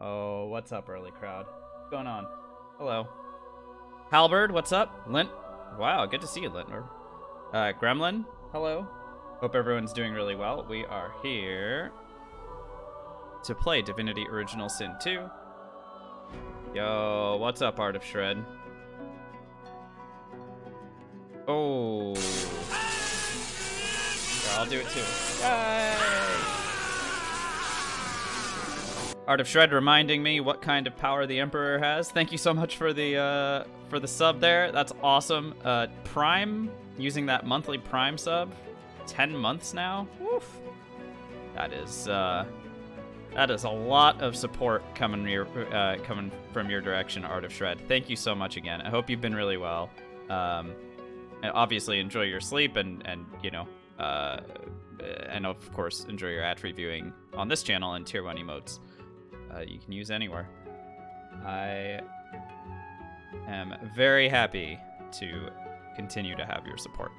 Oh, what's up, early crowd? What's going on? Hello. Halberd, what's up? Lint. Wow, good to see you, Lintner. Gremlin, hello. Hope everyone's doing really well. We are here to play Divinity Original Sin 2. Yo, what's up, Art of Shred? Oh. Yeah, I'll do it too. Yay! Art of Shred reminding me what kind of power the Emperor has. Thank you so much for the sub there. That's awesome. Prime, using that monthly Prime sub, 10 months now. Woof. That is a lot of support coming from your direction, Art of Shred. Thank you so much again. I hope you've been really well. And obviously enjoy your sleep and you know, and of course enjoy your ad-free viewing on this channel and tier 1 emotes. You can use anywhere. I am very happy to continue to have your support.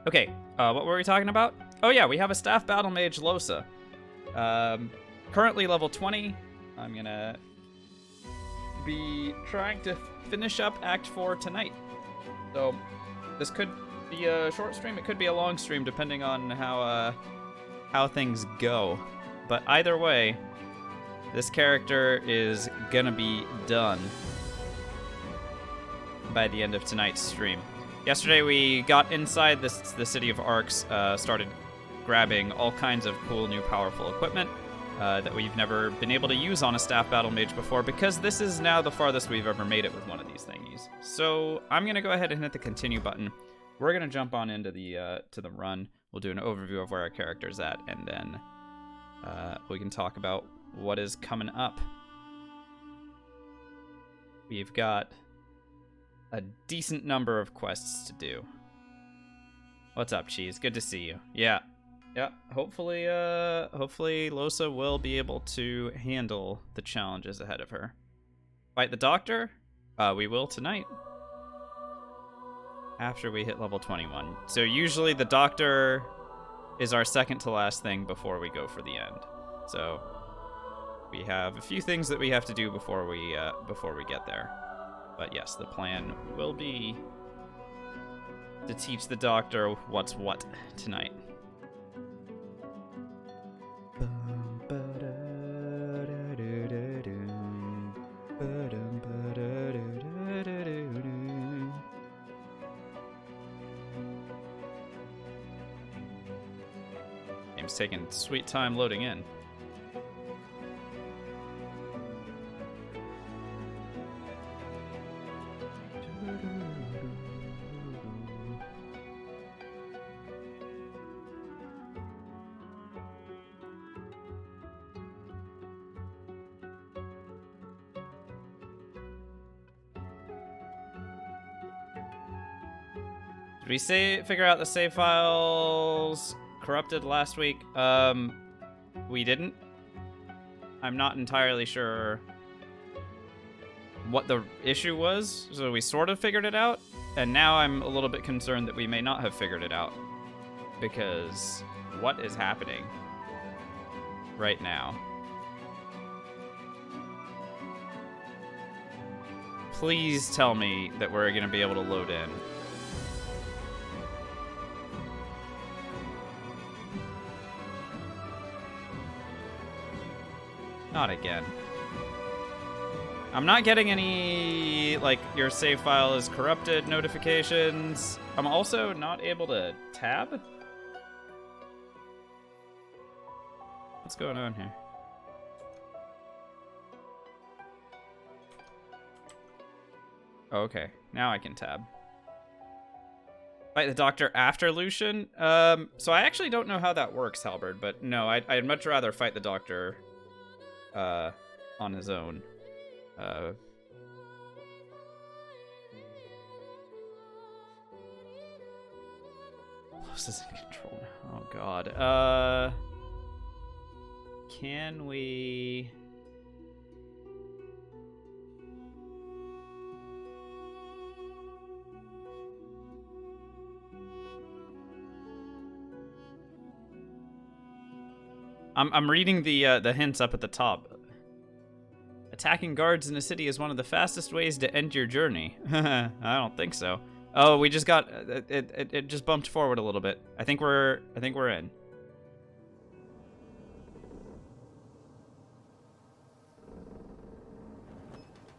Okay, what were we talking about? Oh yeah, we have a staff Battlemage Lohse. Currently level 20. I'm gonna be trying to finish up Act 4 tonight. So this could be a short stream, it could be a long stream, depending on how things go. But either way, this character is gonna be done by the end of tonight's stream. Yesterday we got inside the city of Arcs, started grabbing all kinds of cool new powerful equipment that we've never been able to use on a staff battle mage before, because this is now the farthest we've ever made it with one of these thingies. So I'm gonna go ahead and hit the continue button. We're gonna jump on into the run. We'll do an overview of where our character's at, and then we can talk about what is coming up. We've got a decent number of quests to do. What's up, Cheese? Good to see you. Yeah. Hopefully Lohse will be able to handle the challenges ahead of her. Fight the Doctor? We will tonight. After we hit level 21. So usually the Doctor is our second to last thing before we go for the end. So we have a few things that we have to do before we get there. But yes, the plan will be to teach the Doctor what's what tonight. Game's taking sweet time loading in. Did we figure out the save files corrupted last week? We didn't. I'm not entirely sure what the issue was, so we sort of figured it out, and now I'm a little bit concerned that we may not have figured it out, because what is happening right now? Please tell me that we're going to be able to load in. Not again. I'm not getting any, like, your save file is corrupted notifications. I'm also not able to tab. What's going on here? Oh, okay, now I can tab. Fight the Doctor after Lucian? So I actually don't know how that works, Halberd, but no, I'd much rather fight the Doctor on his own. Lohse is in control now. Oh god. Can we... I'm reading the hints up at the top. Attacking guards in a city is one of the fastest ways to end your journey. I don't think so. Oh, we just got it just bumped forward a little bit. I think we're in.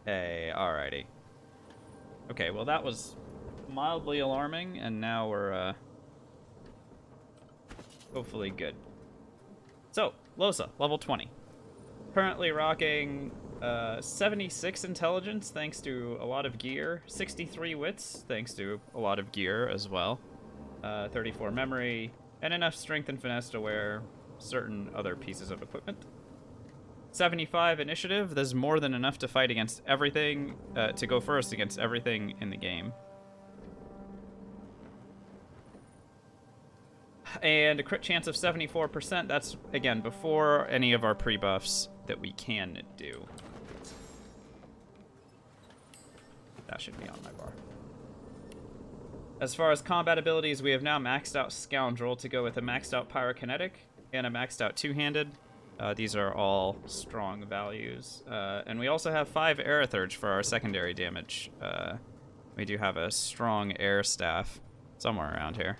Hey, alrighty. Okay, well that was mildly alarming, and now we're hopefully good. So, Lohse, level 20. Currently rocking 76 intelligence thanks to a lot of gear, 63 wits thanks to a lot of gear as well, 34 memory, and enough strength and finesse to wear certain other pieces of equipment. 75 initiative, there's more than enough to fight against everything, to go first against everything in the game. And a crit chance of 74%, that's, again, before any of our pre-buffs that we can do. That should be on my bar. As far as combat abilities, we have now maxed out Scoundrel to go with a maxed out Pyrokinetic and a maxed out Two-Handed. These are all strong values. And we also have 5 Aerithurge for our secondary damage. We do have a strong Air Staff somewhere around here.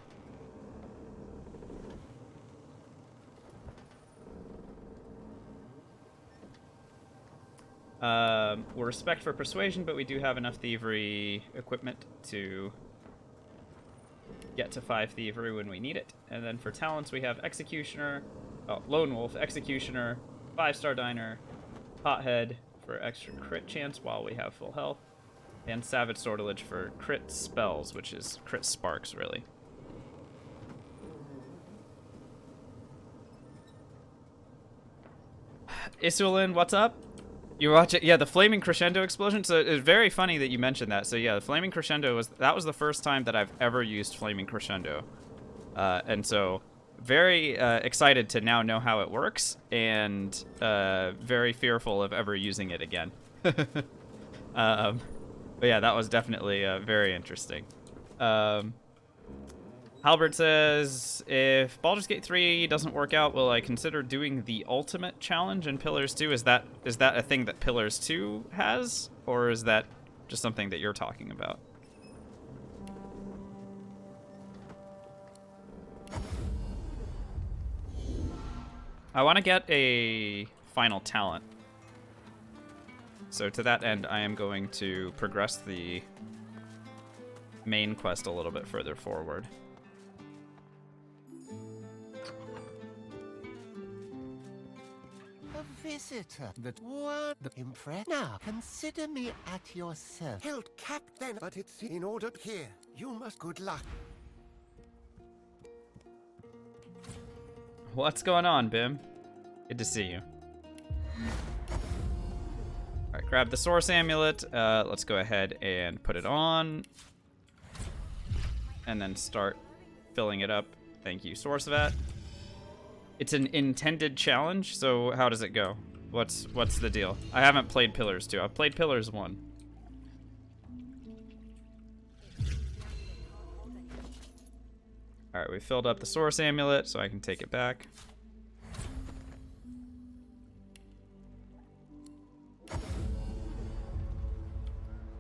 We're Respect for Persuasion, but we do have enough Thievery equipment to get to 5 Thievery when we need it. And then for talents, we have Executioner, Lone Wolf, Executioner, 5-star Diner, Hothead for extra crit chance while we have full health, and Savage Sortilege for crit spells, which is crit sparks, really. Isulin, what's up? You watch it? Yeah, the Flaming Crescendo explosion. So it's very funny that you mentioned that. So yeah, the Flaming Crescendo was the first time that I've ever used Flaming Crescendo, and so very excited to now know how it works, and very fearful of ever using it again. But yeah, that was definitely very interesting. Halbert says, if Baldur's Gate 3 doesn't work out, will I consider doing the ultimate challenge in Pillars 2? Is that a thing that Pillars 2 has, or is that just something that you're talking about? I want to get a final talent. So to that end, I am going to progress the main quest a little bit further forward. Visitor that would impress. Now, consider me at your service. Held captain, but it's in order here. You must good luck. What's going on, Bim? Good to see you. Alright, grab the Source Amulet. Let's go ahead and put it on. And then start filling it up. Thank you, Source Vat. It's an intended challenge, so how does it go? What's the deal? I haven't played Pillars 2. I've played Pillars 1. Alright, we filled up the Source Amulet, so I can take it back.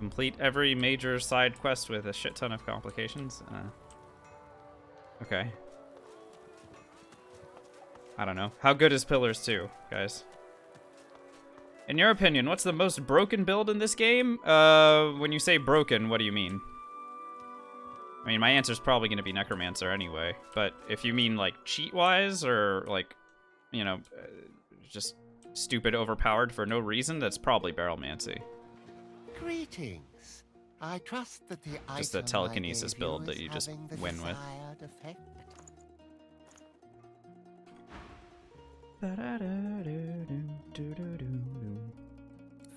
Complete every major side quest with a shit ton of complications. Okay. I don't know. How good is Pillars 2, guys? In your opinion, what's the most broken build in this game? When you say broken, what do you mean? I mean, my answer's probably going to be Necromancer anyway, but if you mean, like, cheat-wise, or, like, you know, just stupid overpowered for no reason, that's probably Battlemancy. Greetings. I trust that the Just a telekinesis build that you just win with. Effect.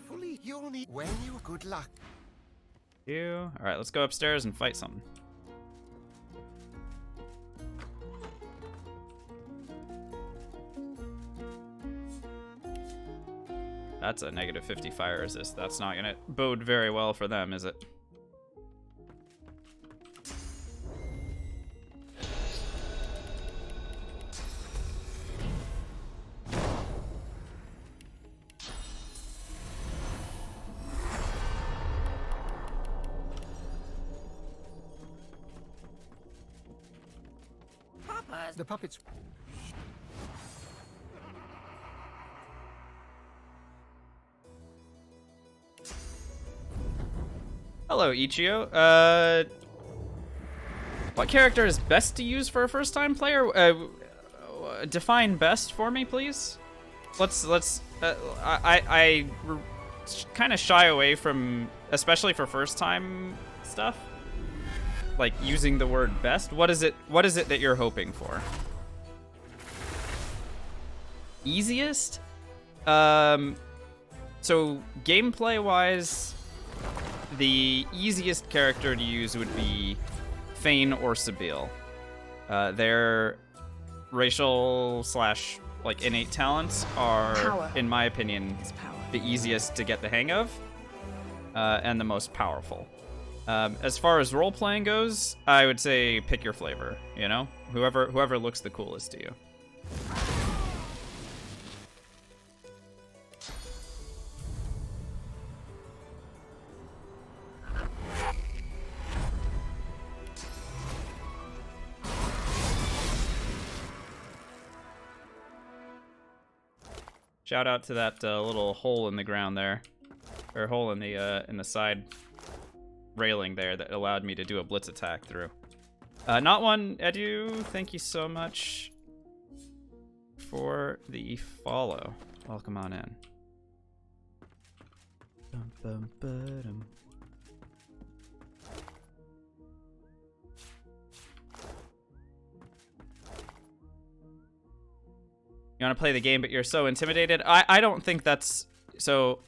Fully, you'll need when you good luck. You. All right, let's go upstairs and fight something. That's a negative 50 fire resist. That's not gonna bode very well for them, is it? was the puppets. Hello, Ichio. What character is best to use for a first-time player? Define best for me, please. I kind of shy away from, especially for first-time stuff, like using the word best. What is it that you're hoping for? Easiest? So gameplay-wise, the easiest character to use would be Fane or Sabille. Their racial slash like innate talents are, power, in my opinion, the easiest to get the hang of, and the most powerful. As far as role playing goes, I would say pick your flavor. You know, whoever looks the coolest to you. Shout out to that little hole in the ground there, or hole in the side railing there that allowed me to do a blitz attack through. Not one, Edu, thank you so much for the follow. Welcome on in. Bum, bum, ba-dum. You want to play the game, but you're so intimidated? I don't think that's... So,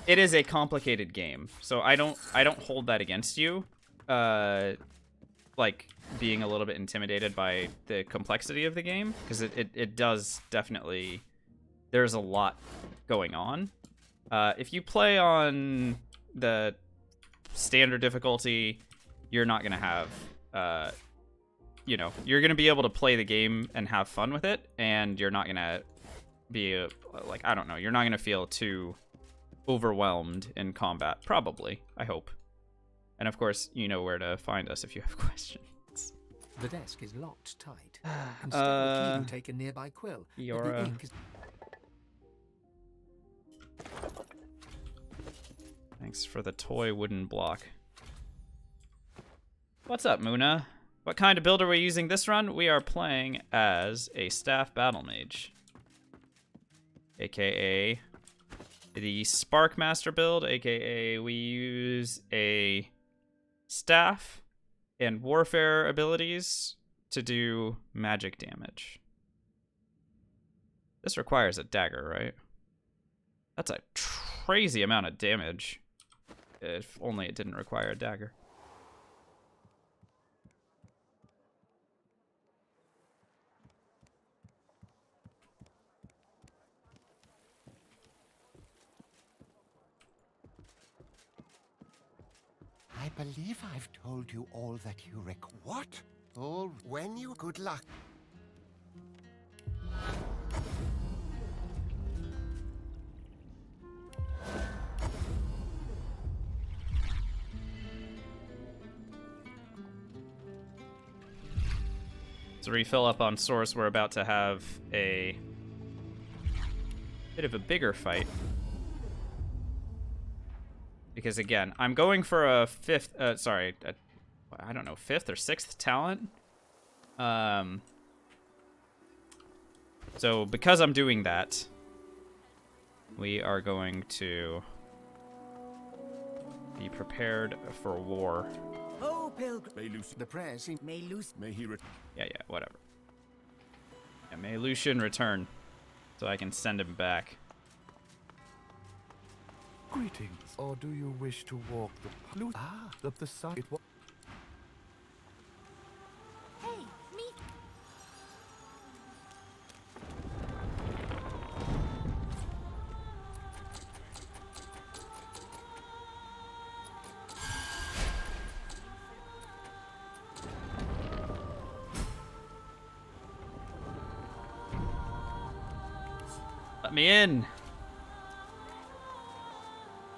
it is a complicated game. So I don't hold that against you. Like, being a little bit intimidated by the complexity of the game. Because it does definitely... There's a lot going on. If you play on the standard difficulty, you're not going to have... you know, you're going to be able to play the game and have fun with it, and you're not going to be, like, I don't know, you're not going to feel too overwhelmed in combat, probably, I hope. And of course, you know where to find us if you have questions. The desk is locked tight. Instead of the key, you take a nearby quill. Eora. Thanks for the toy wooden block. What's up, Muna? What kind of build are we using this run? We are playing as a staff Battlemage, aka the Sparkmaster build, aka we use a staff and warfare abilities to do magic damage. This requires a dagger, right? That's a crazy amount of damage. If only it didn't require a dagger. I believe I've told you all that you require. What? All when you... Good luck. To refill up on source, we're about to have a bit of a bigger fight. Because again, I'm going for a fifth, I don't know, fifth or sixth talent. So because I'm doing that, we are going to be prepared for war. Oh, pilgrim. May Lucian... The prayer seems... May Lucian. May he... Yeah, whatever. Yeah, may Lucian return, so I can send him back. Greetings. Or do you wish to walk the up the side? Hey, me. Let me in.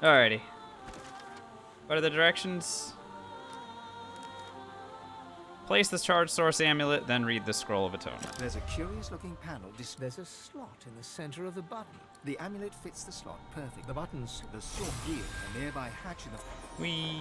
Alrighty. What are the directions? Place the charged source amulet, then read the scroll of atonement. There's a curious-looking panel. There's a slot in the center of the button. The amulet fits the slot perfect. The buttons, the sword yield, a nearby hatch in the... Whee!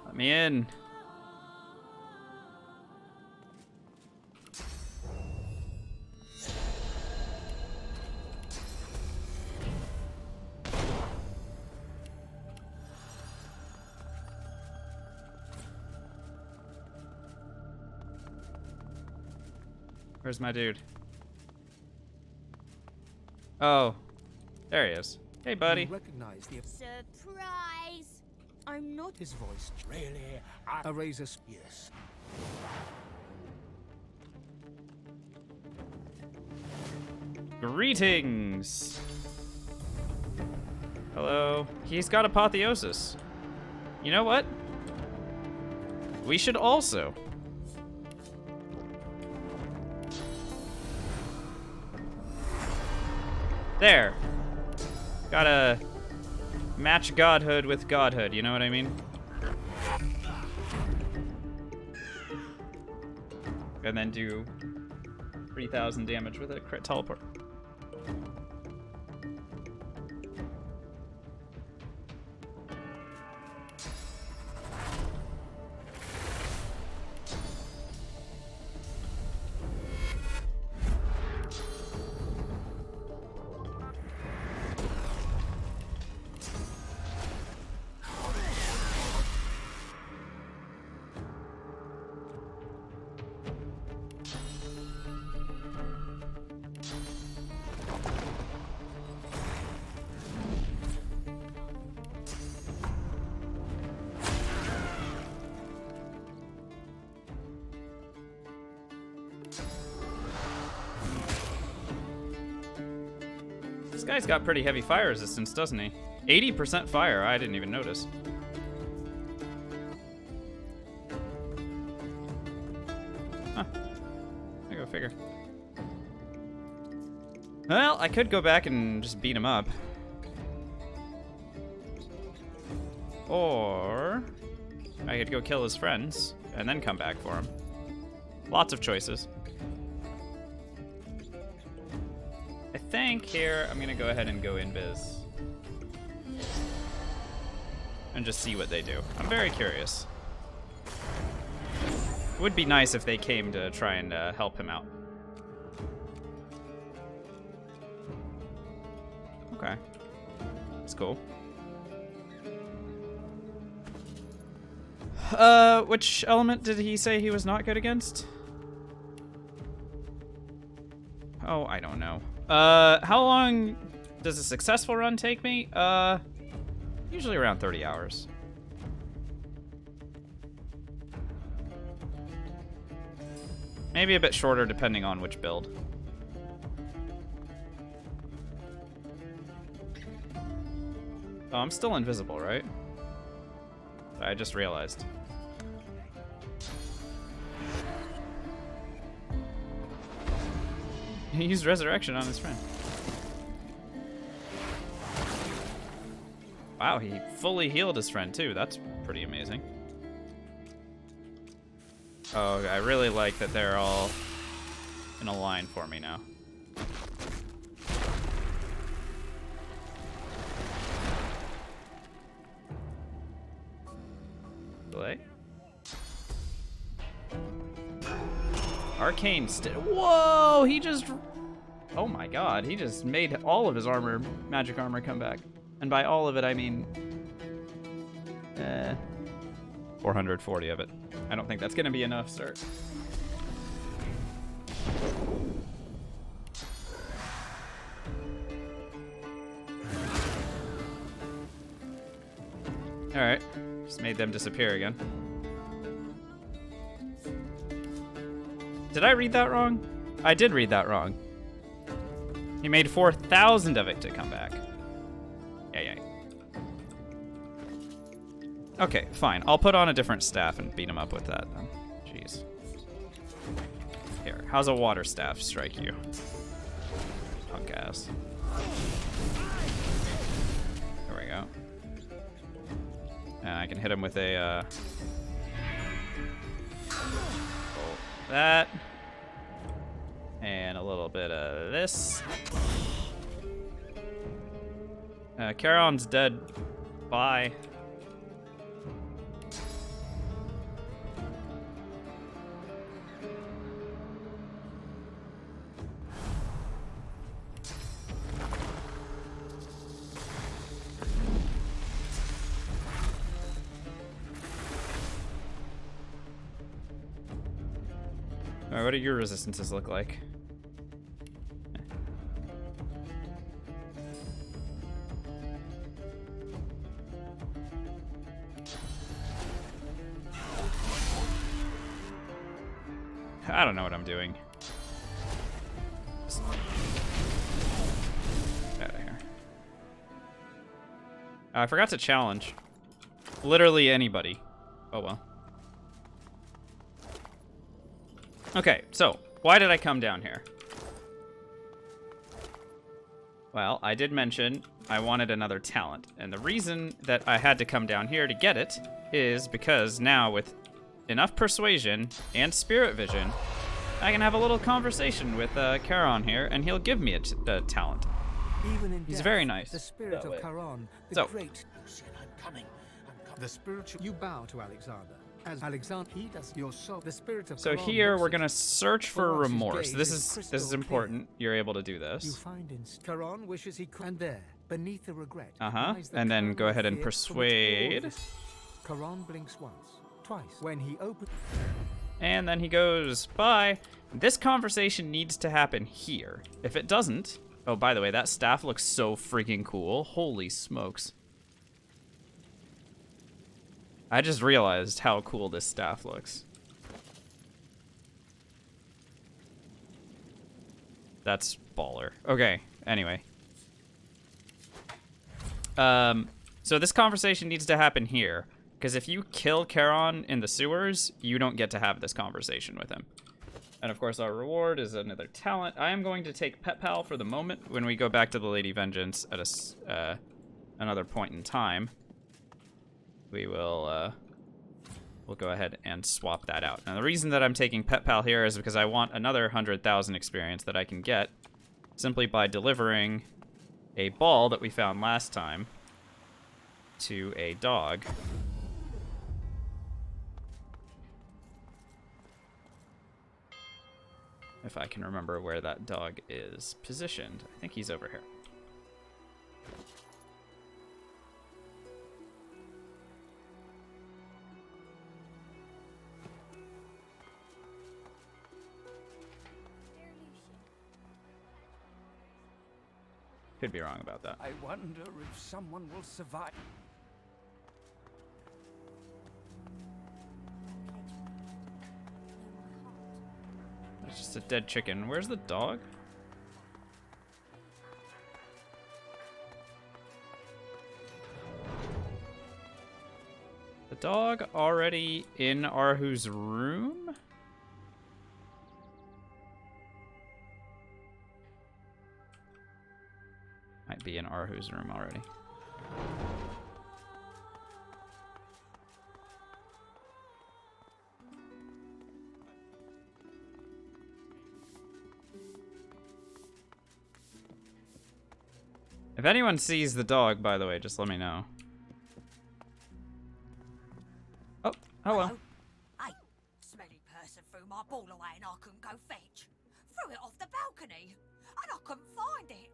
Let me in. Where's my dude? Oh, there he is. Hey, buddy. You recognize the... Surprise! I'm not. His voice. Really? A razor... Yes. Greetings. Hello. He's got apotheosis. You know what? We should also. There. Gotta match godhood with godhood, you know what I mean? And then do 3,000 damage with a crit teleport. This guy's got pretty heavy fire resistance, doesn't he? 80% fire, I didn't even notice. Huh. I go figure. Well, I could go back and just beat him up. Or I could go kill his friends and then come back for him. Lots of choices. I think here I'm gonna go ahead and go invis and just see what they do. I'm very curious. It would be nice if they came to try and help him out. Okay, that's cool. Which element did he say he was not good against? Oh, I don't know. How long does a successful run take me? Usually around 30 hours. Maybe a bit shorter depending on which build. Oh, I'm still invisible, right? I just realized. He used resurrection on his friend. Wow, he fully healed his friend too. That's pretty amazing. Oh, I really like that they're all in a line for me now. Delay. Arcane whoa, he just... Oh my god, he just made all of his armor, magic armor, come back. And by all of it, I mean... 440 of it. I don't think that's gonna be enough, sir. Alright, just made them disappear again. Did I read that wrong? I did read that wrong. He made 4,000 of it to come back. Yeah. Okay, fine. I'll put on a different staff and beat him up with that then. Jeez. Here, how's a water staff strike you? Punk ass. There we go. And I can hit him with a, that. And a little bit of this. Charon's dead. Bye. Alright, what do your resistances look like? I don't know what I'm doing. Just out of here. I forgot to challenge. Literally anybody. Oh well. Okay, so why did I come down here? Well, I did mention I wanted another talent, and the reason that I had to come down here to get it is because now with enough persuasion and spirit vision, I can have a little conversation with Charon here, and he'll give me a talent. Even in He's death, very nice. The spirit that of way. Charon, the So. great. I'm coming. The spiritual. You bow to Alexander. As Alexander, he does your soul. The spirit of So Charon here looks we're at gonna you. search for Once his remorse. gaze This is is crystal clear. important. You're able to do You this. find in Charon wishes he could. And there, beneath the regret. lies the And then kernel go of ahead and fear from which all persuade. this- Charon blinks once, twice. When he opens. And then he goes, bye. This conversation needs to happen here. If it doesn't, oh, by the way, that staff looks so freaking cool. Holy smokes. I just realized how cool this staff looks. That's baller. Okay, anyway. So this conversation needs to happen here. Because if you kill Charon in the sewers, you don't get to have this conversation with him. And of course, our reward is another talent. I am going to take Pet Pal for the moment. When we go back to the Lady Vengeance at another point in time, we will we'll go ahead and swap that out. Now, the reason that I'm taking Pet Pal here is because I want another 100,000 experience that I can get simply by delivering a ball that we found last time to a dog. If I can remember where that dog is positioned. I think he's over here. Could be wrong about that. I wonder if someone will survive. It's just a dead chicken. Where's the dog? The dog already in Arhu's room? Might be in Arhu's room already. If anyone sees the dog, by the way, just let me know. Oh, hello. Hey, smelly person threw my ball away and I couldn't go fetch. Threw it off the balcony and I couldn't find it.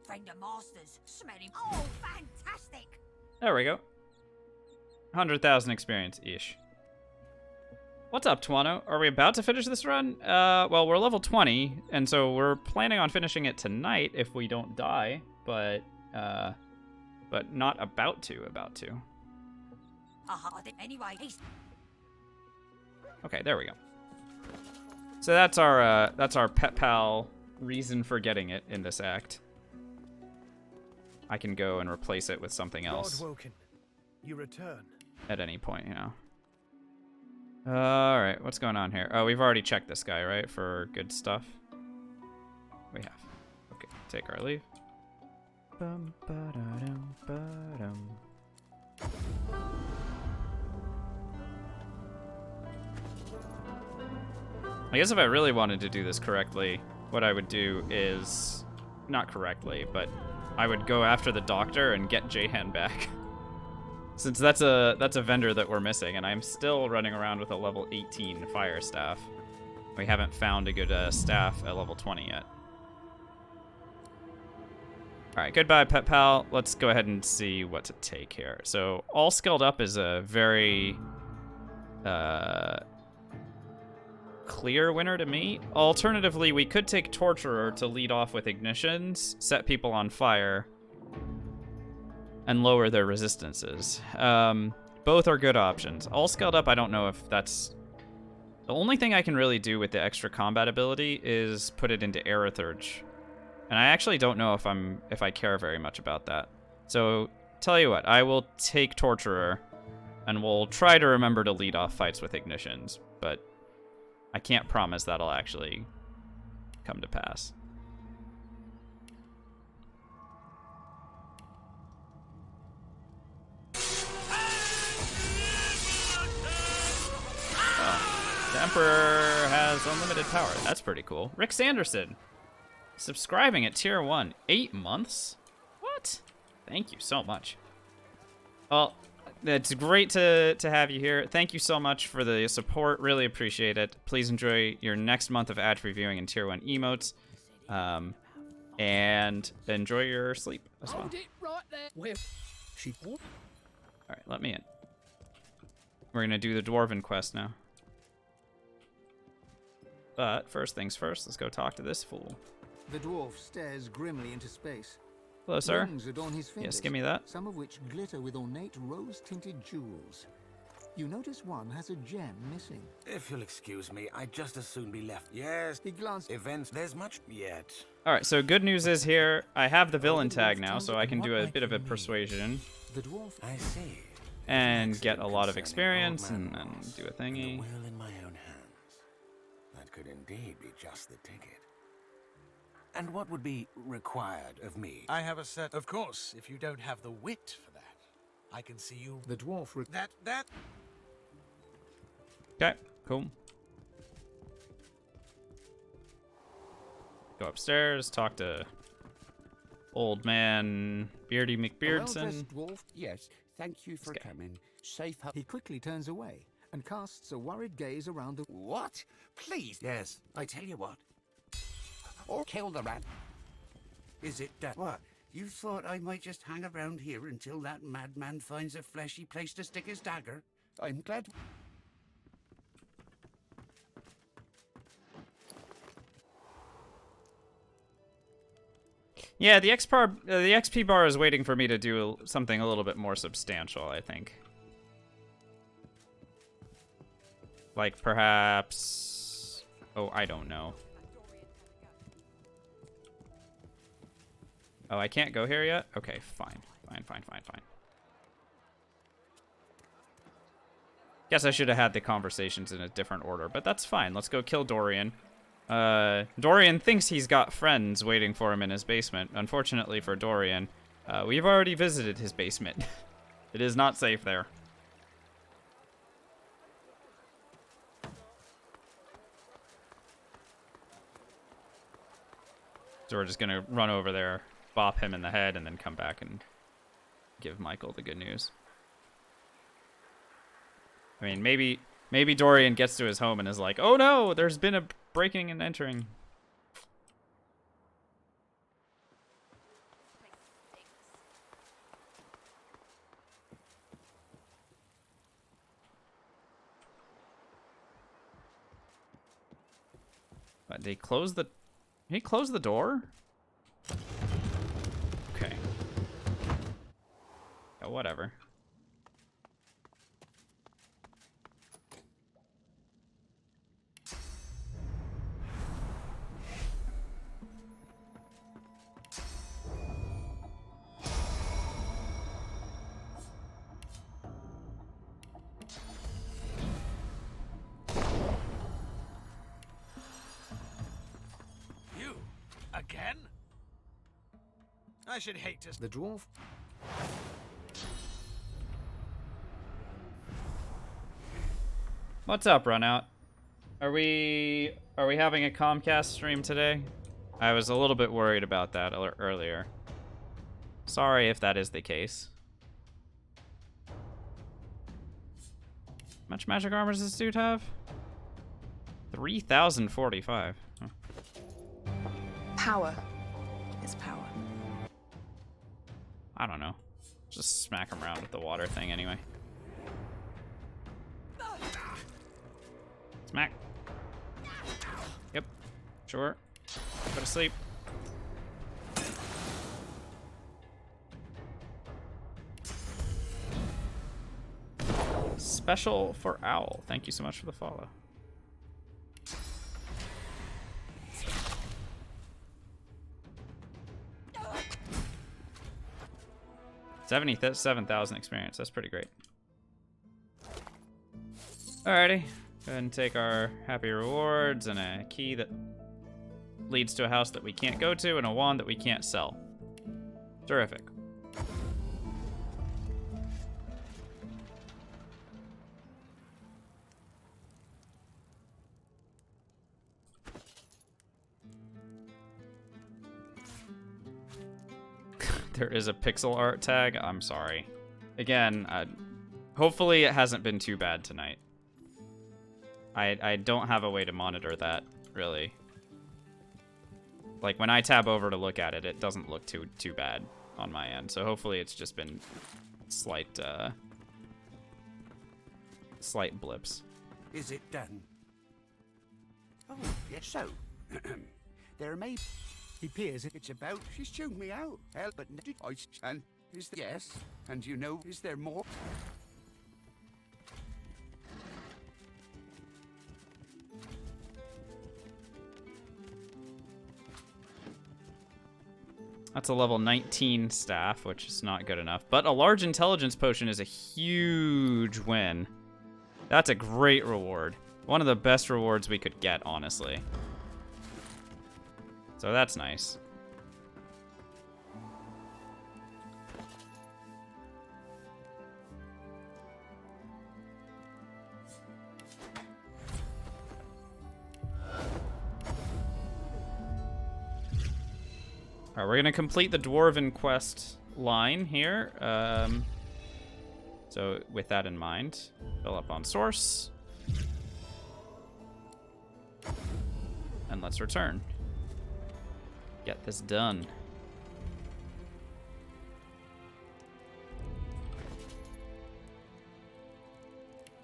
Friend of Master's, smelly. Oh, fantastic. There we go. 100,000 experience-ish. What's up, Tuano? Are we about to finish this run? Well, we're level 20, and so we're planning on finishing it tonight if we don't die, but not about to. Anyway, he's... Okay, there we go. So that's our Pet Pal reason for getting it in this act. I can go and replace it with something else. God Woken, you return. at any point, you know. All right, what's going on here? Oh, we've already checked this guy, right, for good stuff. We have. Okay, take our leave. Bum, ba-da-dum, ba-dum. I guess if I really wanted to do this correctly, what I would do is, not correctly, but I would go after the doctor and get Jahan back. Since that's a vendor that we're missing, and I'm still running around with a level 18 fire staff. We haven't found a good staff at level 20 yet. All right, goodbye, pet pal. Let's go ahead and see what to take here. So all skilled up is a very clear winner to me. Alternatively, we could take Torturer to lead off with ignitions, set people on fire, and lower their resistances. Both are good options. All scaled up, I don't know if that's... The only thing I can really do with the extra combat ability is put it into Aerithurge. And I actually don't know if I care very much about that. So, tell you what, I will take Torturer, and we'll try to remember to lead off fights with ignitions, but I can't promise that'll actually come to pass. The Emperor has unlimited power. That's pretty cool. Rick Sanderson, subscribing at tier 1. 8 months? What? Thank you so much. Well, it's great to have you here. Thank you so much for the support. Really appreciate it. Please enjoy your next month of ad reviewing and tier 1 emotes. And enjoy your sleep as well. Alright, let me in. We're gonna do the Dwarven quest now. But first things first, let's go talk to this fool. The dwarf stares grimly into space. Hello, sir. Rings adorn his fingers, Yes, give me that. some of which glitter with ornate rose-tinted jewels. You notice one has a gem missing. If you'll excuse me, I'd just as soon be left. Yes, He glanced. events, there's much yet. Alright, so good news is here, I have the villain tag now, so I can do a bit of a persuasion The dwarf. I see. and get a lot of Concerning experience old and man then Ross, do a and thingy. the will in my own hands. That could indeed be just the ticket. And what would be required of me? I have a set. Of course, if you don't have the wit for that, I can see you. The dwarf. That. Okay, cool. Go upstairs, talk to old man Beardy A McBeardson. well-dressed dwarf. Yes, thank you for Okay. coming. Safe He quickly turns away and casts a worried gaze around the. What? Please, Yes. I tell you what. Or kill the rat. Is it that? What? You thought I might just hang around here until that madman finds a fleshy place to stick his dagger? I'm glad. Yeah, the XP bar is waiting for me to do something a little bit more substantial, I think. Like perhaps... Oh, I don't know. Oh, I can't go here yet? Okay, fine. Fine. Guess I should have had the conversations in a different order, but that's fine. Let's go kill Dorian. Dorian thinks he's got friends waiting for him in his basement. Unfortunately for Dorian, we've already visited his basement. It is not safe there. So we're just gonna run over there, bop him in the head, and then come back and give Michael the good news. I mean, maybe Dorian gets to his home and is like, "Oh no, there's been a breaking and entering." But they close the... He closed the door? Okay. Oh, whatever. I should hate to. The dwarf. What's up, Runout? Are we having a Comcast stream today? I was a little bit worried about that earlier. Sorry if that is the case. How much magic armor does this dude have? 3,045. Huh. Power is power. I don't know. Just smack him around with the water thing anyway. Smack. Yep. Sure. Go to sleep. Special for Owl. Thank you so much for the follow. $77,000 experience. That's pretty great. Alrighty. Go ahead and take our happy rewards and a key that leads to a house that we can't go to and a wand that we can't sell. Terrific. There is a pixel art tag. I'm sorry. Again, hopefully it hasn't been too bad tonight. I don't have a way to monitor that, really. Like, when I tab over to look at it, it doesn't look too bad on my end. So hopefully it's just been slight blips. Is it done? Oh, yes, so. There may... He peers if it's about. She's tuned me out. Hell, but did I stand? Is there... Yes. And you know, is there more? That's a level 19 staff, which is not good enough. But a large intelligence potion is a huge win. That's a great reward. One of the best rewards we could get, honestly. So that's nice. All right, we're gonna complete the Dwarven quest line here. So with that in mind, fill up on source. And let's return. Get this done.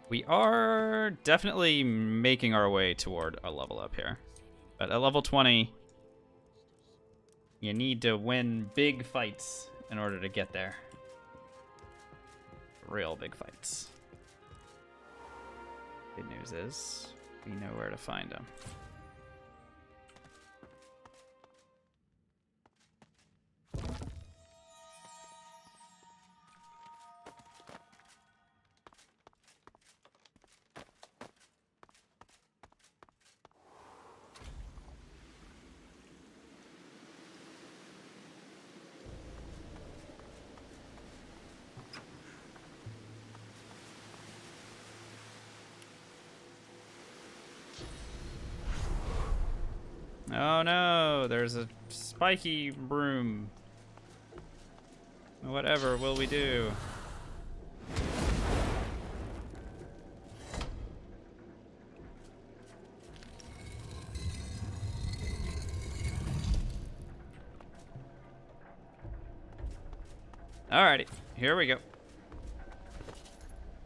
We are definitely making our way toward a level up here. But at level 20, you need to win big fights in order to get there. Real big fights. Good news is, we know where to find them. Oh no, there's a spiky broom. Whatever will we do? Alrighty, here we go.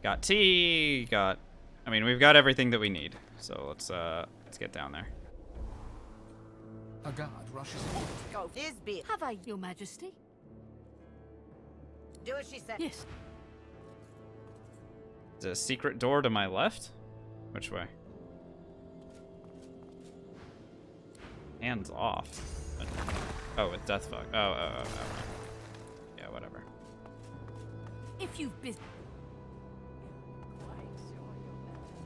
Got tea, I mean, we've got everything that we need. So let's get down there. A guard rushes in. Go this bit. Have I, Your Majesty? Do as she said. Yes. There's a secret door to my left? Which way? Hands off. Oh, with death fuck. Oh. Yeah, whatever. If you've been...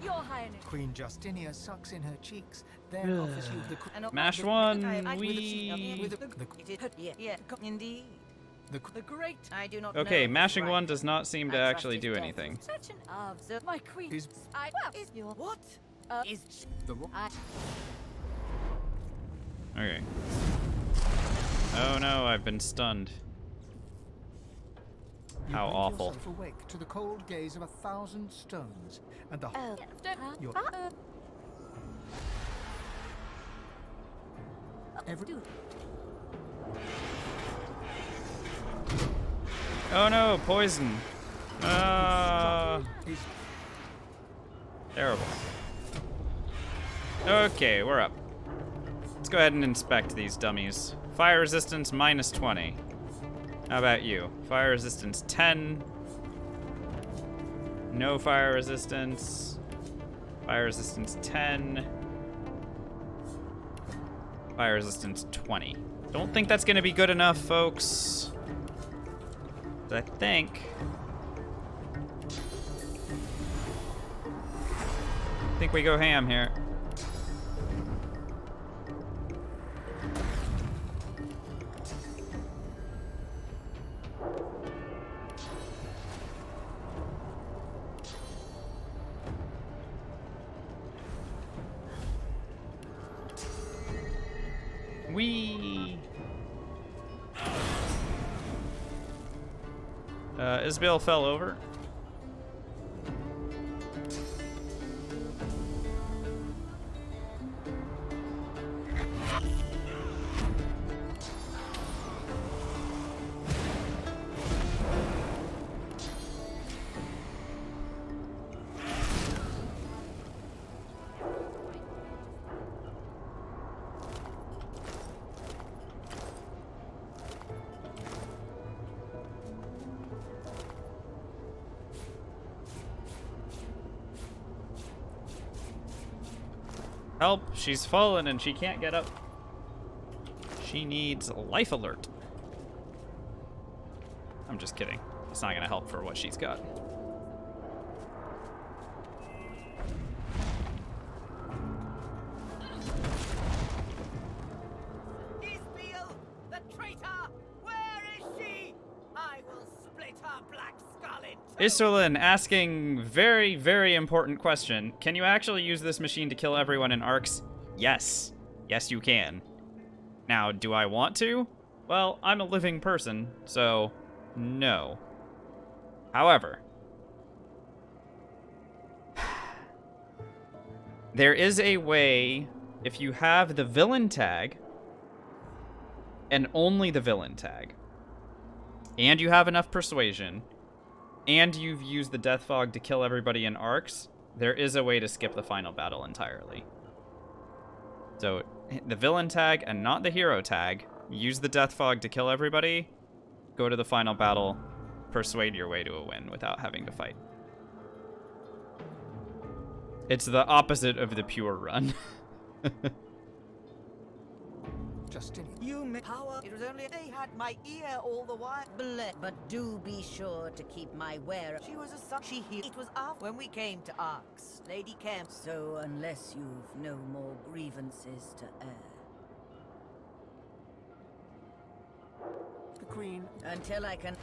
Your Highness. Queen Justinia sucks in her cheeks, then offers you the... Mash one, With we... the Yeah, indeed. The great. I do not Okay, know mashing right. one does not seem to I trust actually his do death. anything. Such an observer. My queen. Is- Is your what? Is the Okay. Oh no, I've been stunned. You How bring awful. yourself awake to the cold gaze of 1,000 stones, and the your every Oh no, poison. is Terrible. Okay, we're up. Let's go ahead and inspect these dummies. Fire resistance minus 20. How about you? Fire resistance 10. No fire resistance. Fire resistance 10. Fire resistance 20. Don't think that's gonna be good enough, folks. I think we go ham here. Wee. Isabel fell over. Help, she's fallen and she can't get up. She needs life alert. I'm just kidding. It's not gonna help for what she's got. Isbiel, the traitor? Where is she? I will split her black skull in two. Isolin asking very, very important question. Can you actually use this machine to kill everyone in arcs? Yes. Yes, you can. Now, do I want to? Well, I'm a living person, so no. However, there is a way, if you have the villain tag, and only the villain tag, and you have enough persuasion, and you've used the Death Fog to kill everybody in arcs, there is a way to skip the final battle entirely. So, the villain tag and not the hero tag, use the Death Fog to kill everybody, go to the final battle, persuade your way to a win without having to fight. It's the opposite of the pure run. Justinian. You may power. It was only they had my ear all the while. But do be sure to keep my wearer. She was a son. She healed. It was after when we came to Arx, Lady Kemp. So unless you've no more grievances to air. The Queen. Until I can.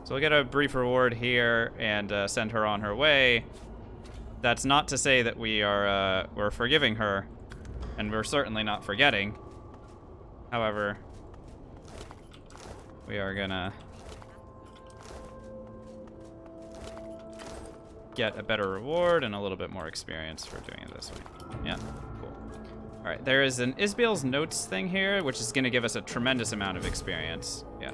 So we'll get a brief reward here and send her on her way. That's not to say that we're forgiving her, and we're certainly not forgetting. However, we are gonna get a better reward and a little bit more experience for doing it this way. Yeah, cool. All right, there is an Isbiel's notes thing here, which is gonna give us a tremendous amount of experience. Yeah.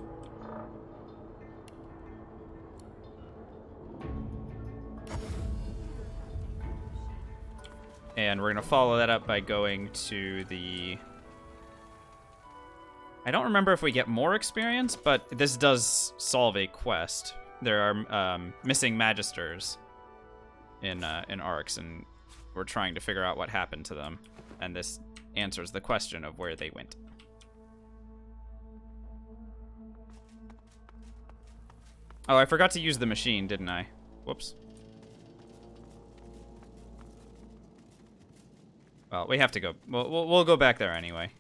And we're gonna follow that up by going to the... I don't remember if we get more experience, but this does solve a quest. There are missing magisters in Arx, and we're trying to figure out what happened to them. And this answers the question of where they went. Oh, I forgot to use the machine, didn't I? Whoops. Well, we have to go. We'll go back there anyway.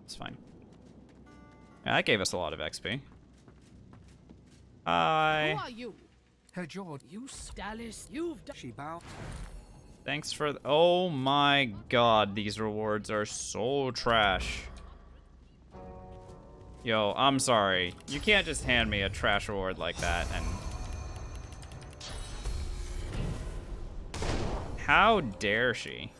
It's fine. Yeah, that gave us a lot of XP. Hi. Who are you? Her jaw. You Dallas, you've done. She bowed. Thanks for oh my god, these rewards are so trash. Yo, I'm sorry. You can't just hand me a trash reward like that and... How dare she?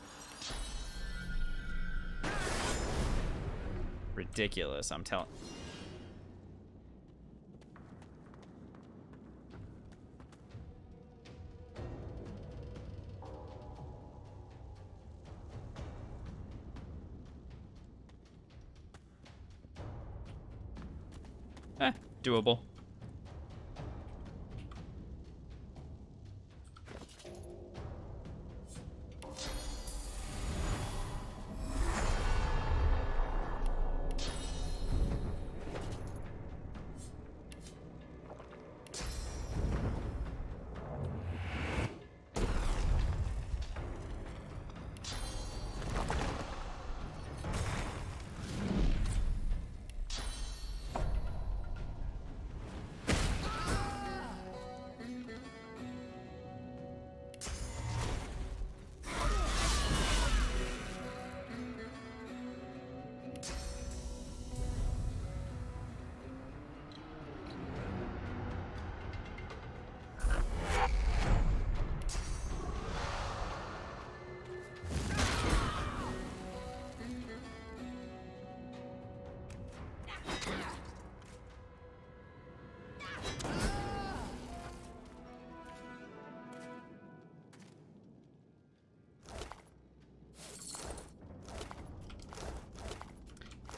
Ridiculous, I'm telling... Doable.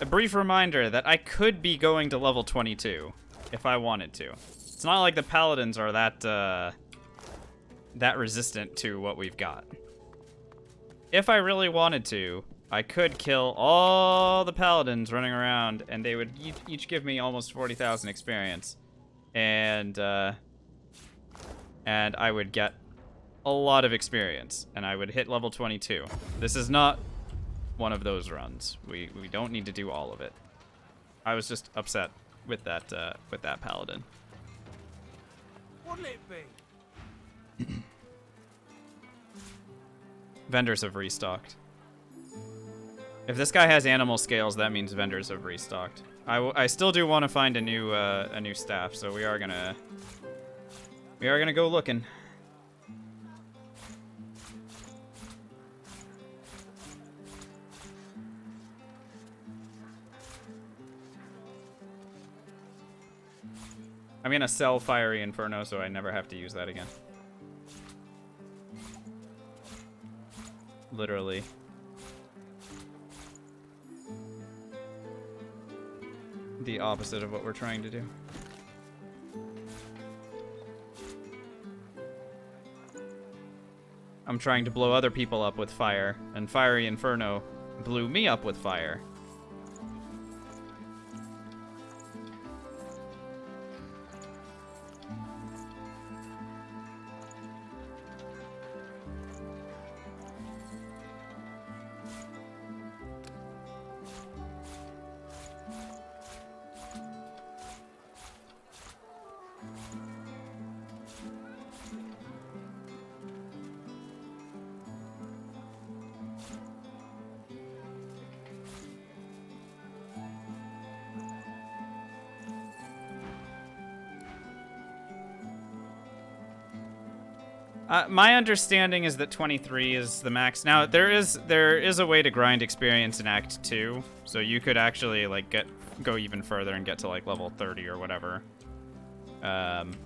A brief reminder that I could be going to level 22 if I wanted to. It's not like the paladins are that resistant to what we've got. If I really wanted to, I could kill all the paladins running around, and they would each give me almost 40,000 experience, and I would get a lot of experience, and I would hit level 22. This is not one of those runs. We don't need to do all of it. I was just upset with that paladin. What'll it be? Vendors have restocked. If this guy has animal scales, that means vendors have restocked. I still do want to find a new staff, so we are gonna go looking. I'm gonna sell Fiery Inferno so I never have to use that again. Literally. The opposite of what we're trying to do. I'm trying to blow other people up with fire, and Fiery Inferno blew me up with fire. My understanding is that 23 is the max. Now there is a way to grind experience in Act 2, so you could actually like go even further and get to like level 30 or whatever. Browse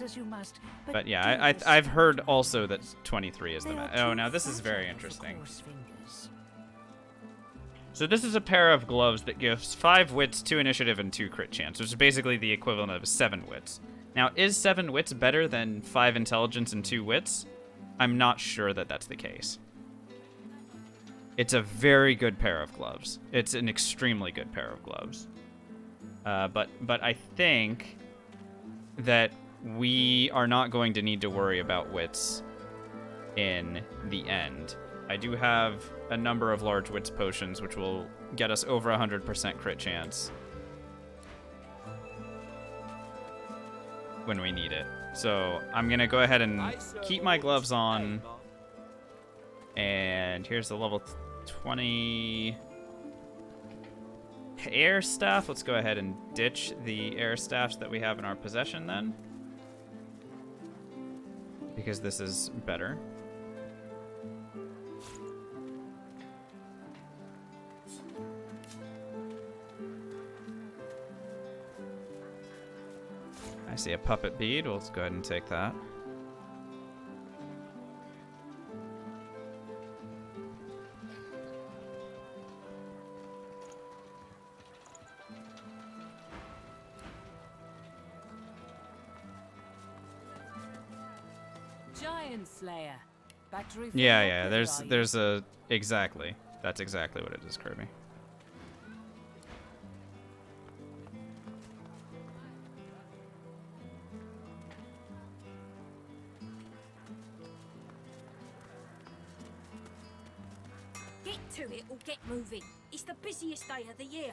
as you must, but yeah, I've heard also that 23 is the max. Oh, now this is very interesting. So this is a pair of gloves that gives 5 wits, 2 initiative, and 2 crit chance, which is basically the equivalent of 7 wits. Now, is 7 wits better than 5 intelligence and 2 wits? I'm not sure that that's the case. It's a very good pair of gloves. It's an extremely good pair of gloves. But I think that we are not going to need to worry about wits in the end. I do have a number of large wits potions, which will get us over 100% crit chance when we need it. So I'm gonna go ahead and keep my gloves on. And here's the level 20 air staff. Let's go ahead and ditch the air staffs that we have in our possession then, because this is better. I see a puppet bead. We'll go ahead and take that. Giant Slayer. Battery. Yeah. There's a exactly. That's exactly what it is, Kirby. Get to it or get moving. It's the busiest day of the year.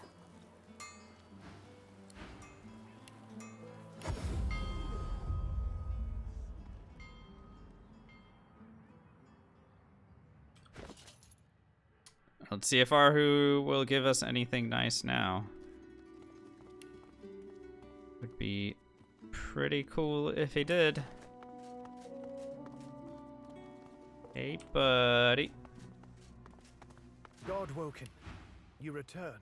Let's see if Arhu will give us anything nice now. Would be pretty cool if he did. Hey, buddy. God woken, you return.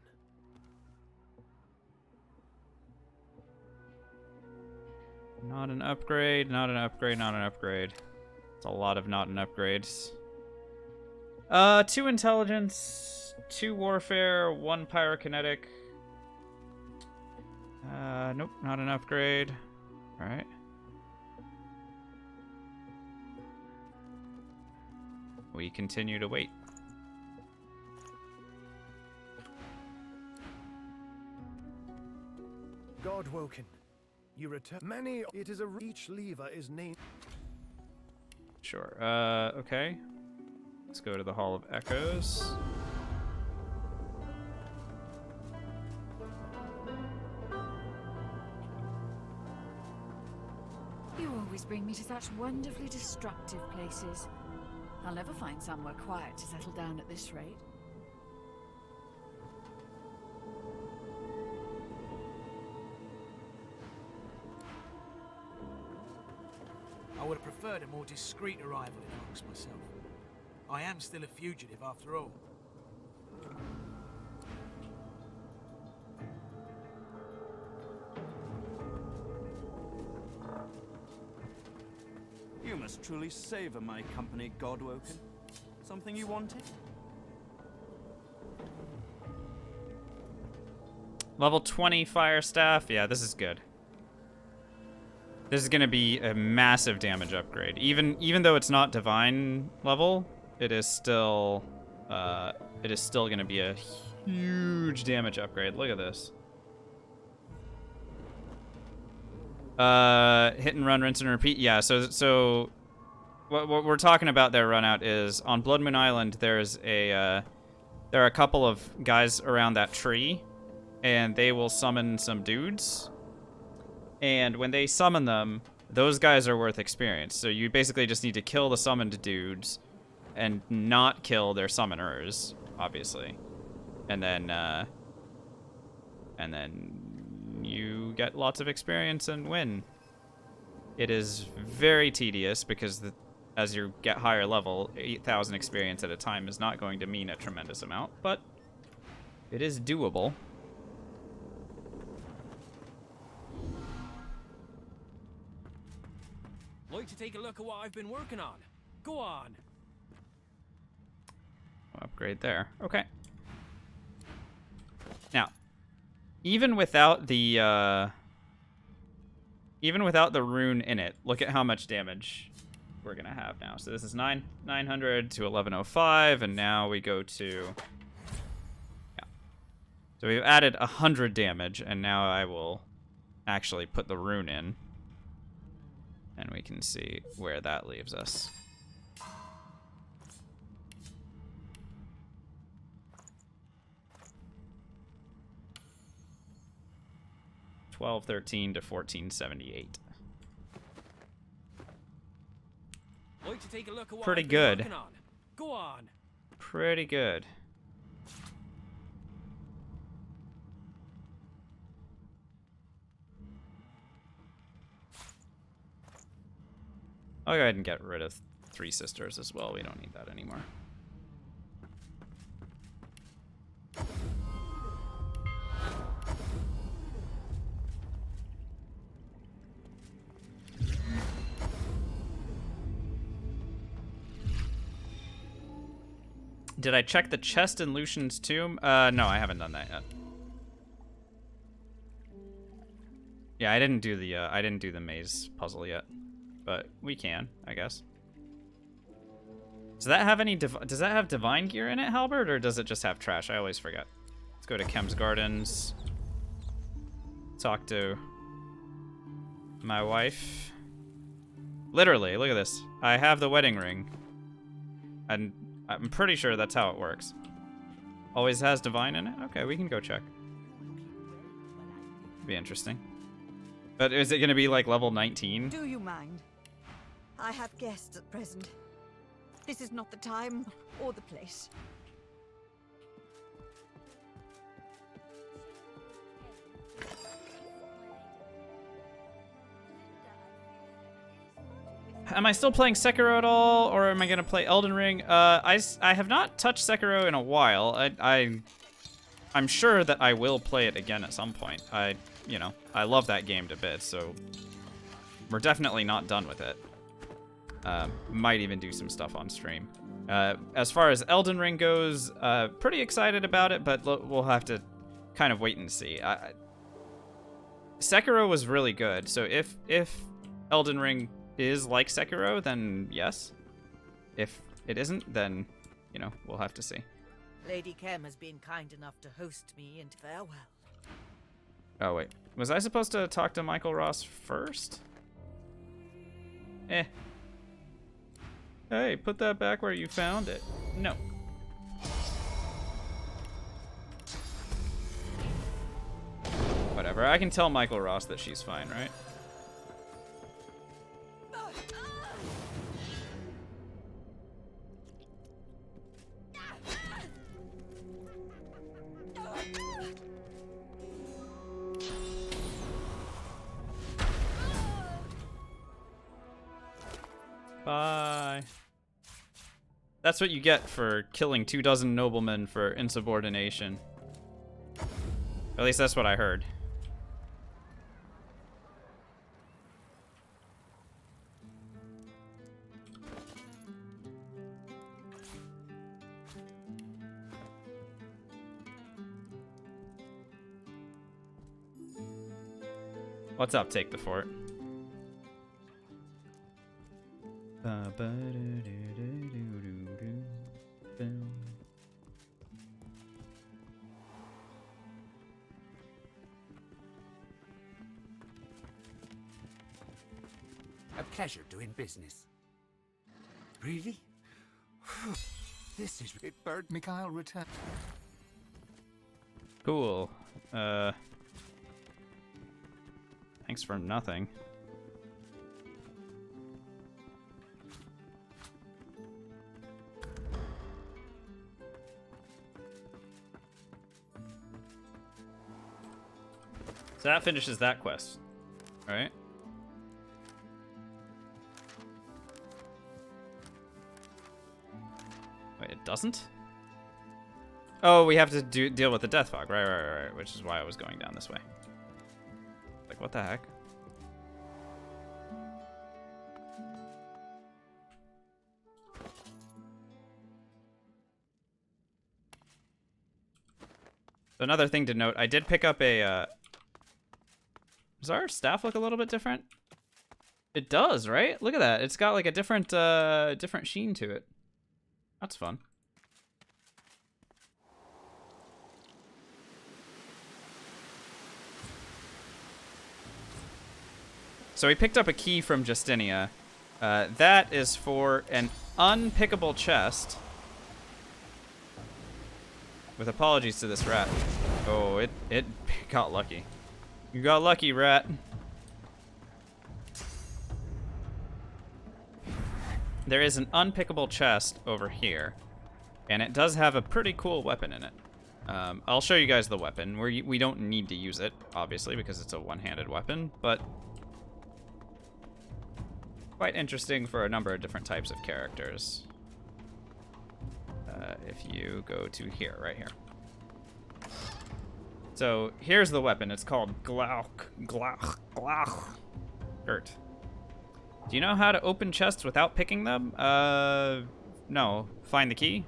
Not an upgrade, not an upgrade, not an upgrade. It's a lot of not an upgrades. 2 intelligence, 2 warfare, 1 pyrokinetic. Nope, not an upgrade. Alright. We continue to wait. God woken, you return. Many. It is each lever is named. Sure. Okay. Let's go to the Hall of Echoes. You always bring me to such wonderfully destructive places. I'll never find somewhere quiet to settle down at this rate. I would have preferred a more discreet arrival in Arx myself. I am still a fugitive after all. You must truly savor my company, Godwoken. Something you wanted? Level 20 fire staff. Yeah, this is good. This is gonna be a massive damage upgrade. Even though it's not divine level, it is still gonna be a huge damage upgrade. Look at this. Hit and run, rinse and repeat. Yeah, so what we're talking about there, run out, is on Blood Moon Island. There's there are a couple of guys around that tree, and they will summon some dudes. And when they summon them, those guys are worth experience. So you basically just need to kill the summoned dudes and not kill their summoners, obviously. And then you get lots of experience and win. It is very tedious because as you get higher level, 8,000 experience at a time is not going to mean a tremendous amount, but it is doable. Like to take a look at what I've been working on? Go on. Upgrade there. Okay. Now, even without the rune in it, look at how much damage we're gonna have now. So this is 900 to 1105, and now we go to, yeah. So we've added 100 damage, and now I will actually put the rune in, and we can see where that leaves us. 1213 to 1478. Like to take a look at what Pretty I've been good. working on. Go on. Pretty good. I'll go ahead and get rid of Three Sisters as well. We don't need that anymore. Did I check the chest in Lucian's tomb? No, I haven't done that yet. Yeah, I didn't do the maze puzzle yet, but we can, I guess. Does that have any does that have divine gear in it, Halberd, or does it just have trash? I always forget. Let's go to Kem's Gardens. Talk to my wife. Literally, look at this. I have the wedding ring. And I'm pretty sure that's how it works. Always has divine in it? Okay, we can go check. Be interesting. But is it gonna be like level 19? Do you mind? I have guests at present. This is not the time or the place. Am I still playing Sekiro at all, or am I gonna play Elden Ring? I have not touched Sekiro in a while. I'm sure that I will play it again at some point. You know, I love that game to bits, so we're definitely not done with it. Might even do some stuff on stream. As far as Elden Ring goes, pretty excited about it, but we'll have to kind of wait and see. Sekiro was really good, so if Elden Ring is like Sekiro, then yes. If it isn't, then, you know, we'll have to see. Lady Kem has been kind enough to host me, and farewell. Oh, wait. Was I supposed to talk to Michael Ross first? Eh. Hey, put that back where you found it. No. Whatever, I can tell Michael Ross that she's fine, right? Bye. That's what you get for killing 24 noblemen for insubordination. At least that's what I heard. What's up, Take the Fort? A pleasure doing business. Really? This is it, Bird. Mikhail returned. Cool. Thanks for nothing. So that finishes that quest, right? Wait, it doesn't? Oh, we have to deal with the death fog, right, which is why I was going down this way. Like, what the heck? So another thing to note, I did pick up a, does our staff look a little bit different? It does, right? Look at that. It's got like a different different sheen to it. That's fun. So we picked up a key from Justinia. That is for an unpickable chest. With apologies to this rat. Oh, it got lucky. You got lucky, rat. There is an unpickable chest over here, and it does have a pretty cool weapon in it. I'll show you guys the weapon. We don't need to use it, obviously, because it's a one-handed weapon, but quite interesting for a number of different types of characters. If you go to here, right here. So here's the weapon. It's called Glauch. Dirt. Do you know how to open chests without picking them? No. Find the key?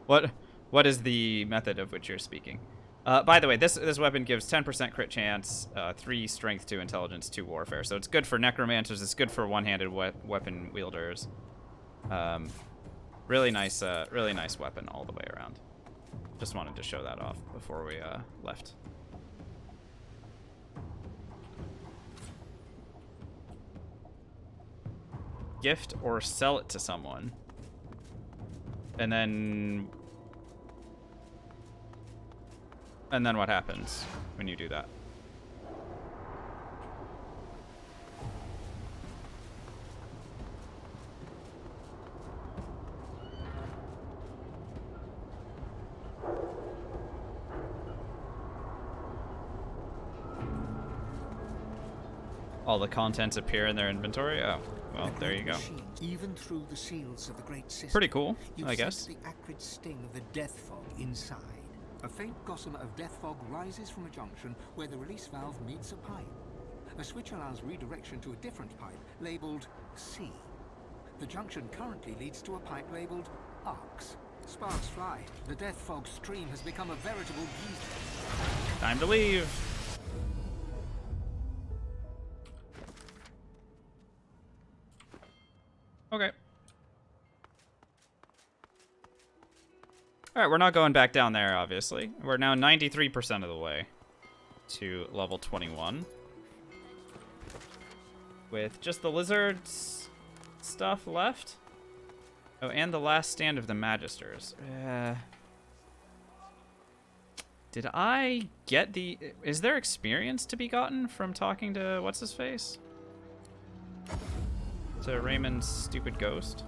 What is the method of which you're speaking? By the way, this weapon gives 10% crit chance, 3 strength, 2 intelligence, 2 warfare. So it's good for necromancers. It's good for one-handed weapon wielders. Really nice weapon all the way around. Just wanted to show that off before we left. Gift or sell it to someone. And then what happens when you do that? All the contents appear in their inventory? Oh, well, there you go. Even through the seals of the great system, pretty cool, you I guess. sense the acrid sting of the death fog inside. A faint gossamer of death fog rises from a junction where the release valve meets a pipe. A switch allows redirection to a different pipe, labeled C. The junction currently leads to a pipe labeled Arcs. Sparks fly. The death fog stream has become a veritable geyser. Time to leave. Okay. Alright, we're not going back down there, obviously. We're now 93% of the way to level 21. With just the lizards stuff left. Oh, and the last stand of the Magisters. Did I get the... Is there experience to be gotten from talking to... What's-his-face? To Raymond's stupid ghost?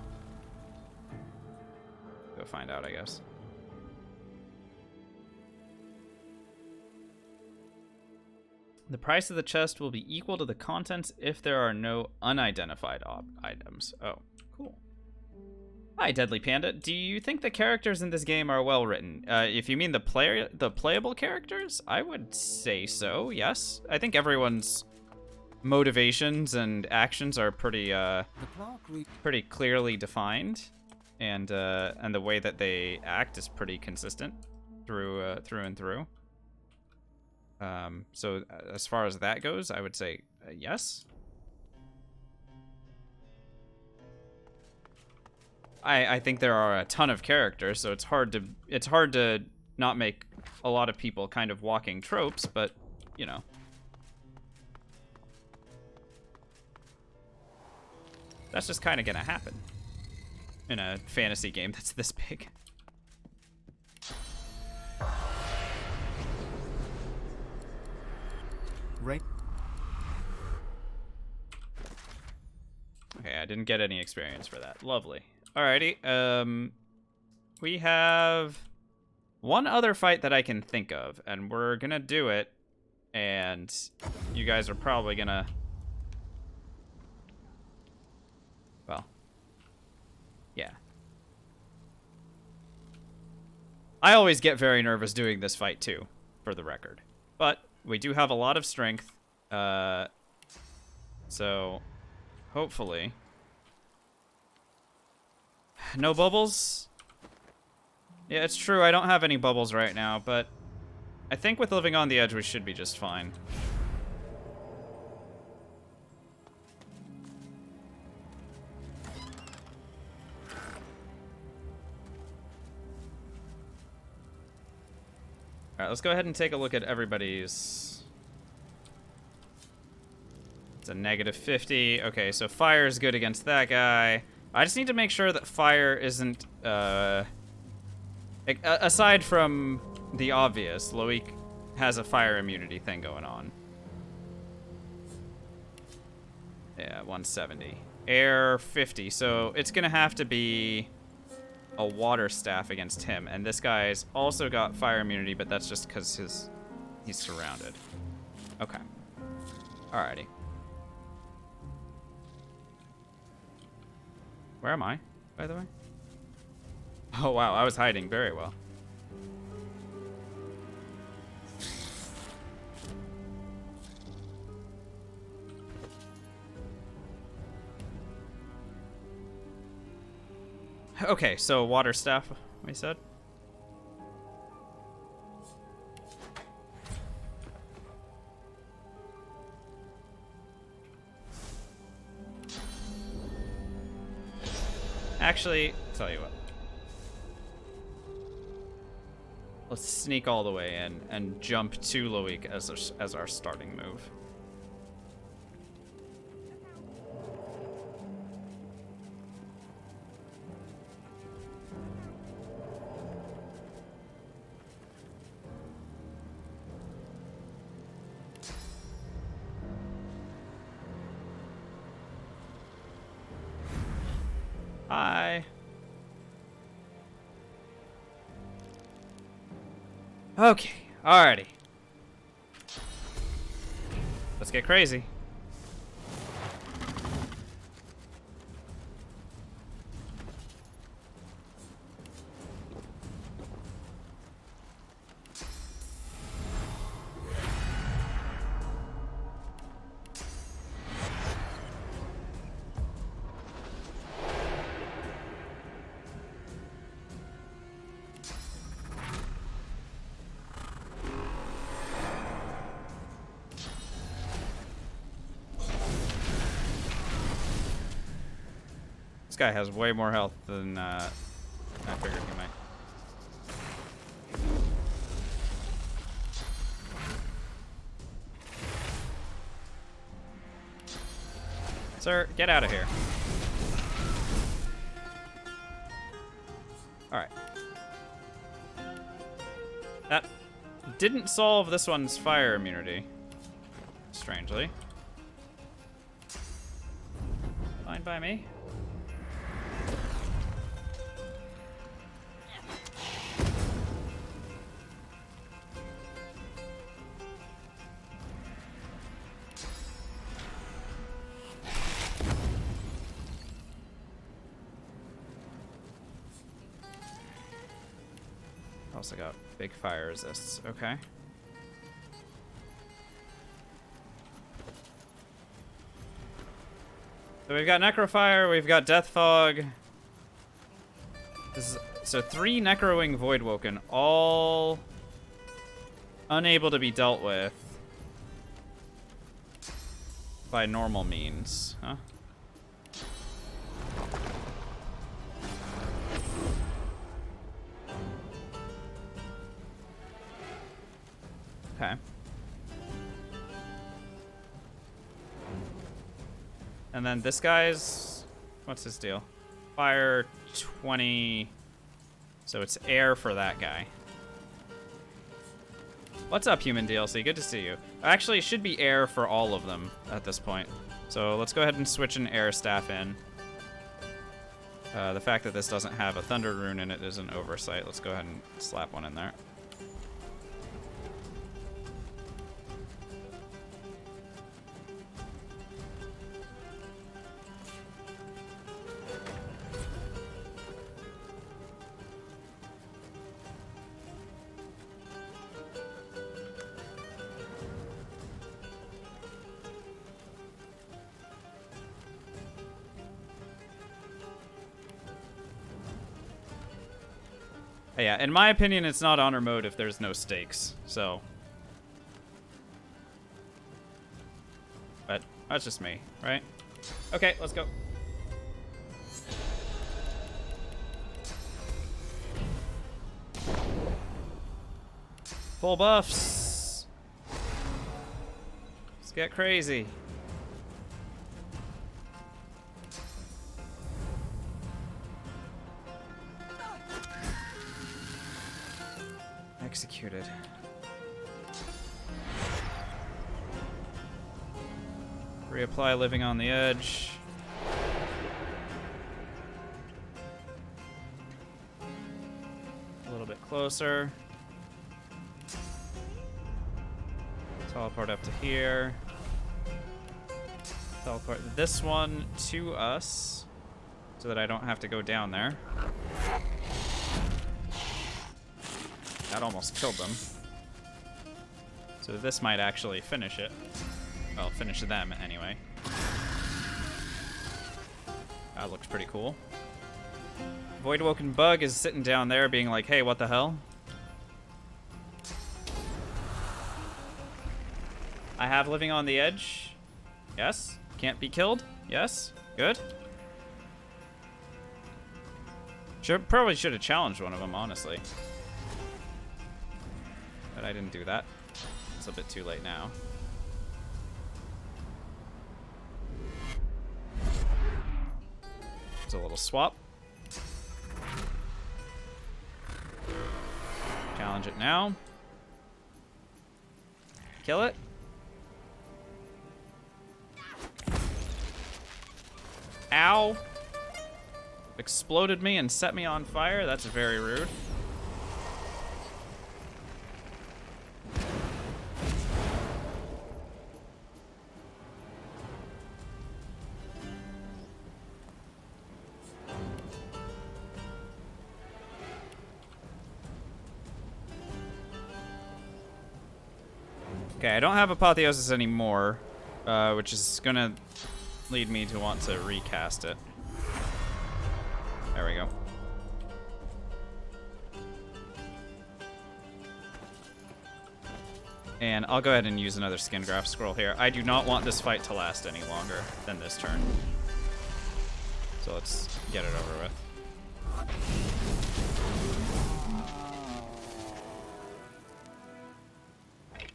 Go find out, I guess. The price of the chest will be equal to the contents if there are no unidentified items. Oh, cool. Hi, Deadly Panda. Do you think the characters in this game are well written? If you mean the playable characters, I would say so. Yes, I think everyone's motivations and actions are pretty clearly defined, and the way that they act is pretty consistent through and through. So as far as that goes, I would say yes. I think there are a ton of characters, so it's hard to not make a lot of people kind of walking tropes, but you know. That's just kind of gonna happen in a fantasy game that's this big. Right. Okay, I didn't get any experience for that. Lovely. Alrighty. We have one other fight that I can think of, and we're gonna do it, and you guys are probably gonna... Well, yeah. I always get very nervous doing this fight too, for the record. But we do have a lot of strength, so hopefully... No bubbles? Yeah, it's true, I don't have any bubbles right now, but I think with living on the edge we should be just fine. Alright, let's go ahead and take a look at everybody's... It's a -50. Okay, so fire is good against that guy. I just need to make sure that fire isn't... aside from the obvious, Loic has a fire immunity thing going on. Yeah, 170. Air 50. So it's gonna have to be a water staff against him, and this guy's also got fire immunity, but that's just because he's surrounded. Okay. Alrighty. Where am I, by the way? Oh wow, I was hiding very well. Okay, so water staff, we said. Actually, tell you what. Let's sneak all the way in and jump to Loic as our starting move. Hi. Okay, alrighty. Let's get crazy. This guy has way more health than I figured he might. Sir, get out of here. Alright. That didn't solve this one's fire immunity, strangely. Fine by me. Also got big fire resists. Okay. So we've got Necrofire, we've got Death Fog. This is, so 3 Necrowing Voidwoken, all unable to be dealt with by normal means, huh? Okay. And then this guy's, what's his deal? Fire 20, so it's air for that guy. What's up, human DLC? Good to see you. Actually, it should be air for all of them at this point. So let's go ahead and switch an air staff in. The fact that this doesn't have a thunder rune in it is an oversight. Let's go ahead and slap one in there. Yeah, in my opinion, it's not honor mode if there's no stakes, so. But that's just me, right? Okay, let's go. Full buffs. Let's get crazy. Executed. Reapply living on the edge. A little bit closer. Teleport up to here. Teleport this one to us so that I don't have to go down there. That almost killed them. So this might actually finish it. Well, finish them anyway. That looks pretty cool. Voidwoken Bug is sitting down there being like, hey, what the hell? I have living on the edge. Yes. Can't be killed. Yes. Good. Probably should have challenged one of them, honestly. But I didn't do that. It's a bit too late now. It's a little swap. Challenge it now. Kill it. Ow. Exploded me and set me on fire. That's very rude. Okay, I don't have Apotheosis anymore, which is gonna lead me to want to recast it. There we go. And I'll go ahead and use another skin graft scroll here. I do not want this fight to last any longer than this turn. So let's get it over with.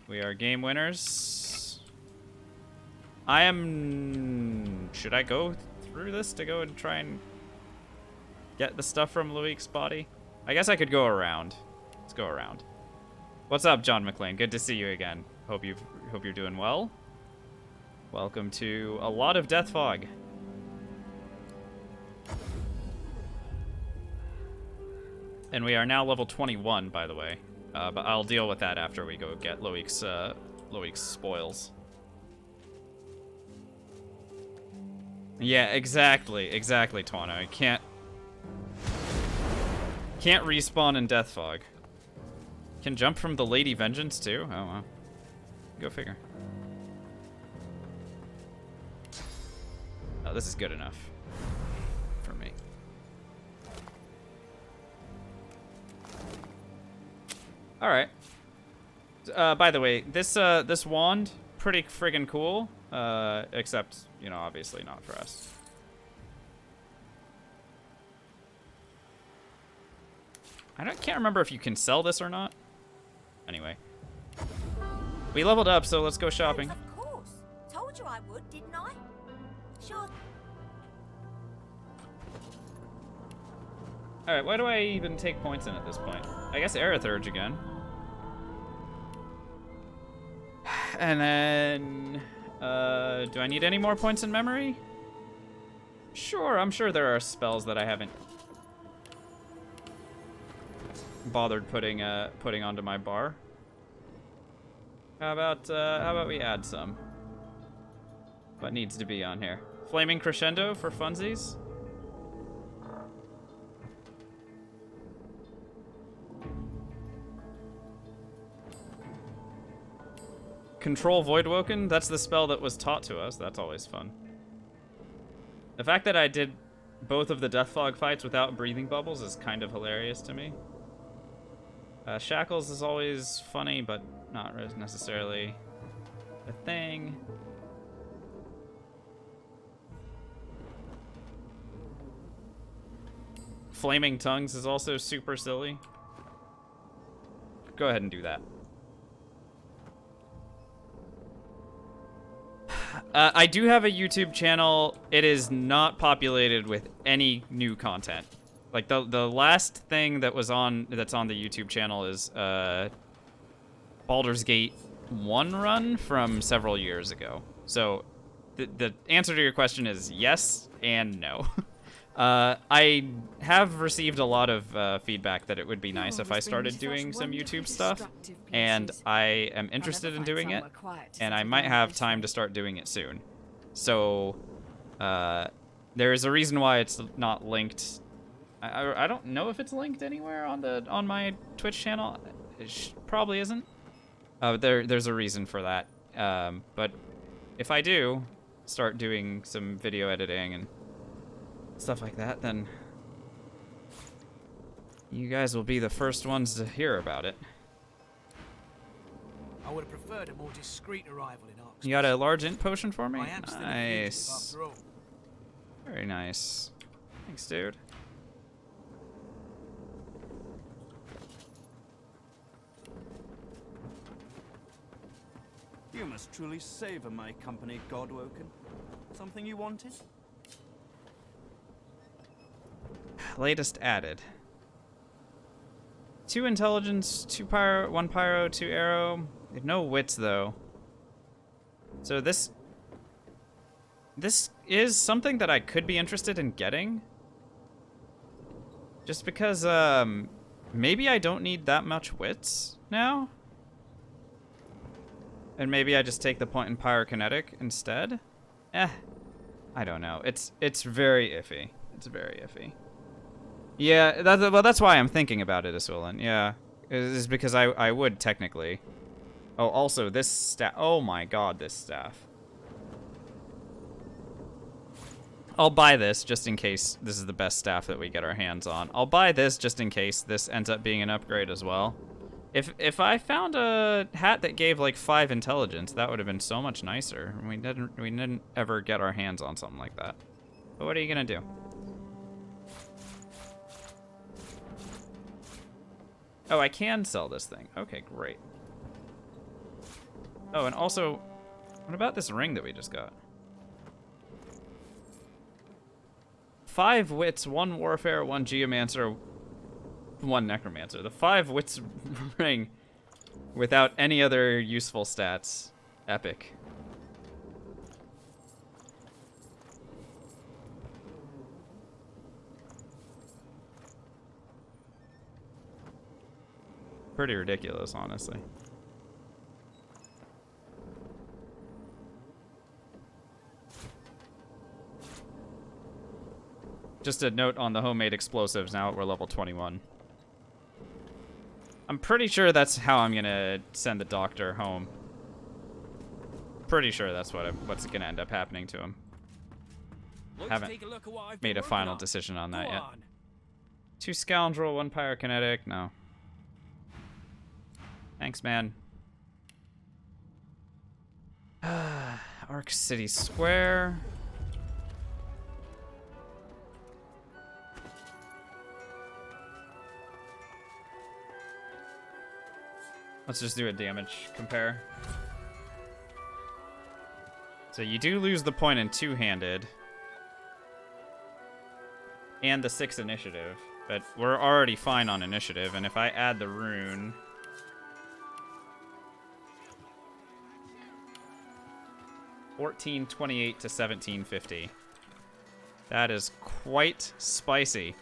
We are game winners. I am... Should I go through this to go and try and get the stuff from Loic's body? I guess I could go around. Let's go around. What's up, John McLean? Good to see you again. Hope you're doing well. Welcome to a lot of Death Fog. And we are now level 21, by the way. But I'll deal with that after we go get Loic's spoils. Yeah, exactly, Tawno. I can't respawn in Death Fog. Can jump from the Lady Vengeance too? Oh well. Go figure. Oh, this is good enough for me. All right. By the way, this wand, pretty friggin' cool. Except, you know, obviously not for us. Can't remember if you can sell this or not. Anyway. We leveled up, so let's go shopping. Of course. Told you I would, didn't I? Sure. Alright, why do I even take points in at this point? I guess Aerith Urge again. And then... do I need any more points in memory? Sure, I'm sure there are spells that I haven't bothered putting onto my bar. How about we add some? What needs to be on here? Flaming Crescendo for funsies? Control Voidwoken? That's the spell that was taught to us. That's always fun. The fact that I did both of the Deathfog fights without breathing bubbles is kind of hilarious to me. Shackles is always funny, but not necessarily a thing. Flaming Tongues is also super silly. Go ahead and do that. I do have a YouTube channel. It is not populated with any new content. Like the last thing that's on the YouTube channel is Baldur's Gate 1 run from several years ago. So the answer to your question is yes and no. I have received a lot of feedback that it would be nice if I started doing some YouTube stuff, and I am interested in doing it, and I might have time to start doing it soon. So, there is a reason why it's not linked. I don't know if it's linked anywhere on my Twitch channel. It probably isn't. There's a reason for that. But if I do start doing some video editing and stuff like that, then you guys will be the first ones to hear about it. I would have preferred a more discreet arrival in Arx. You got a large int potion for me? I am still a Nice. fugitive after all. Very nice. Thanks, dude. You must truly savor my company, Godwoken. Something you wanted? Latest added. 2 intelligence, 2 pyro, 1 pyro, 2 arrow. They have no wits though. So this is something that I could be interested in getting. Just because maybe I don't need that much wits now. And maybe I just take the point in pyrokinetic instead. I don't know. It's very iffy. It's very iffy. Yeah, that's why I'm thinking about it, Aswillan. Yeah, is because I would technically. Oh, also this staff. Oh my God, this staff. I'll buy this just in case this is the best staff that we get our hands on. I'll buy this just in case this ends up being an upgrade as well. If I found a hat that gave like 5 intelligence, that would have been so much nicer. We didn't ever get our hands on something like that. But what are you gonna do? Oh, I can sell this thing. Okay, great. Oh, and also, what about this ring that we just got? 5 wits, 1 warfare, 1 geomancer, 1 necromancer. The 5 wits ring without any other useful stats. Epic. Pretty ridiculous, honestly. Just a note on the homemade explosives, now we're level 21. I'm pretty sure that's how I'm gonna send the doctor home. Pretty sure that's what's gonna end up happening to him. Haven't made a final decision on that yet. 2 scoundrel, 1 pyrokinetic, no. Thanks, man. Ark City Square. Let's just do a damage compare. So you do lose the point in two-handed. And the 6 initiative. But we're already fine on initiative, and if I add the rune... $14.28 to $17.50. That is quite spicy.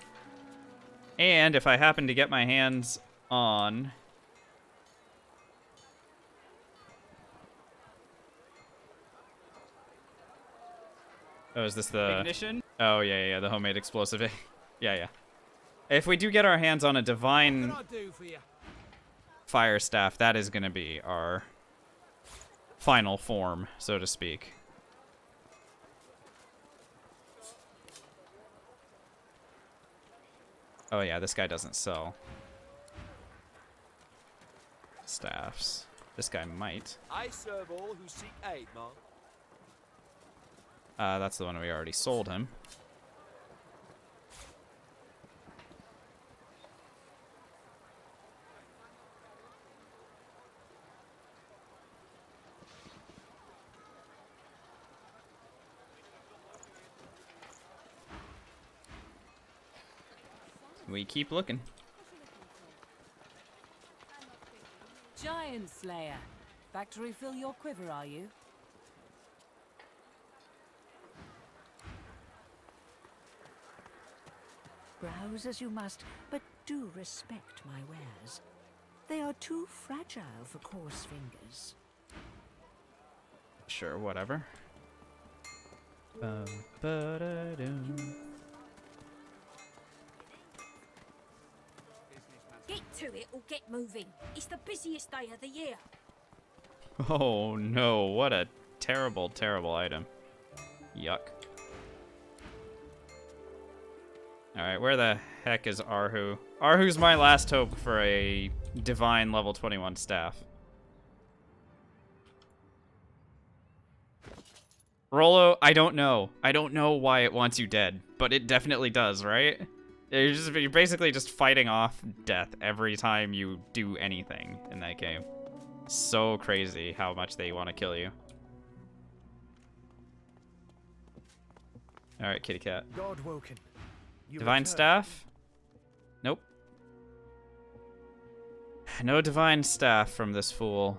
And if I happen to get my hands on... Oh, is this the... Ignition? Oh, yeah, the homemade explosive. yeah. If we do get our hands on a divine fire staff, that is going to be our final form, so to speak. Oh, yeah, this guy doesn't sell staffs. This guy might. I serve all who seek aid, Mark. That's the one we already sold him. We keep looking. Giant Slayer. Back to refill your quiver, are you? Browse as you must, but do respect my wares. They are too fragile for coarse fingers. Sure, whatever. Ba-da-dum. Get to it or get moving. It's the busiest day of the year. Oh no, what a terrible, terrible item. Yuck. Alright, where the heck is Arhu? Arhu's my last hope for a divine level 21 staff. Rollo, I don't know. I don't know why it wants you dead, but it definitely does, right? You're basically just fighting off death every time you do anything in that game. So crazy how much they want to kill you. Alright, kitty cat. God woken. Divine staff? Nope. No divine staff from this fool.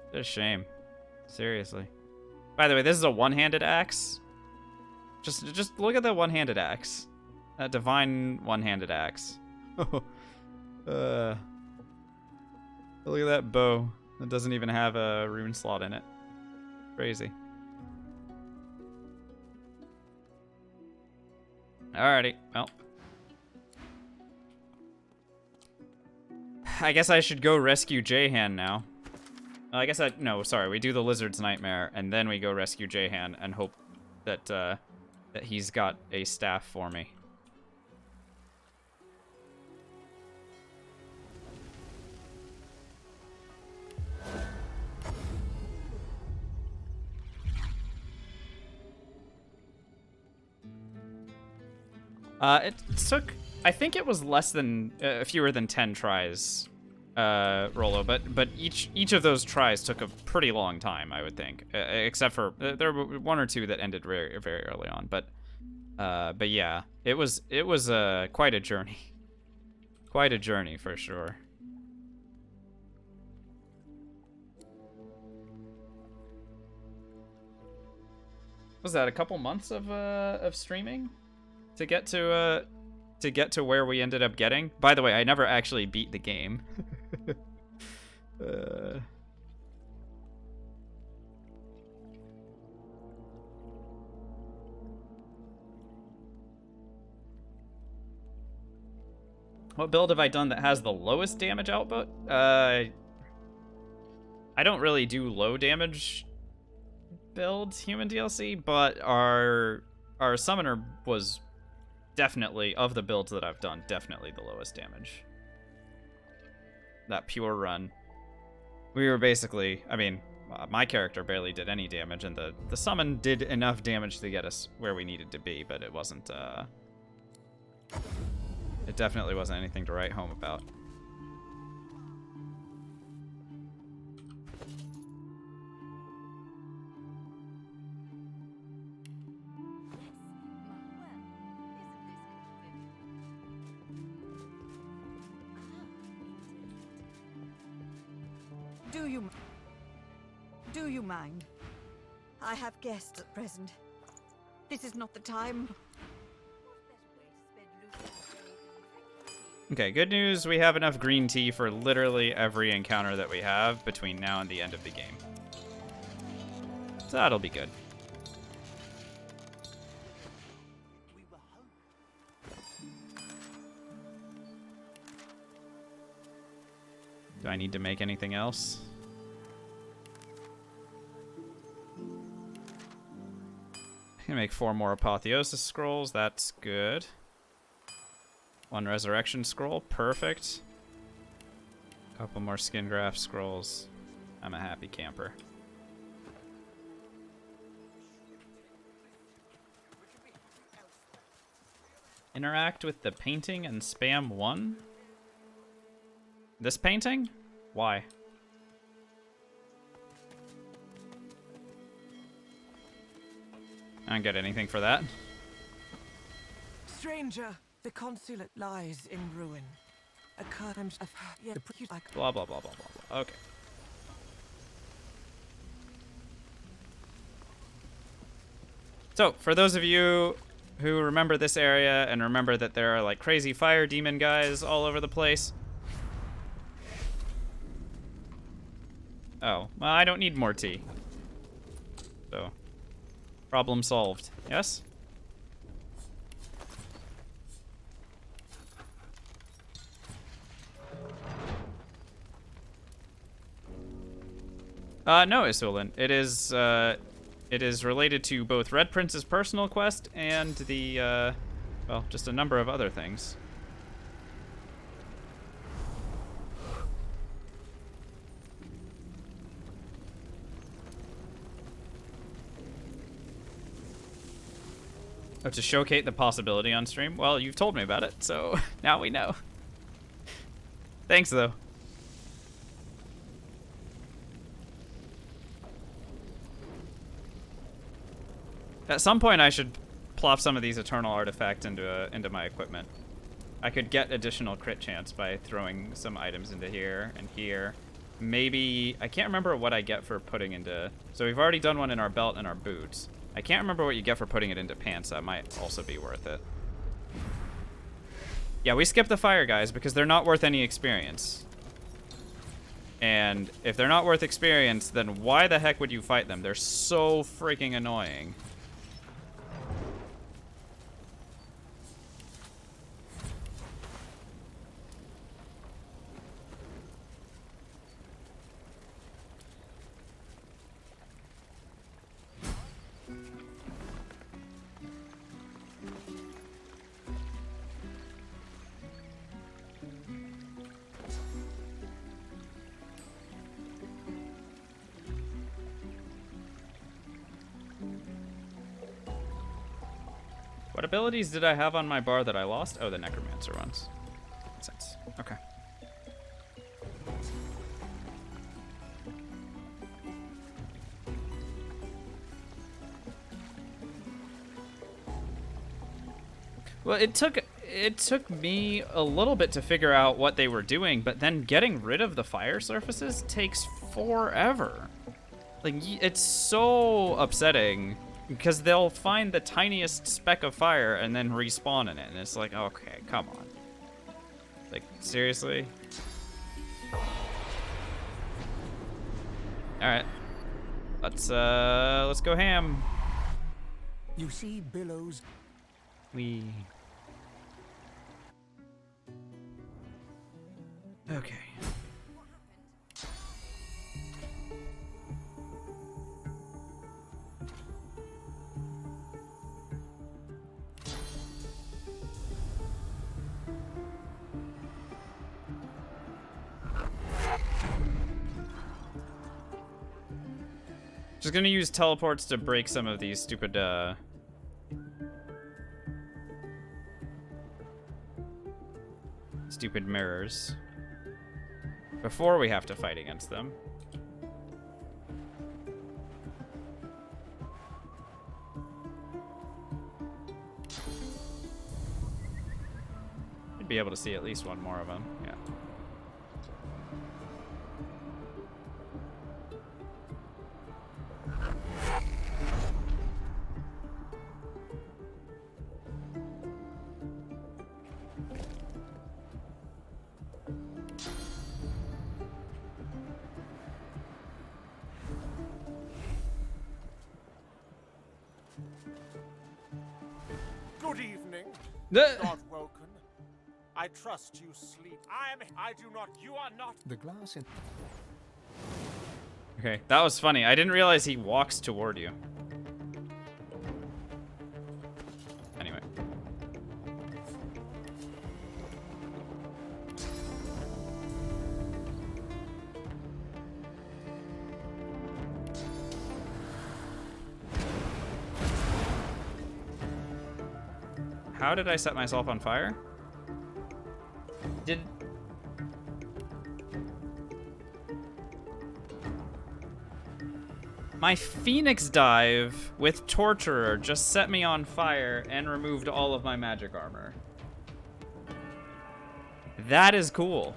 What a shame. Seriously. By the way, this is a one-handed axe. Just look at the one-handed axe. That divine one-handed axe. Look at that bow. That doesn't even have a rune slot in it. Crazy. Alrighty, well. I guess I should go rescue Jahan now. No, sorry, we do the Lizard's Nightmare, and then we go rescue Jahan and hope that, that he's got a staff for me. It took, I think it was less than, fewer than 10 tries, Rollo, but each of those tries took a pretty long time, I would think, except for, there were one or two that ended very, very early on, but yeah, it was quite a journey. Quite a journey, for sure. Was that a couple months of streaming? To get to where we ended up getting. By the way, I never actually beat the game. What build have I done that has the lowest damage output? I don't really do low damage builds, human DLC, but our summoner was definitely, of the builds that I've done, definitely the lowest damage. That pure run. We were basically, I mean, my character barely did any damage, and the summon did enough damage to get us where we needed to be, but it wasn't, it definitely wasn't anything to write home about. Do you mind? I have guests at present. This is not the time. Okay, good news, we have enough green tea for literally every encounter that we have between now and the end of the game. So that'll be good. Do I need to make anything else? I'm gonna make 4 more Apotheosis scrolls, that's good. 1 Resurrection scroll, perfect. Couple more Skin Graft scrolls. I'm a happy camper. Interact with the painting and spam 1? This painting? Why? I don't get anything for that. Stranger, the consulate lies in ruin. Blah, blah, blah, blah, blah, blah. Okay. So, for those of you who remember this area and remember that there are like crazy fire demon guys all over the place. Oh, well, I don't need more tea. So, problem solved. Yes? No, Isulin. It is related to both Red Prince's personal quest and the, well, just a number of other things. Oh, to showcase the possibility on stream? Well, you've told me about it, so now we know. Thanks, though. At some point, I should plop some of these Eternal Artifacts into my equipment. I could get additional crit chance by throwing some items into here and here. Maybe... I can't remember what I get for putting into... So we've already done one in our belt and our boots. I can't remember what you get for putting it into pants. That might also be worth it. Yeah, we skipped the fire guys because they're not worth any experience. And if they're not worth experience, then why the heck would you fight them? They're so freaking annoying. What abilities did I have on my bar that I lost? Oh, the Necromancer ones. Makes sense. Okay. Well, it took me a little bit to figure out what they were doing, but then getting rid of the fire surfaces takes forever. Like, it's so upsetting. Because they'll find the tiniest speck of fire and then respawn in it. And it's like, okay, come on. Like, seriously? Alright. Let's go ham. You see billows. Okay. Just gonna use teleports to break some of these stupid, stupid mirrors before we have to fight against them. Should be able to see at least one more of them, yeah. Good evening, God woken. I trust you sleep. I do not. You are not. The glass in. Okay, that was funny. I didn't realize he walks toward you. Anyway. How did I set myself on fire? Did... My Phoenix dive with Torturer just set me on fire and removed all of my magic armor. That is cool.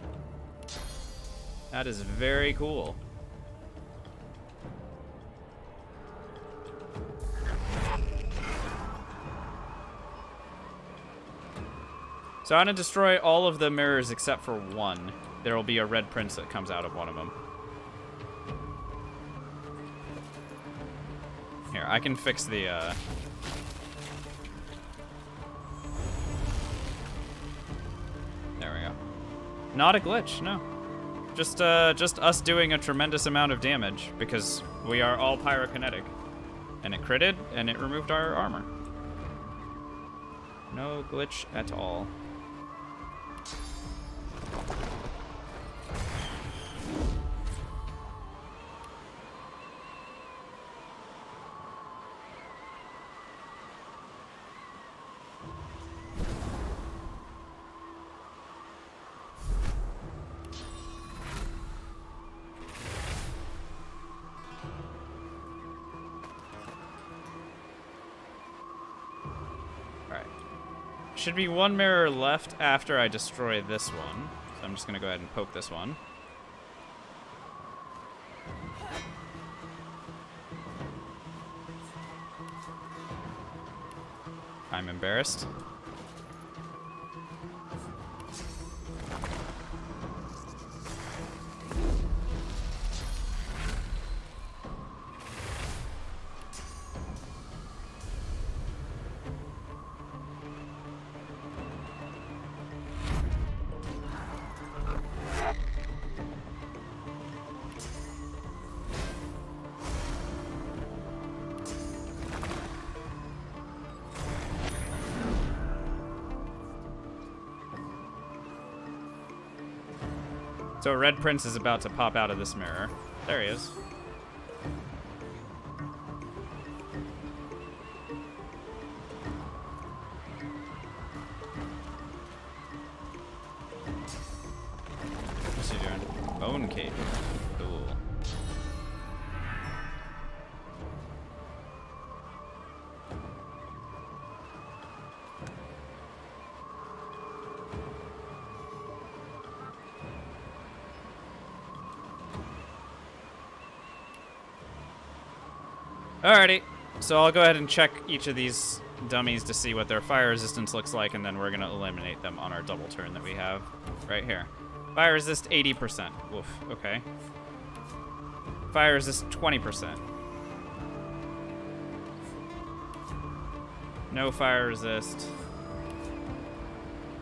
That is very cool. So I'm gonna destroy all of the mirrors except for one. There will be a red prince that comes out of one of them. Here, I can fix the, There we go. Not a glitch, no. Just us doing a tremendous amount of damage because we are all pyrokinetic. And it critted, and it removed our armor. No glitch at all. Should be one mirror left after I destroy this one. So I'm just gonna go ahead and poke this one. I'm embarrassed. So Red Prince is about to pop out of this mirror. There he is. What's he doing? Bone cave. Cool. Alrighty, so I'll go ahead and check each of these dummies to see what their fire resistance looks like, and then we're gonna eliminate them on our double turn that we have right here. Fire resist 80%. Woof, okay. Fire resist 20%. No fire resist.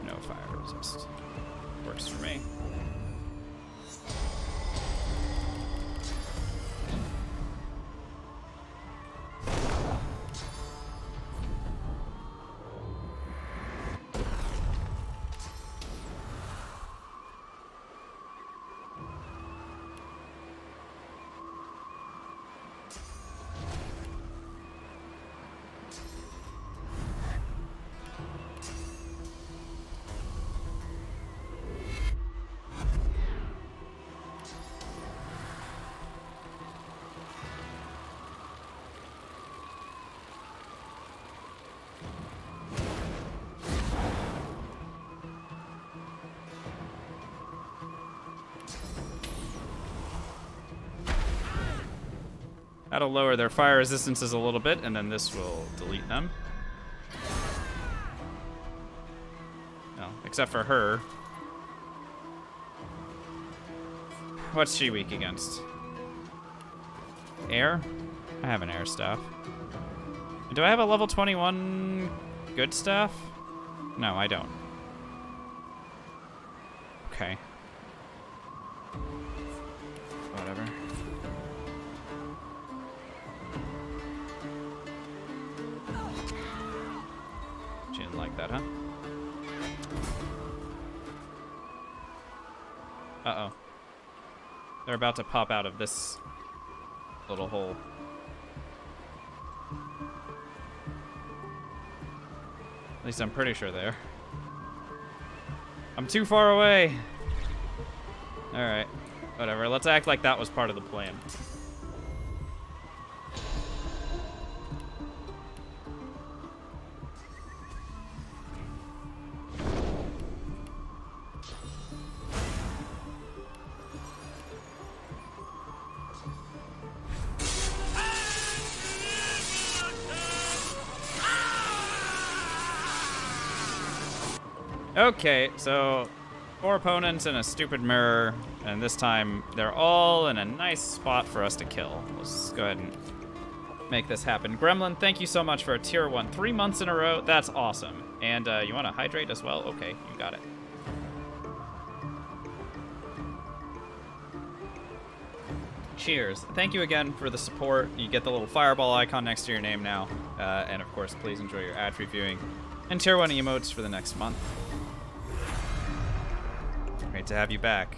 No fire resist. Works for me. That'll lower their fire resistances a little bit, and then this will delete them. No, except for her. What's she weak against? Air? I have an air staff. Do I have a level 21 good staff? No, I don't. Okay. Whatever. She didn't like that, huh? Uh-oh. They're about to pop out of this little hole. At least I'm pretty sure they are. I'm too far away. Alright. Whatever. Let's act like that was part of the plan. Okay, so 4 opponents and a stupid mirror, and this time they're all in a nice spot for us to kill. Let's go ahead and make this happen. Gremlin, thank you so much for a tier 1. 3 months in a row, that's awesome. And you want to hydrate as well? Okay, you got it. Cheers. Thank you again for the support. You get the little fireball icon next to your name now. And of course, please enjoy your ad-free viewing and tier 1 emotes for the next month. Great to have you back.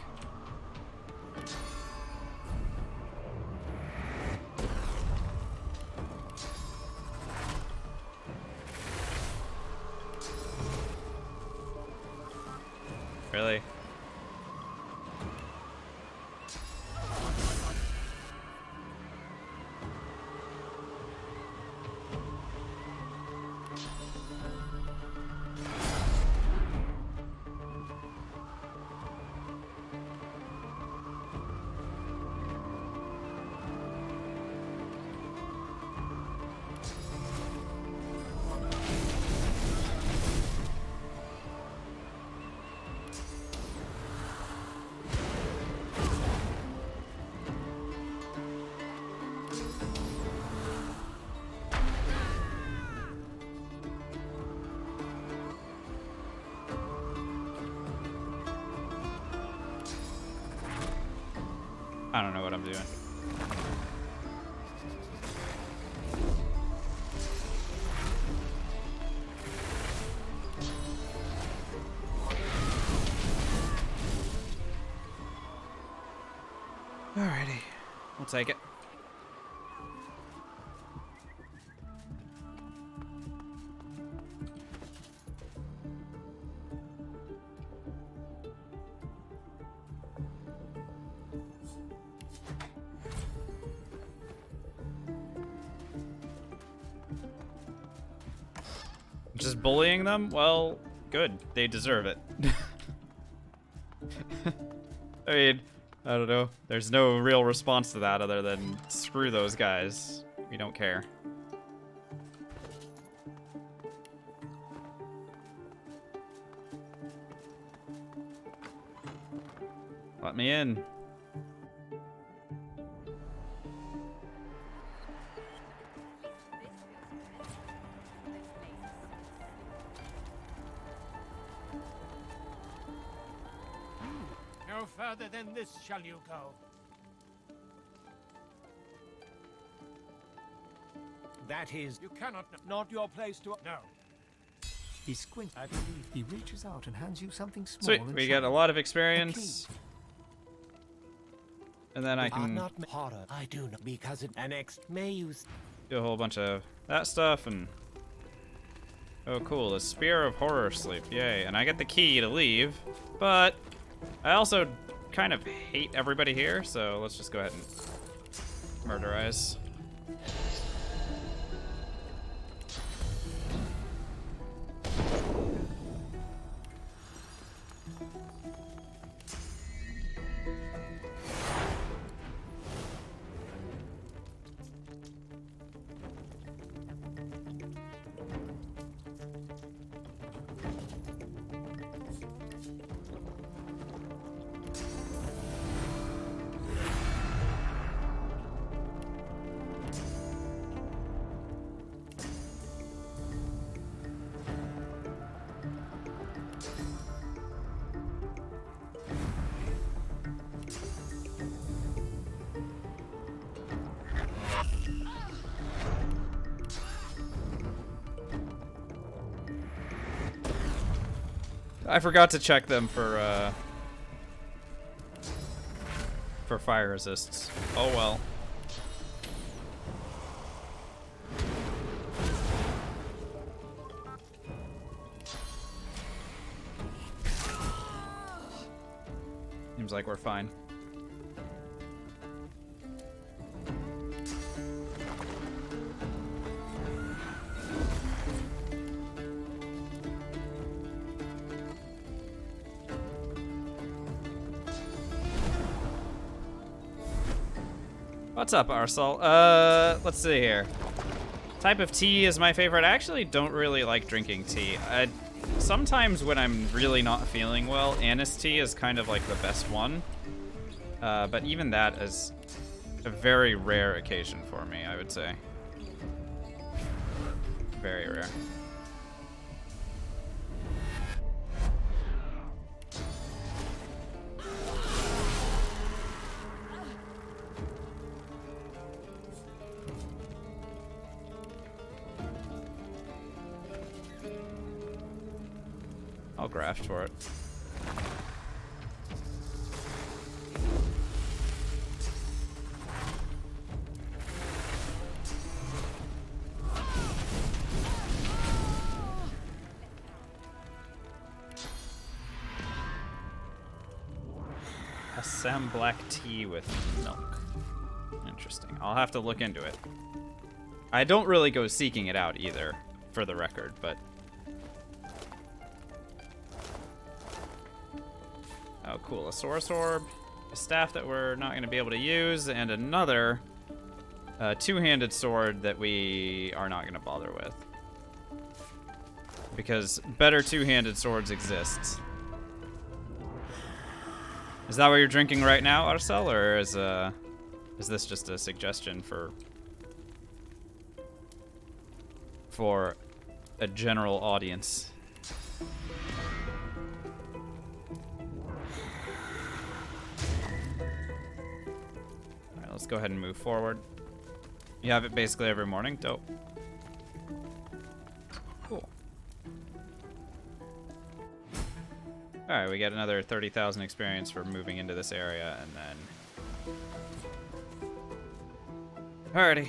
Really? I don't know what I'm doing. Alrighty, we'll take it. Just bullying them? Well, good. They deserve it. I mean, I don't know. There's no real response to that other than screw those guys. We don't care. Let me in. No further than this shall you go. That is... You cannot... Not your place to... No. He squints. I believe he reaches out and hands you something small. Sweet, and we get a lot of experience. And then I Are can not horror. I do not, because it annexed may use do a whole bunch of that stuff and... Oh cool, the Spear of Horror Sleep, yay. And I get the key to leave, but I also kind of hate everybody here, so let's just go ahead and murderize. I forgot to check them for fire resists. Oh well. Seems like we're fine. What's up, Arsal? Let's see here. Type of tea is my favorite. I actually don't really like drinking tea. sometimes when I'm really not feeling well, Anise tea is kind of like the best one. But even that is a very rare occasion for me, I would say. Very rare. I'll graft for it. Assam black tea with milk. Interesting. I'll have to look into it. I don't really go seeking it out either, for the record, but... Oh, cool. A Source Orb, a staff that we're not going to be able to use, and another two-handed sword that we are not going to bother with. Because better two-handed swords exist. Is that what you're drinking right now, Arcel, or is this just a suggestion for a general audience? Alright, let's go ahead and move forward. You have it basically every morning. Dope. Cool. Alright, we get another 30,000 experience for moving into this area, and then... Alrighty.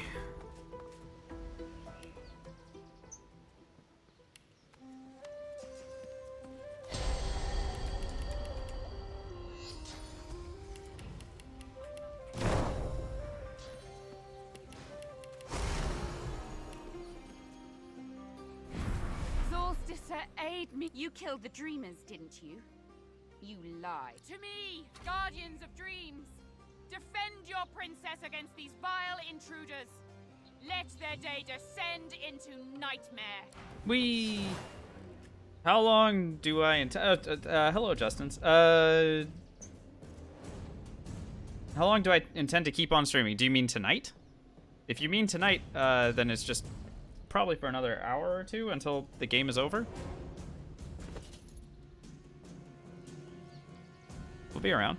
Aid me. You killed the dreamers, didn't you? You lied. To me, guardians of dreams. Defend your princess against these vile intruders. Let their day descend into nightmare. How long do I intend... hello, Justins. How long do I intend to keep on streaming? Do you mean tonight? If you mean tonight, then it's just probably for another hour or two until the game is over. We'll be around.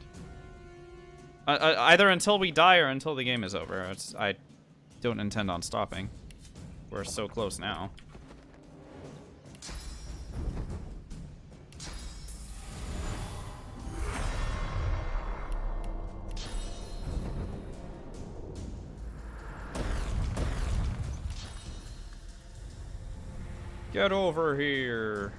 Either until we die or until the game is over. I don't intend on stopping. We're so close now. Get over here.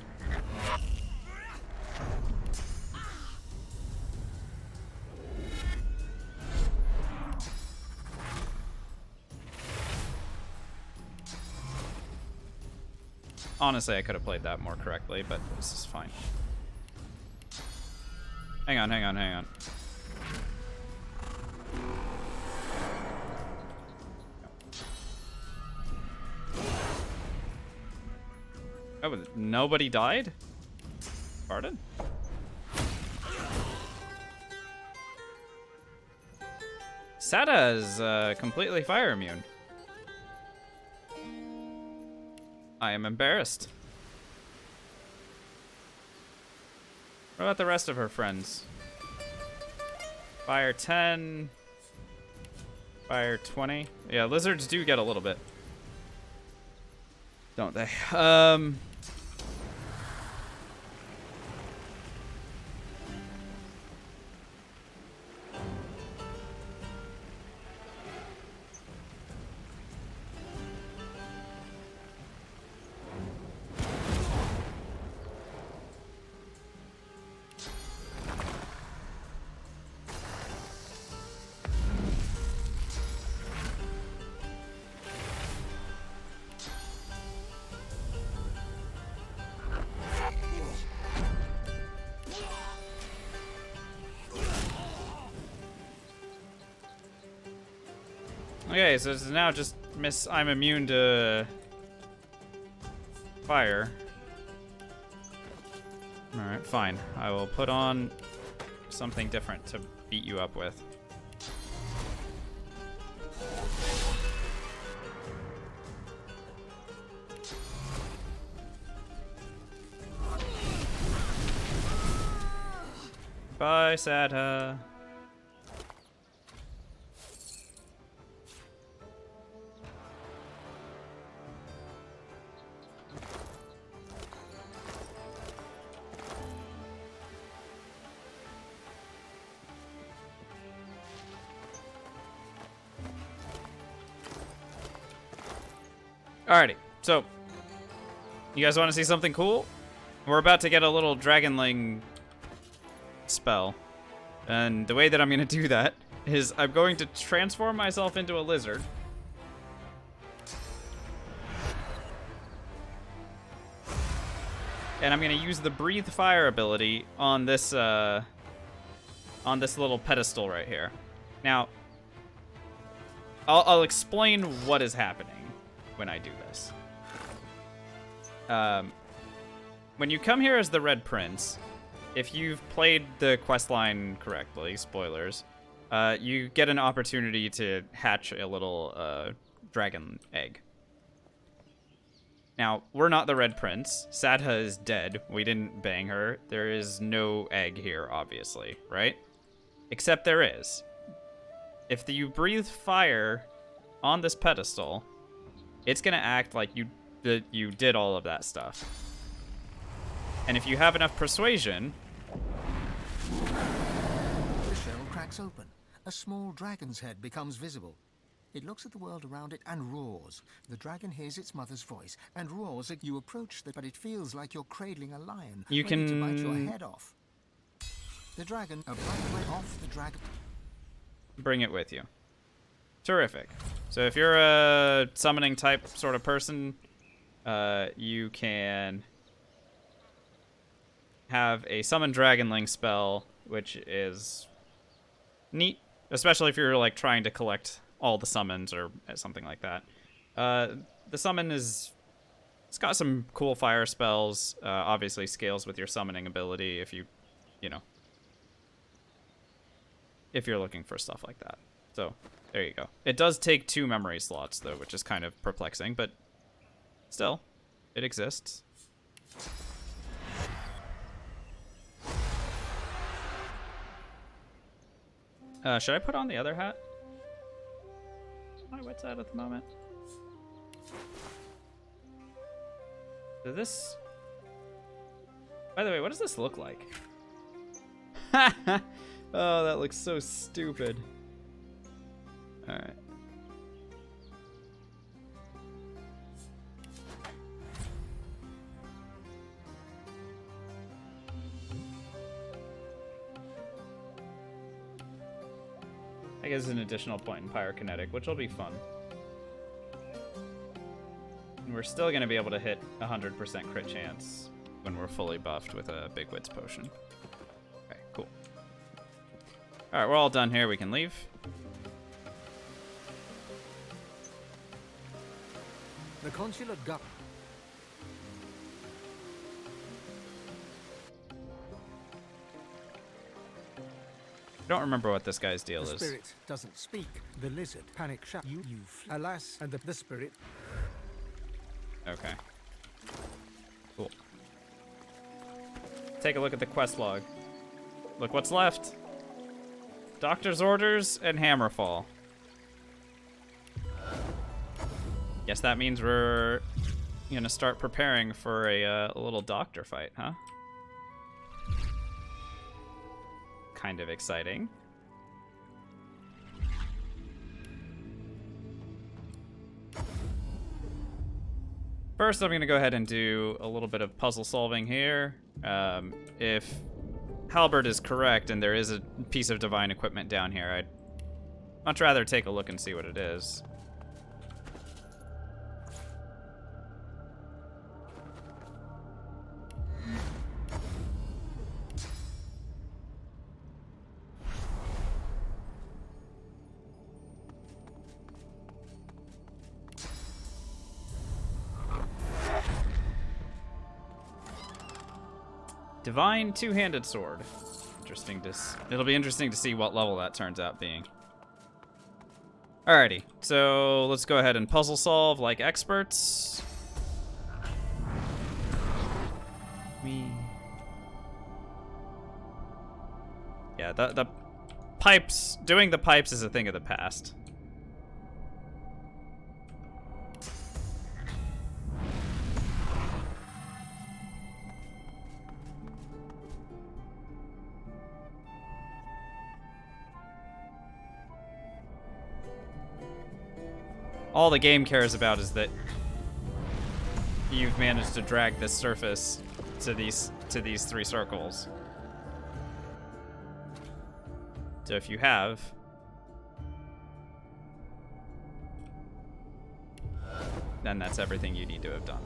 Honestly, I could have played that more correctly, but this is fine. Hang on, hang on, hang on. Oh, nobody died? Pardon? Sada is completely fire immune. I am embarrassed. What about the rest of her friends? Fire 10. Fire 20. Yeah, lizards do get a little bit. Don't they? Okay, so it's now just I'm immune to fire. Alright, fine. I will put on something different to beat you up with. Bye, Sadha. Alrighty, so you guys want to see something cool? We're about to get a little dragonling spell, and the way that I'm going to do that is I'm going to transform myself into a lizard. And I'm going to use the breathe fire ability on this little pedestal right here. Now, I'll explain what is happening when I do this. When you come here as the Red Prince, if you've played the questline correctly, spoilers, you get an opportunity to hatch a little dragon egg. Now, we're not the Red Prince. Sadha is dead. We didn't bang her. There is no egg here, obviously, right? Except there is. If you breathe fire on this pedestal, it's gonna act like you did all of that stuff. And if you have enough persuasion... The shell cracks open. A small dragon's head becomes visible. It looks at the world around it and roars. The dragon hears its mother's voice and roars. You approach but it feels like you're cradling a lion, You ready to bite can- your head off. The dragon, a bite went off the dragon. Bring it with you. Terrific. So if you're a summoning type sort of person, you can have a summon dragonling spell, which is neat, especially if you're like trying to collect all the summons or something like that. The summon it's got some cool fire spells, obviously scales with your summoning ability if you know, if you're looking for stuff like that. So there you go. It does take 2 memory slots though, which is kind of perplexing, but still, it exists. Should I put on the other hat? My wit's at the moment. So this... By the way, what does this look like? Oh, that looks so stupid. Alright. I guess an additional point in pyrokinetic, which will be fun. And we're still going to be able to hit 100% crit chance when we're fully buffed with a Big Wits potion. Okay, cool. Alright, we're all done here. We can leave. The consular governor. I don't remember what this guy's deal The is. spirit doesn't speak. The lizard panic shut. You alas, and the spirit. Okay. Cool. Take a look at the quest log. Look what's left. Doctor's orders and Hammerfall. Guess that means we're gonna start preparing for a little doctor fight, huh? Kind of exciting. First, I'm gonna go ahead and do a little bit of puzzle solving here. If Halberd is correct and there is a piece of divine equipment down here, I'd much rather take a look and see what it is. Divine two-handed sword. It'll be interesting to see what level that turns out being. Alrighty, so let's go ahead and puzzle solve like experts. Yeah, the pipes, doing the pipes is a thing of the past. All the game cares about is that you've managed to drag this surface to these 3 circles. So if you have, then that's everything you need to have done.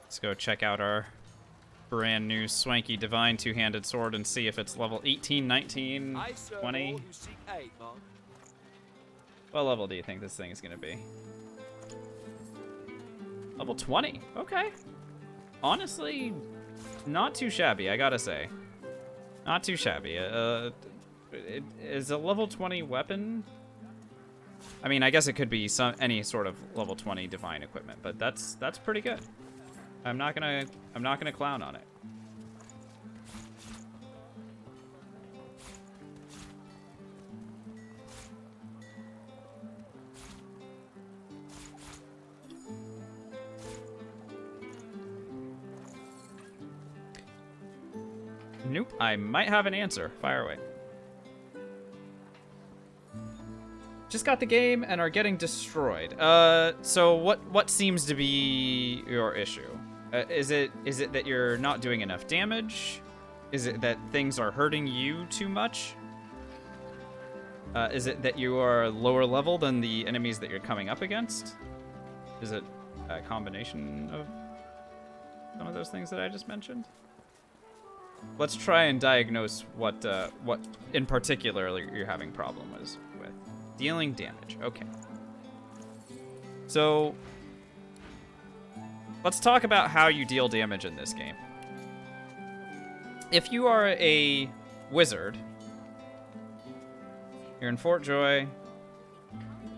Let's go check out our brand new swanky divine two-handed sword and see if it's level 18, 19, 20. What level do you think this thing is going to be? Level 20. Okay. Honestly, not too shabby, I gotta say. Not too shabby. It is a level 20 weapon. I mean, I guess it could be any sort of level 20 divine equipment, but that's pretty good. I'm not gonna clown on it. Nope, I might have an answer. Fire away. Just got the game and are getting destroyed. So what seems to be your issue? Is it that you're not doing enough damage? Is it that things are hurting you too much? Is it that you are lower level than the enemies that you're coming up against? Is it a combination of some of those things that I just mentioned? Let's try and diagnose what in particular you're having problems with. Dealing damage. Okay. So let's talk about how you deal damage in this game. If you are a wizard, you're in Fort Joy.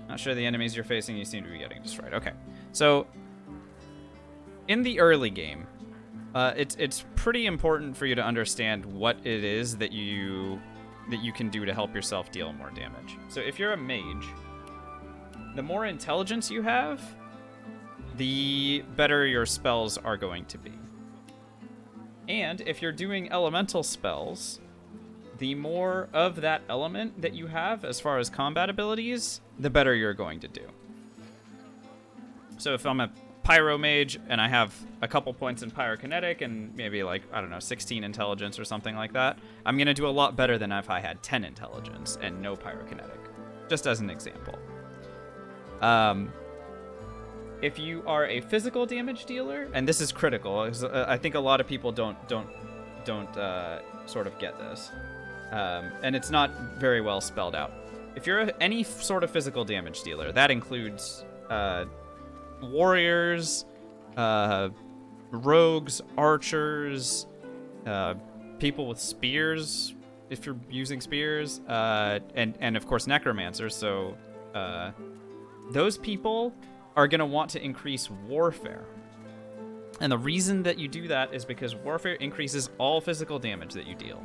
Not sure the enemies you're facing, you seem to be getting destroyed. Okay. So in the early game, it's pretty important for you to understand what it is that you can do to help yourself deal more damage. So if you're a mage, the more intelligence you have, the better your spells are going to be. And if you're doing elemental spells, the more of that element that you have as far as combat abilities, the better you're going to do. So if I'm a pyro mage and I have a couple points in pyrokinetic and maybe like, I don't know, 16 intelligence or something like that, I'm going to do a lot better than if I had 10 intelligence and no pyrokinetic, just as an example. If you are a physical damage dealer, and this is critical, I think a lot of people don't sort of get this, and it's not very well spelled out. If you're any sort of physical damage dealer, that includes warriors, rogues, archers, people with spears, if you're using spears, and of course necromancers. So those people are going to want to increase warfare. And the reason that you do that is because warfare increases all physical damage that you deal.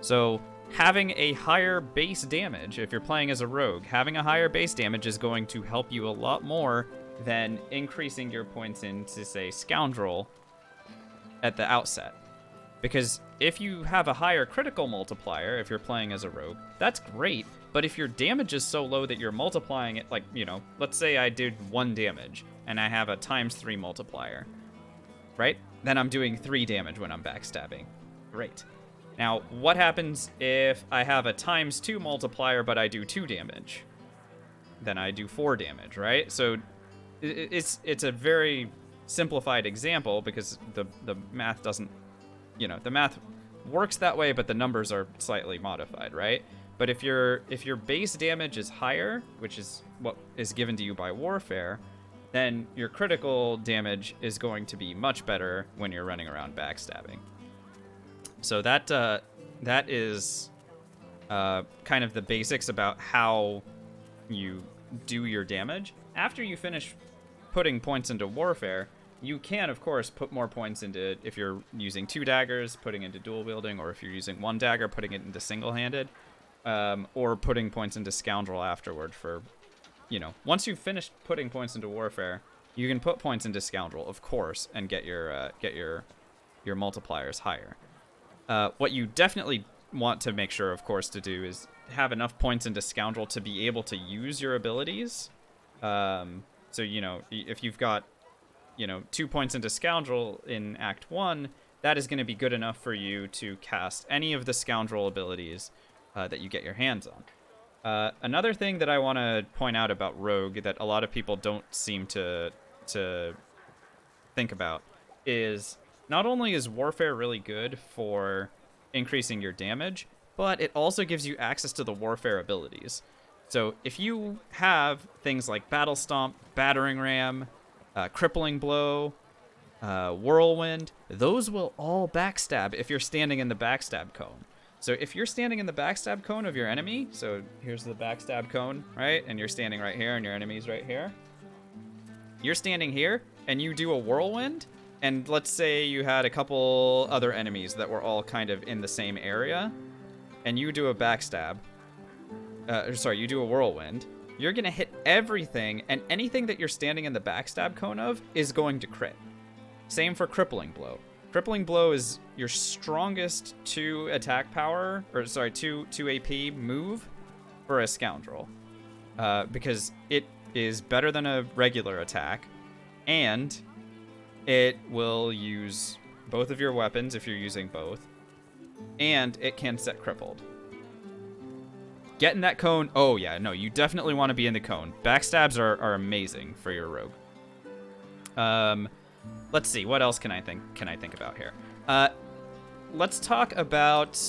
So having a higher base damage, if you're playing as a rogue, having a higher base damage is going to help you a lot more than increasing your points into, say, Scoundrel at the outset. Because if you have a higher critical multiplier, if you're playing as a rogue, that's great. But if your damage is so low that you're multiplying it, like, you know, let's say I did 1 damage and I have a ×3 multiplier, right? Then I'm doing 3 damage when I'm backstabbing. Great. Now, what happens if I have a ×2 multiplier but I do 2 damage? Then I do 4 damage, right? So it's a very simplified example because the math doesn't, you know, the math works that way, but the numbers are slightly modified, right? But if your base damage is higher, which is what is given to you by Warfare, then your critical damage is going to be much better when you're running around backstabbing. So that is kind of the basics about how you do your damage. After you finish putting points into Warfare, you can, of course, put more points into, if you're using 2 daggers, putting into dual wielding, or if you're using 1 dagger, putting it into single-handed, or putting points into Scoundrel afterward for, once you've finished putting points into Warfare, you can put points into Scoundrel, of course, and get your multipliers higher. What you definitely want to make sure, of course, to do is have enough points into Scoundrel to be able to use your abilities. So, if you've got 2 points into Scoundrel in Act 1, that is going to be good enough for you to cast any of the Scoundrel abilities that you get your hands on. Another thing that I want to point out about Rogue that a lot of people don't seem to think about is not only is Warfare really good for increasing your damage, but it also gives you access to the Warfare abilities. So if you have things like Battle Stomp, Battering Ram, Crippling Blow, Whirlwind, those will all backstab if you're standing in the backstab cone. So if you're standing in the backstab cone of your enemy, so here's the backstab cone, right? And you're standing right here and your enemy's right here. You're standing here and you do a Whirlwind, and let's say you had a couple other enemies that were all kind of in the same area, and you do a backstab. You do a Whirlwind. You're going to hit everything, and anything that you're standing in the backstab cone of is going to crit. Same for Crippling Blow. Crippling Blow is your strongest 2 attack power, 2 AP move for a Scoundrel. Because it is better than a regular attack, and it will use both of your weapons if you're using both, and it can set crippled. Get in that cone. Oh, yeah, no, you definitely want to be in the cone. Backstabs are amazing for your rogue. Let's see, what else can I think about here? Let's talk about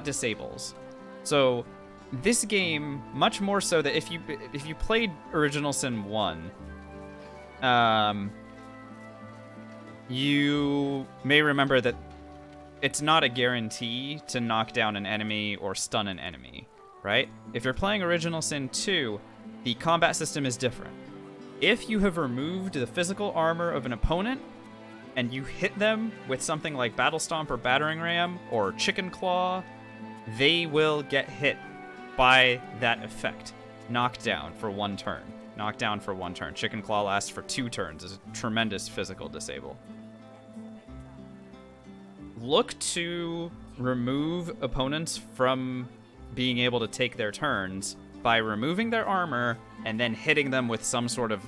disables. So this game, much more so that if you played Original Sin 1, you may remember that it's not a guarantee to knock down an enemy or stun an enemy, right? If you're playing Original Sin 2, the combat system is different. If you have removed the physical armor of an opponent and you hit them with something like Battle Stomp or Battering Ram or Chicken Claw, they will get hit by that effect. Knocked down for 1 turn. Knocked down for 1 turn. Chicken Claw lasts for 2 turns. It's a tremendous physical disable. Look to remove opponents from being able to take their turns by removing their armor and then hitting them with some sort of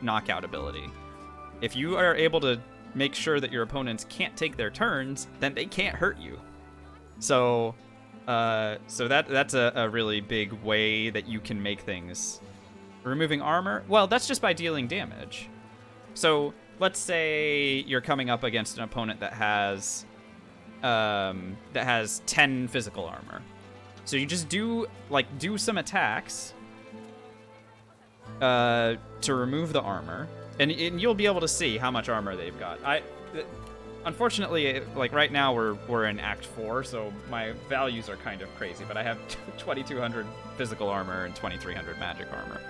knockout ability. If you are able to make sure that your opponents can't take their turns, then they can't hurt you. So that's a really big way that you can make things. Removing armor, well, that's just by dealing damage. So let's say you're coming up against an opponent that has 10 physical armor. So you just do some attacks to remove the armor, and you'll be able to see how much armor they've got. Unfortunately, right now we're in Act 4, so my values are kind of crazy, but I have 2,200 physical armor and 2,300 magic armor.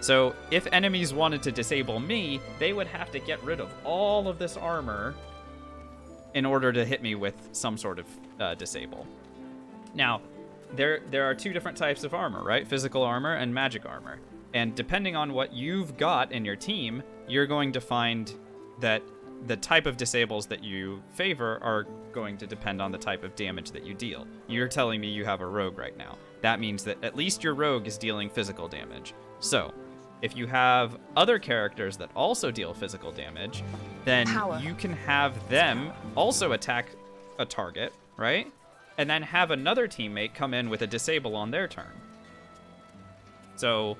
So if enemies wanted to disable me, they would have to get rid of all of this armor in order to hit me with some sort of disable. Now, there are 2 different types of armor, right? Physical armor and magic armor. And depending on what you've got in your team, you're going to find that the type of disables that you favor are going to depend on the type of damage that you deal. You're telling me you have a rogue right now. That means that at least your rogue is dealing physical damage. So, if you have other characters that also deal physical damage, then you can have them also attack a target, right? And then have another teammate come in with a disable on their turn. So,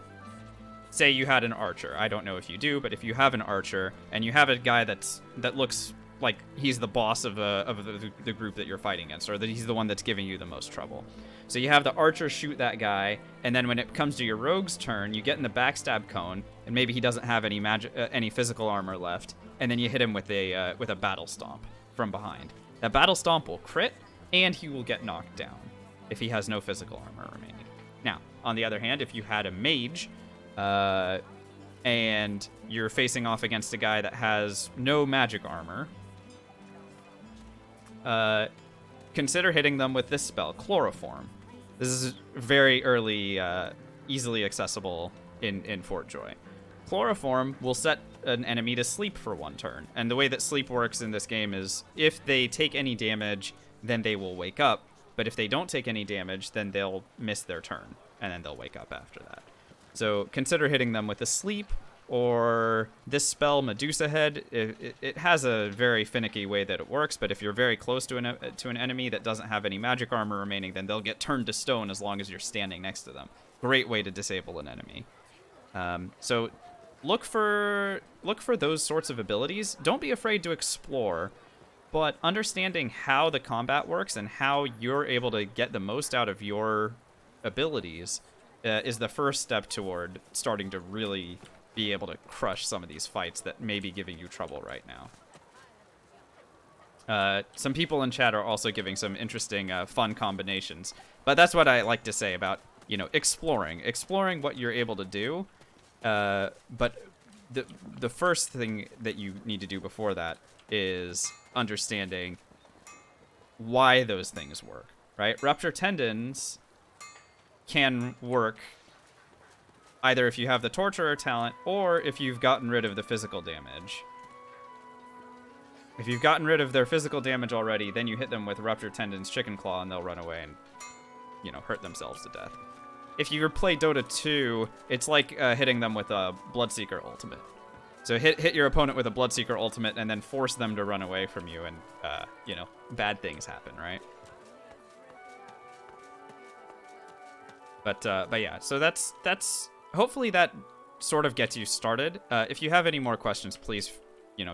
say you had an archer. I don't know if you do, but if you have an archer and you have a guy that looks like he's the boss of the group that you're fighting against, or that he's the one that's giving you the most trouble. So you have the archer shoot that guy, and then when it comes to your rogue's turn, you get in the backstab cone, and maybe he doesn't have any any physical armor left, and then you hit him with a battle stomp from behind. That battle stomp will crit, and he will get knocked down if he has no physical armor remaining. Now, on the other hand, if you had a mage, and you're facing off against a guy that has no magic armor, consider hitting them with this spell, Chloroform. This is very early, easily accessible in Fort Joy. Chloroform will set an enemy to sleep for 1 turn, and the way that sleep works in this game is if they take any damage, then they will wake up, but if they don't take any damage, then they'll miss their turn, and then they'll wake up after that. So consider hitting them with a sleep, or this spell, Medusa Head. It has a very finicky way that it works, but if you're very close to an enemy that doesn't have any magic armor remaining, then they'll get turned to stone as long as you're standing next to them. Great way to disable an enemy. So look for those sorts of abilities. Don't be afraid to explore, but understanding how the combat works and how you're able to get the most out of your abilities is the first step toward starting to really be able to crush some of these fights that may be giving you trouble right now. Some people in chat are also giving some interesting, fun combinations, but that's what I like to say about, exploring what you're able to do. But the first thing that you need to do before that is understanding why those things work, right? Rupture tendons can work either if you have the Torturer talent or if you've gotten rid of the physical damage. If you've gotten rid of their physical damage already, then you hit them with Rupture Tendons, Chicken Claw, and they'll run away and, hurt themselves to death. If you play Dota 2, it's like hitting them with a Bloodseeker ultimate. So hit your opponent with a Bloodseeker ultimate and then force them to run away from you, and, bad things happen, right? But yeah, so that's hopefully that sort of gets you started. If you have any more questions, please,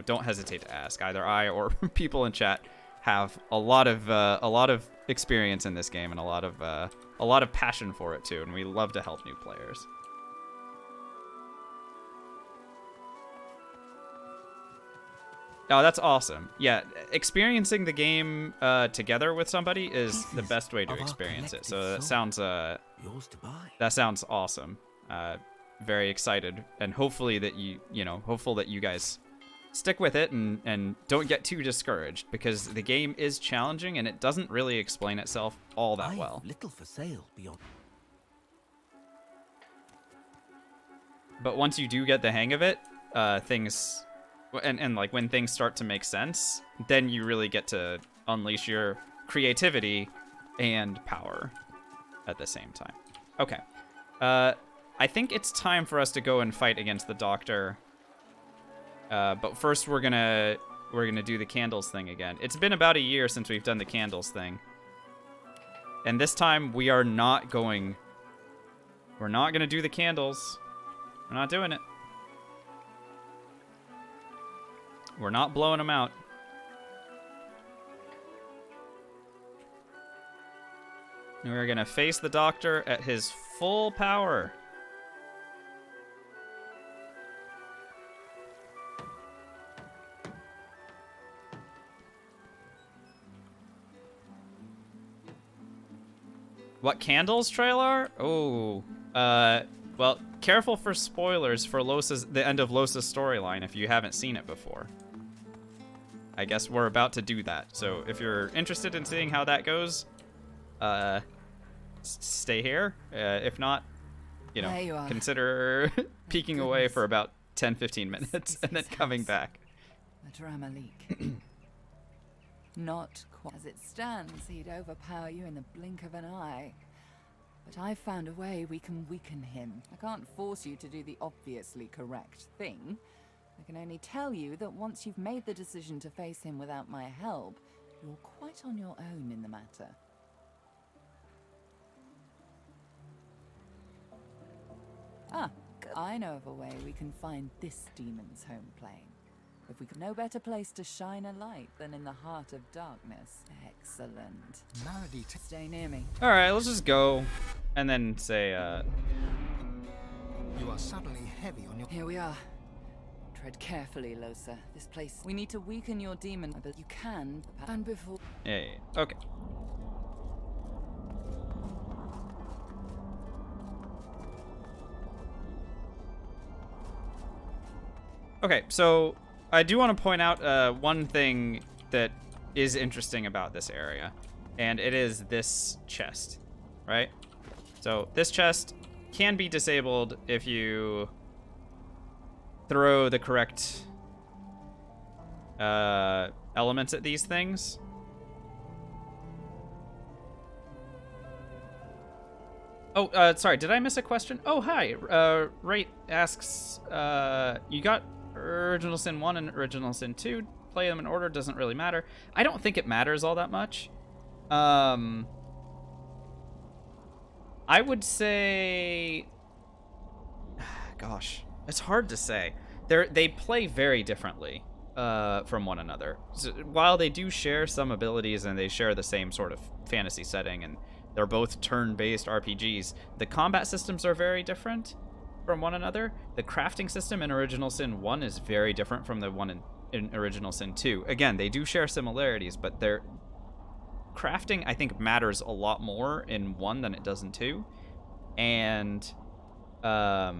don't hesitate to ask. Either I or people in chat have a lot of experience in this game and a lot of passion for it too, and we love to help new players. Oh, that's awesome. Yeah, experiencing the game together with somebody is the best way to experience it. So that sounds yours to buy. That sounds awesome. Very excited, and hopefully that hopeful that you guys stick with it and don't get too discouraged, because the game is challenging and it doesn't really explain itself all that well. Little for sale beyond. But once you do get the hang of it, things, and like when things start to make sense, then you really get to unleash your creativity and power at the same time. Okay. I think it's time for us to go and fight against the doctor. But first we're gonna do the candles thing again. It's been about a year since we've done the candles thing. And this time we're not gonna do the candles. We're not doing it. We're not blowing them out. We're gonna face the doctor at his full power. What candles trailer? Oh, well, careful for spoilers for the end of Lohse's storyline if you haven't seen it before. I guess we're about to do that. So if you're interested in seeing how that goes, stay here. If not, consider peeking away for about 10-15 minutes and then coming back. Battlemage. Not quite. As it stands, he'd overpower you in the blink of an eye. But I've found a way we can weaken him. I can't force you to do the obviously correct thing. I can only tell you that once you've made the decision to face him without my help, you're quite on your own in the matter. I know of a way we can find this demon's home plane. If we could no better place to shine a light than in the heart of darkness. Excellent. Stay near me. All right, let's just go, and then say. You are suddenly heavy on your. Here we are. Tread carefully, Lohse. This place. We need to weaken your demon, but you can. And before. Yeah. Okay. Okay, so I do want to point out one thing that is interesting about this area, and it is this chest, right? So this chest can be disabled if you throw the correct elements at these things. Oh, sorry, did I miss a question? Oh, hi. Rate asks, you got Original Sin 1 and Original Sin 2. Play them in order, doesn't really matter. I don't think it matters all that much. I would say... Gosh, it's hard to say. They play very differently from one another. So, while they do share some abilities and they share the same sort of fantasy setting, and they're both turn-based RPGs, the combat systems are very different from one another. The crafting system in Original Sin 1 is very different from the one in Original Sin 2. Again, they do share similarities, but their crafting, I think, matters a lot more in 1 than it does in 2. And yeah,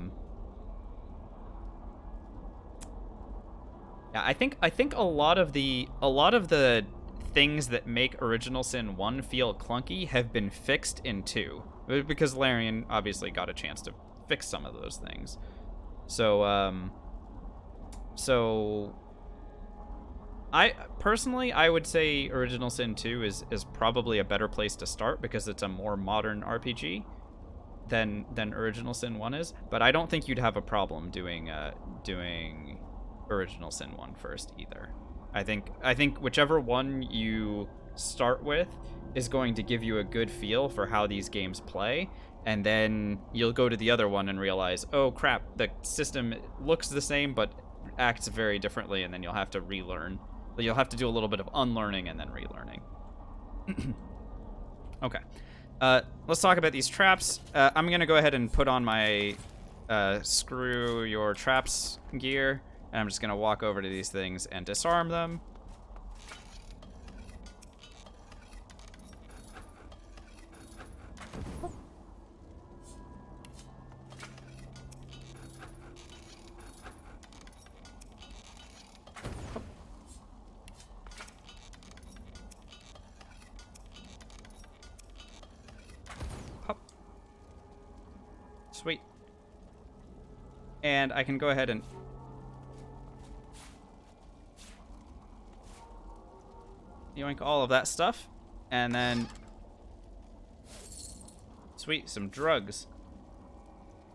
I think a lot of the things that make Original Sin 1 feel clunky have been fixed in 2, because Larian obviously got a chance to fix some of those things. So I personally, I would say Original Sin 2 is probably a better place to start because it's a more modern RPG than Original Sin 1 is, but I don't think you'd have a problem doing Original Sin 1 first either. I think whichever one you start with is going to give you a good feel for how these games play, and then you'll go to the other one and realize, oh crap, the system looks the same but acts very differently, and then you'll have to relearn. You'll have to do a little bit of unlearning and then relearning. Okay. Let's talk about these traps. I'm going to go ahead and put on my screw your traps gear, and I'm just going to walk over to these things and disarm them. Sweet. And I can go ahead and yoink all of that stuff, and then sweet, some drugs.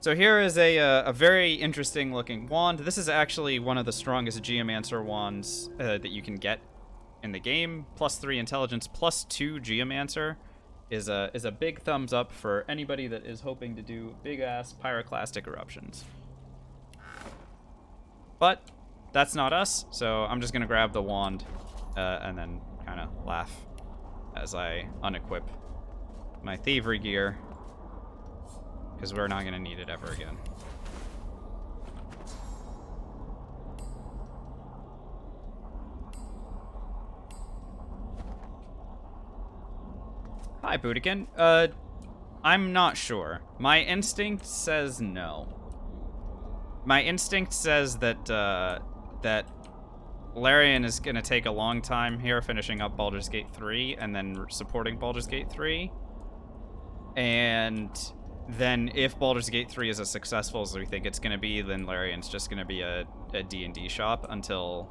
So here is a very interesting looking wand. This is actually one of the strongest Geomancer wands that you can get in the game. +3 intelligence, +2 Geomancer is a big thumbs up for anybody that is hoping to do big ass pyroclastic eruptions. But that's not us, so I'm just gonna grab the wand and then kind of laugh as I unequip my thievery gear, because we're not gonna need it ever again. Hi, Boutikin. I'm not sure. My instinct says no. My instinct says that that Larian is gonna take a long time here, finishing up Baldur's Gate 3 and then supporting Baldur's Gate 3. And then if Baldur's Gate 3 is as successful as we think it's gonna be, then Larian's just gonna be a D&D shop until,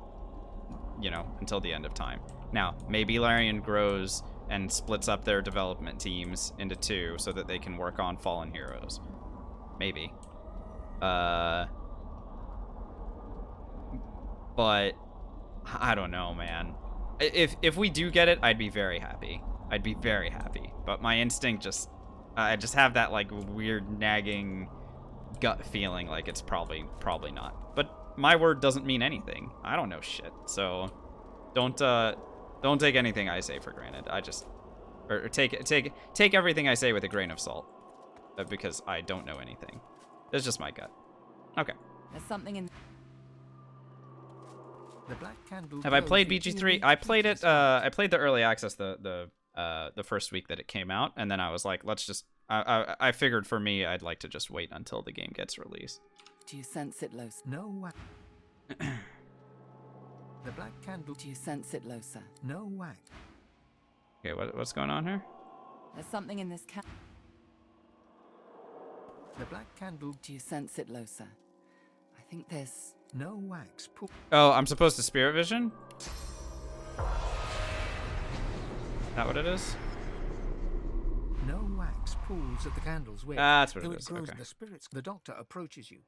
you know, until the end of time. Now, maybe Larian grows and splits up their development teams into 2 so that they can work on Fallen Heroes. Maybe. But I don't know, man. If we do get it, I'd be very happy. I'd be very happy. But my instinct just, I just have that like weird nagging gut feeling like it's probably not. But my word doesn't mean anything. I don't know shit. So don't take anything I say for granted. Or take everything I say with a grain of salt, because I don't know anything. It's just my gut. Okay. There's something in The black candle. Have I played BG3? I played it. I played the early access the first week that it came out, and then I was like, let's just. I figured for me, I'd like to just wait until the game gets released. Do you sense it, Lohse? No wax. The black candle. Do you sense it, Lohse? No wax. Okay, what's going on here? There's something in this The black candle. Do you sense it, Lohse? I think there's no wax. Oh, I'm supposed to spirit vision? That what it is? No wax pools at the candle's wick. That's what Though it is. grows Okay. in the spirits. The doctor approaches you.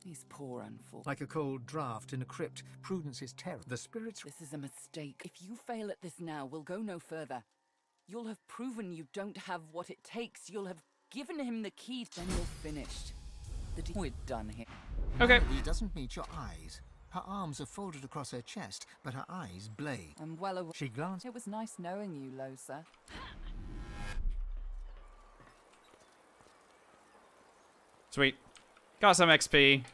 These poor unfortunate. Like a cold draught in a crypt, Prudence is terror. The spirits. This is a mistake. If you fail at this now, we'll go no further. You'll have proven you don't have what it takes. You'll have given him the key. Then you're finished. We're done here. Okay. He doesn't meet your eyes. Her arms are folded across her chest, but her eyes blaze. I'm well aware. She glanced. It was nice knowing you, Lohse. Sweet. Got some XP.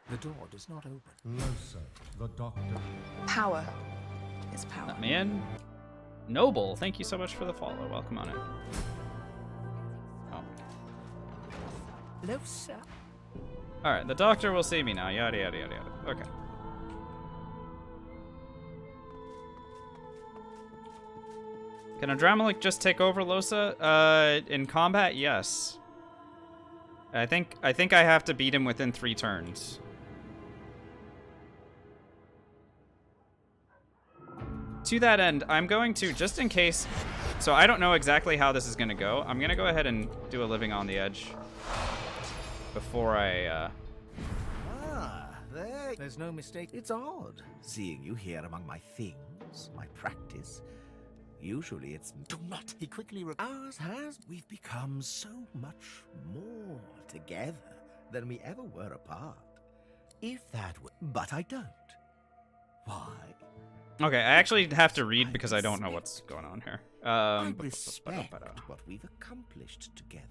The door does not open. Lohse, the doctor. Power is power. Let me in. Noble, thank you so much for the follow. Welcome on in. Oh. Lohse. Alright, the doctor will see me now. Yada, yada, yada, yada. Okay. Can Adramalik just take over Lohse? In combat, yes. I think I have to beat him within 3 turns. To that end, I'm going to, just in case, so I don't know exactly how this is going to go, I'm going to go ahead and do a living on the edge before I, There's no mistake. It's odd, seeing you here among my things, my practice. Usually it's... Do not! He quickly... Ours has... We've become so much more together than we ever were apart. If that were... But I don't. Why? Okay, I actually have to read because I don't know what's going on here. I respect what we've accomplished together.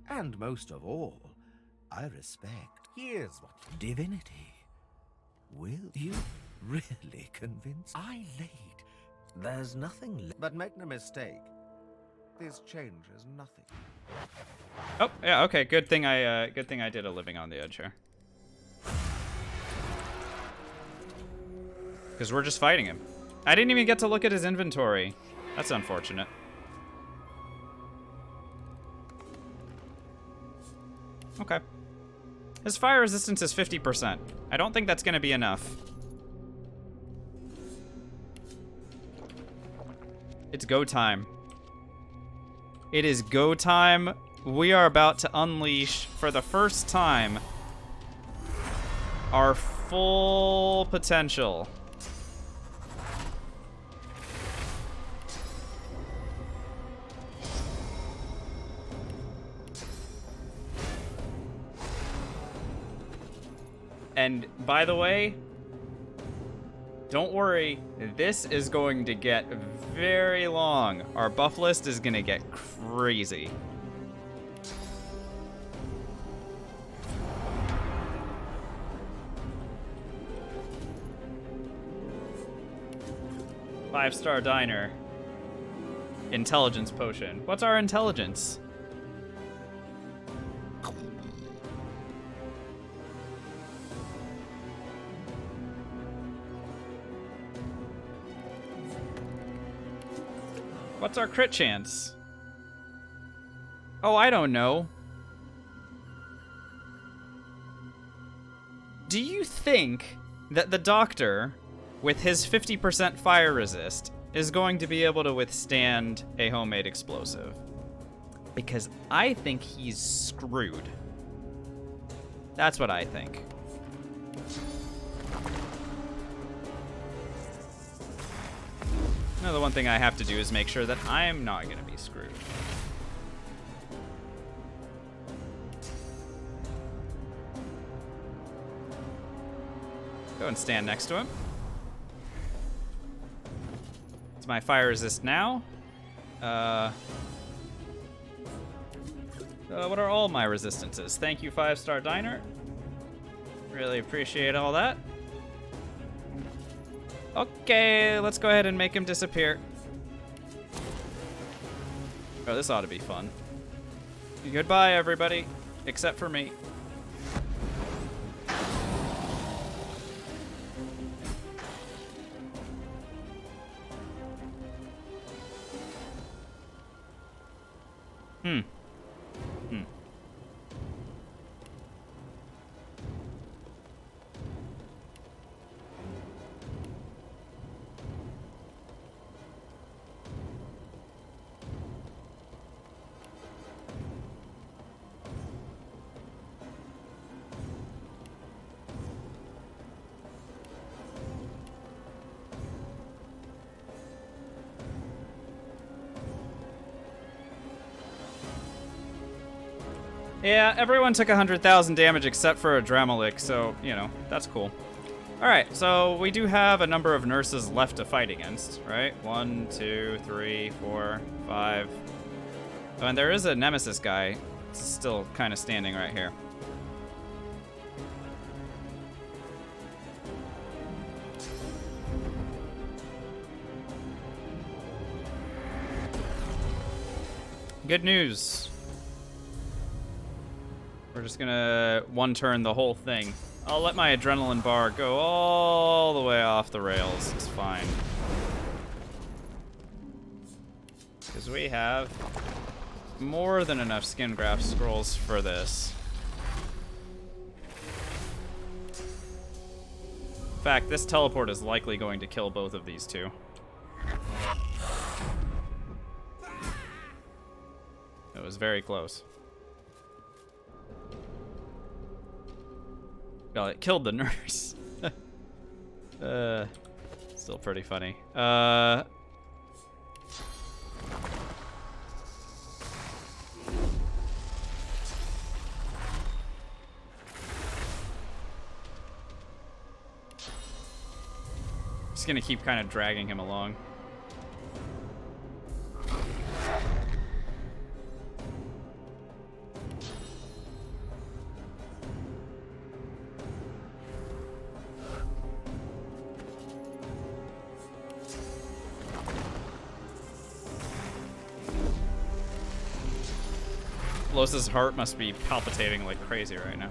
And most of all, I respect... Here's what... Divinity. Will you really convince... I laid... There's nothing... But make no mistake. This changes nothing. Oh, yeah, okay, good thing I did a living on the edge here. Because we're just fighting him. I didn't even get to look at his inventory. That's unfortunate. Okay. His fire resistance is 50%. I don't think that's going to be enough. It's go time. It is go time. We are about to unleash, for the first time, our full potential. And by the way, don't worry, this is going to get very long. Our buff list is gonna get crazy. Five-star diner. Intelligence potion. What's our intelligence? What's our crit chance? Oh, I don't know. Do you think that the doctor, with his 50% fire resist, is going to be able to withstand a homemade explosive? Because I think he's screwed. That's what I think. Now, the one thing I have to do is make sure that I'm not going to be screwed. Go and stand next to him. It's my fire resist now. What are all my resistances? Thank you, 5-star Diner. Really appreciate all that. Okay, let's go ahead and make him disappear. Oh, this ought to be fun. Goodbye, everybody, except for me. Hmm. Yeah, everyone took 100,000 damage except for Dramolik, so, you know, that's cool. Alright, so we do have a number of nurses left to fight against, right? 1, 2, 3, 4, 5. Oh, and there is a Nemesis guy still kind of standing right here. Good news. We're just gonna one-turn the whole thing. I'll let my adrenaline bar go all the way off the rails. It's fine. Because we have more than enough skin graft scrolls for this. In fact, this teleport is likely going to kill both of these two. It was very close. Well, it killed the nurse. Still pretty funny. Just gonna keep kind of dragging him along. Lohse's heart must be palpitating like crazy right now.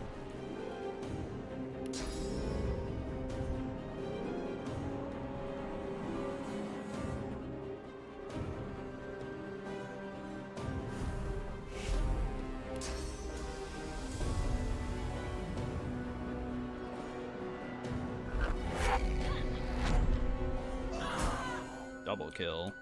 Double kill.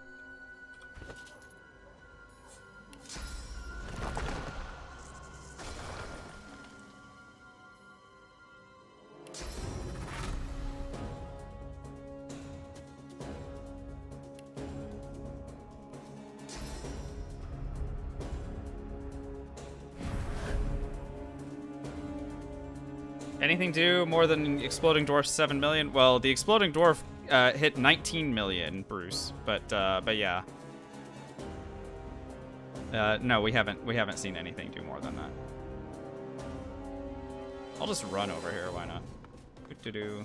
Anything do more than Exploding Dwarf 7 million? Well, the Exploding Dwarf hit 19 million, Bruce, but yeah. No, we haven't seen anything do more than that. I'll just run over here, why not? Do.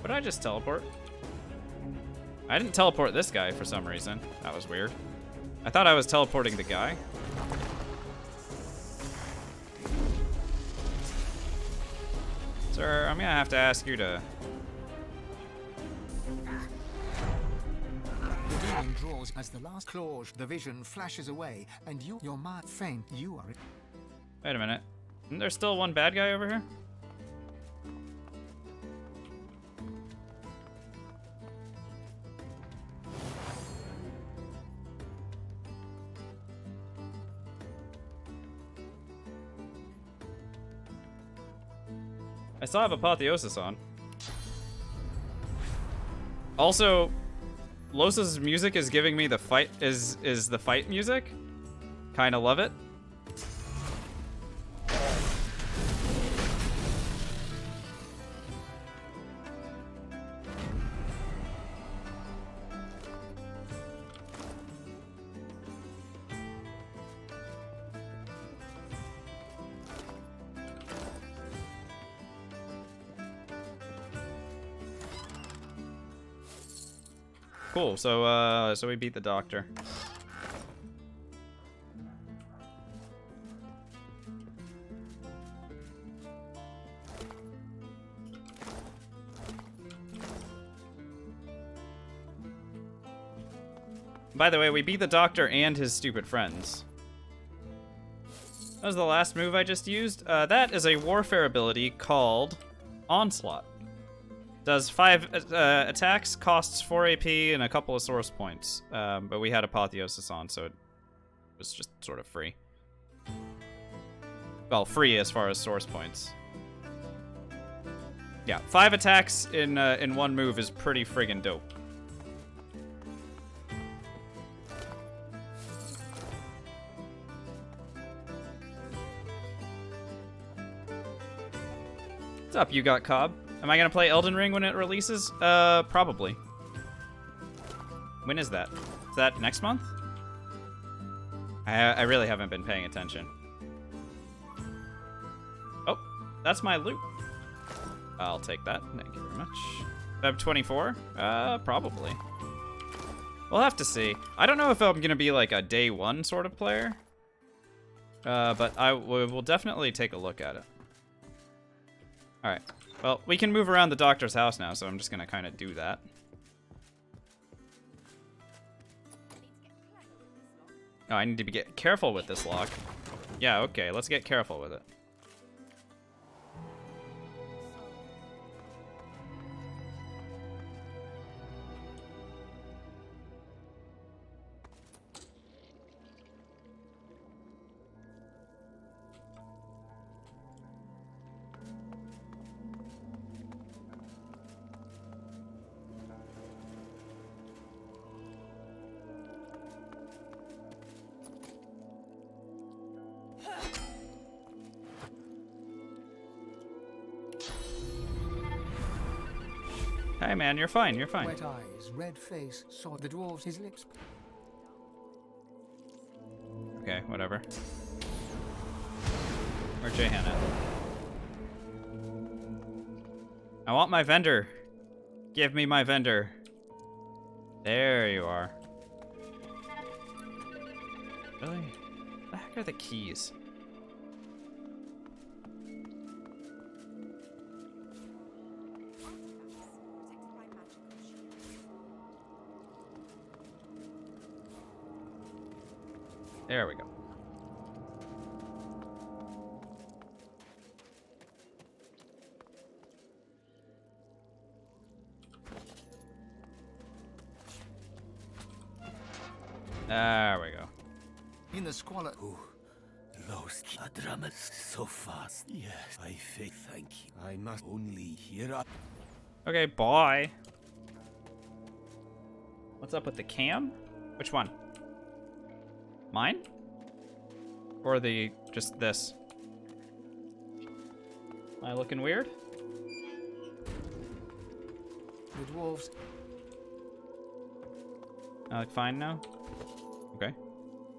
Would I just teleport? I didn't teleport this guy for some reason. That was weird. I thought I was teleporting the guy. Sir, I'm gonna have to ask you to... The demon draws as the last clause, the vision flashes away, and your mind faint, you are... Wait a minute. Isn't there still one bad guy over here? I still have Apotheosis on. Also, Lohse's music is giving me the fight is the fight music. Kinda love it. Cool, so we beat the doctor. By the way, we beat the doctor and his stupid friends. That was the last move I just used. That is a warfare ability called Onslaught. Does 5 attacks, costs 4 AP, and a couple of source points. But we had Apotheosis on, so it was just sort of free. Well, free as far as source points. Yeah, 5 attacks in one move is pretty friggin' dope. What's up, You Got Cobb? Am I gonna play Elden Ring when it releases? Probably. When is that? Is that next month? I really haven't been paying attention. Oh, that's my loot. I'll take that. Thank you very much. Feb 24? Probably. We'll have to see. I don't know if I'm gonna be like a day one sort of player. But we'll definitely take a look at it. Alright. Well, we can move around the doctor's house now, so I'm just gonna kind of do that. Oh, I need to get careful with this lock. Yeah, okay, let's get careful with it. Hey man, you're fine, you're fine. Wet eyes, red face, saw the dwarves, his lips. Okay, whatever. Where's Jehan at? I want my vendor. Give me my vendor. There you are. Really? What the heck are the keys? There we go. There we go. In the squalor. Ooh, Lohse, a drummer so fast. Yes, I thank you. I must only hear up. Okay, bye. What's up with the cam? Which one? Mine? Or just this? Am I looking weird? The dwarves. I look fine now? Okay.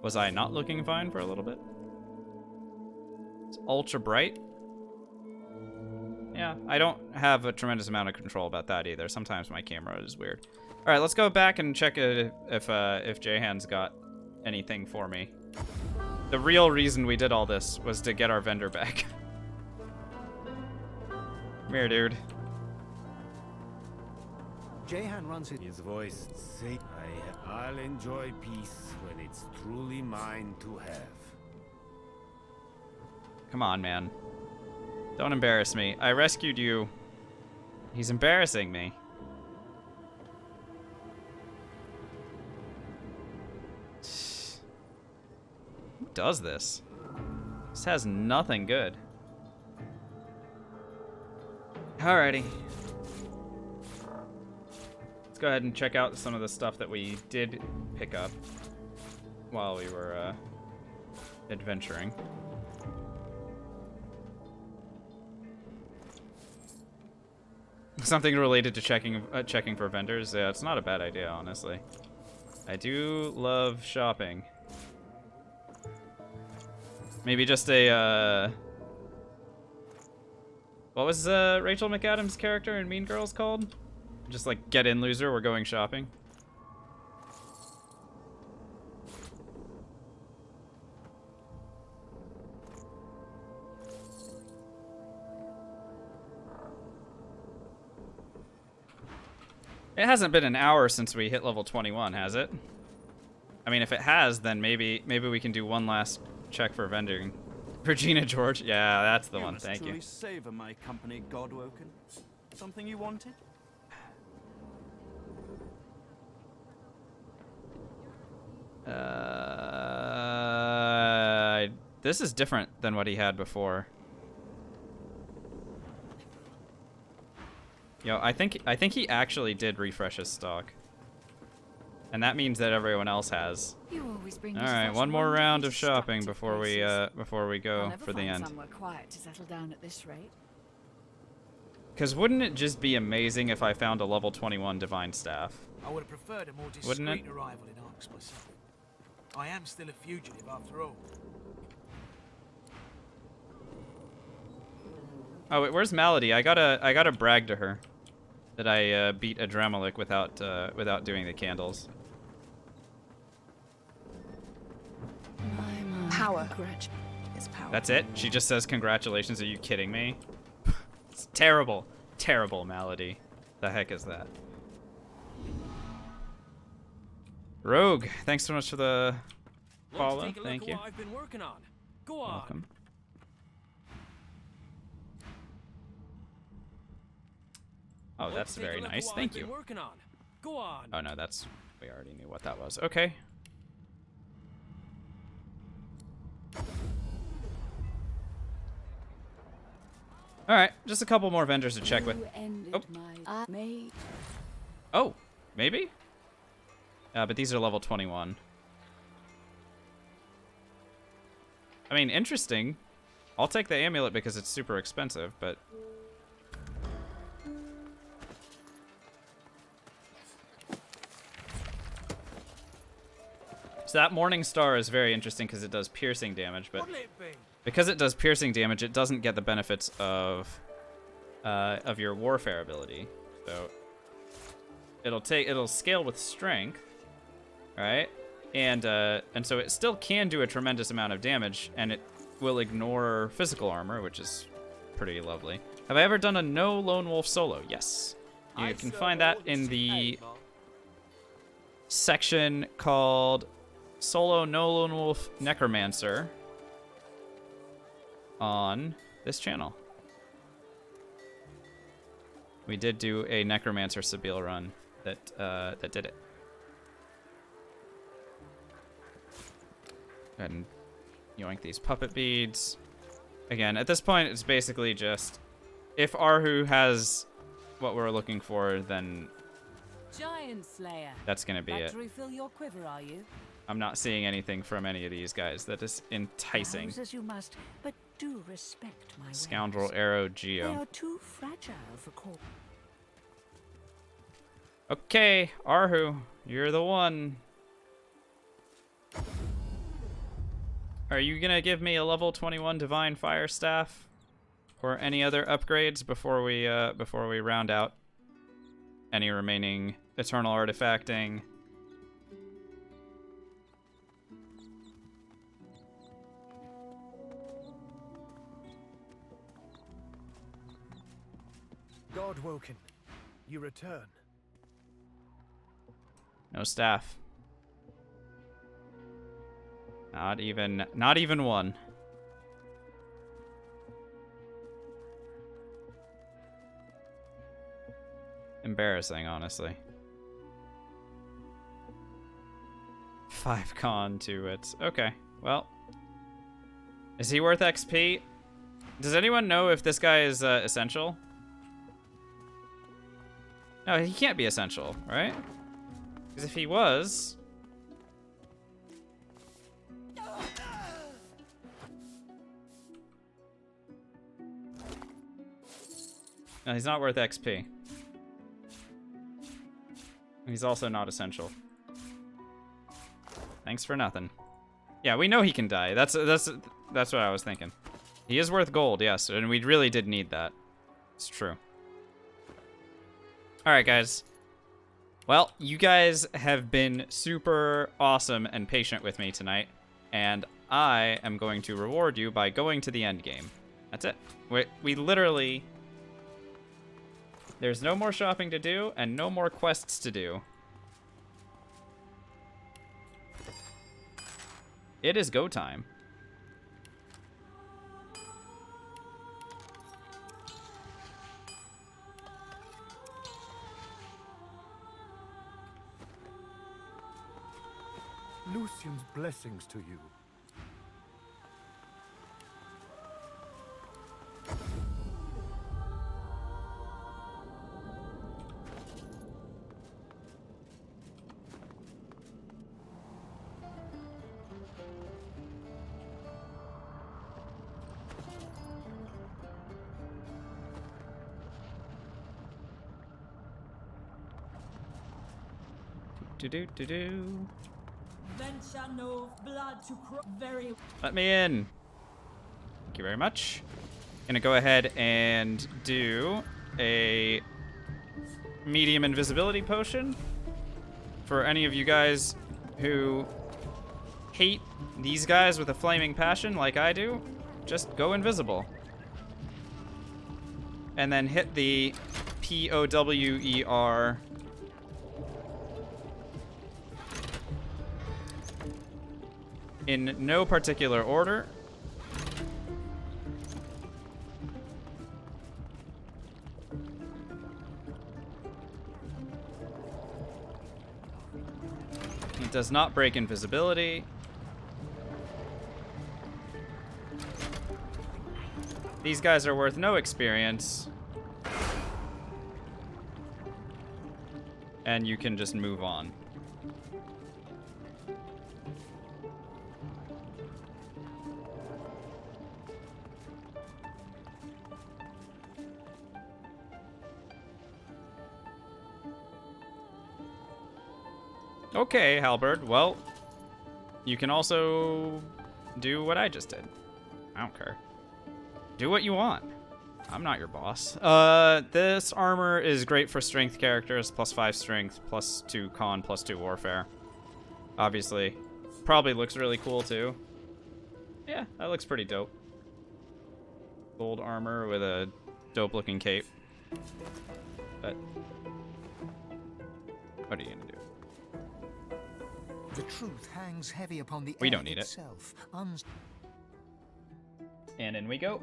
Was I not looking fine for a little bit? It's ultra bright. Yeah, I don't have a tremendous amount of control about that either. Sometimes my camera is weird. All right, let's go back and check if Jehan's got anything for me. The real reason we did all this was to get our vendor back. Come here, dude. Jehan runs his voice. Say, I'll enjoy peace when it's truly mine to have. Come on, man. Don't embarrass me. I rescued you. He's embarrassing me. Who does this? This has nothing good. Alrighty. Let's go ahead and check out some of the stuff that we did pick up while we were adventuring. Something related to checking for vendors. Yeah, it's not a bad idea, honestly. I do love shopping. Maybe just a what was Rachel McAdams' character in Mean Girls called? Just like, get in, loser, we're going shopping. It hasn't been an hour since we hit level 21, has it? I mean, if it has, then maybe we can do one last check for vending. Regina George? Yeah, that's the one, thank you. You must truly savor my company, Godwoken. Something you wanted? This is different than what he had before. Yo, I think he actually did refresh his stock. And that means that everyone else has. All right, one more round of shopping before we go for the end. Somewhere quiet to settle down at this rate. Because wouldn't it just be amazing if I found a level 21 divine staff? I would have preferred a more Wouldn't discreet it? arrival in Arx myself. I am still a fugitive after all. Oh, wait, where's Malady? I gotta brag to her that I beat a Dremelic without doing the candles. Power is power. That's it? She just says congratulations. Are you kidding me? It's terrible, terrible Malady. The heck is that? Rogue, thanks so much for the follow. Thank you. What I've been working on. Go on. Welcome. Oh, that's very nice. Thank you. Go on. Oh no, that's we already knew what that was. Okay. All right, just a couple more vendors to check with. Oh, maybe. But these are level 21. I mean, interesting. I'll take the amulet because it's super expensive, but. So that Morning Star is very interesting because it does piercing damage, but because it does piercing damage, it doesn't get the benefits of your warfare ability. So it'll scale with strength, right? And so it still can do a tremendous amount of damage, and it will ignore physical armor, which is pretty lovely. Have I ever done a no lone wolf solo? Yes. You can find that in the section called Solo No Lone Wolf Necromancer on this channel. We did do a Necromancer Sabile run that did it. Go ahead and yoink these puppet beads. Again, at this point, it's basically just if Arhu has what we're looking for, then Giant Slayer. That's gonna be it. To refill your quiver, are you? I'm not seeing anything from any of these guys that is enticing. As you must, but do respect my Scoundrel, ways. Arrow, They Geo. are too fragile for court. Okay, Arhu, you're the one. Are you gonna give me a level 21 Divine Fire Staff, or any other upgrades before we round out any remaining Eternal Artifacting? Godwoken, you return. No staff. Not even one. Embarrassing, honestly. 5 con to it. Okay, well. Is he worth XP? Does anyone know if this guy is essential? No, he can't be essential, right? Because if he was... No, he's not worth XP. He's also not essential. Thanks for nothing. Yeah, we know he can die. That's what I was thinking. He is worth gold, yes, and we really did need that. It's true. Alright, guys. Well, you guys have been super awesome and patient with me tonight, and I am going to reward you by going to the end game. That's it. We literally... There's no more shopping to do, and no more quests to do. It is go time. Lucian's blessings to you. Do-do-do-do. Venture no blood to very. Let me in. Thank you very much. Gonna go ahead and do a medium invisibility potion for any of you guys who hate these guys with a flaming passion like I do. Just go invisible. And then hit the POWER in no particular order. It does not break invisibility. These guys are worth no experience. And you can just move on. Okay, Halberd. Well, you can also do what I just did. I don't care. Do what you want. I'm not your boss. This armor is great for strength characters. +5 strength, +2 con, +2 warfare. Obviously. Probably looks really cool, too. Yeah, that looks pretty dope. Gold armor with a dope-looking cape. But what are you gonna do? The truth hangs heavy upon the We air don't need itself. And in we go.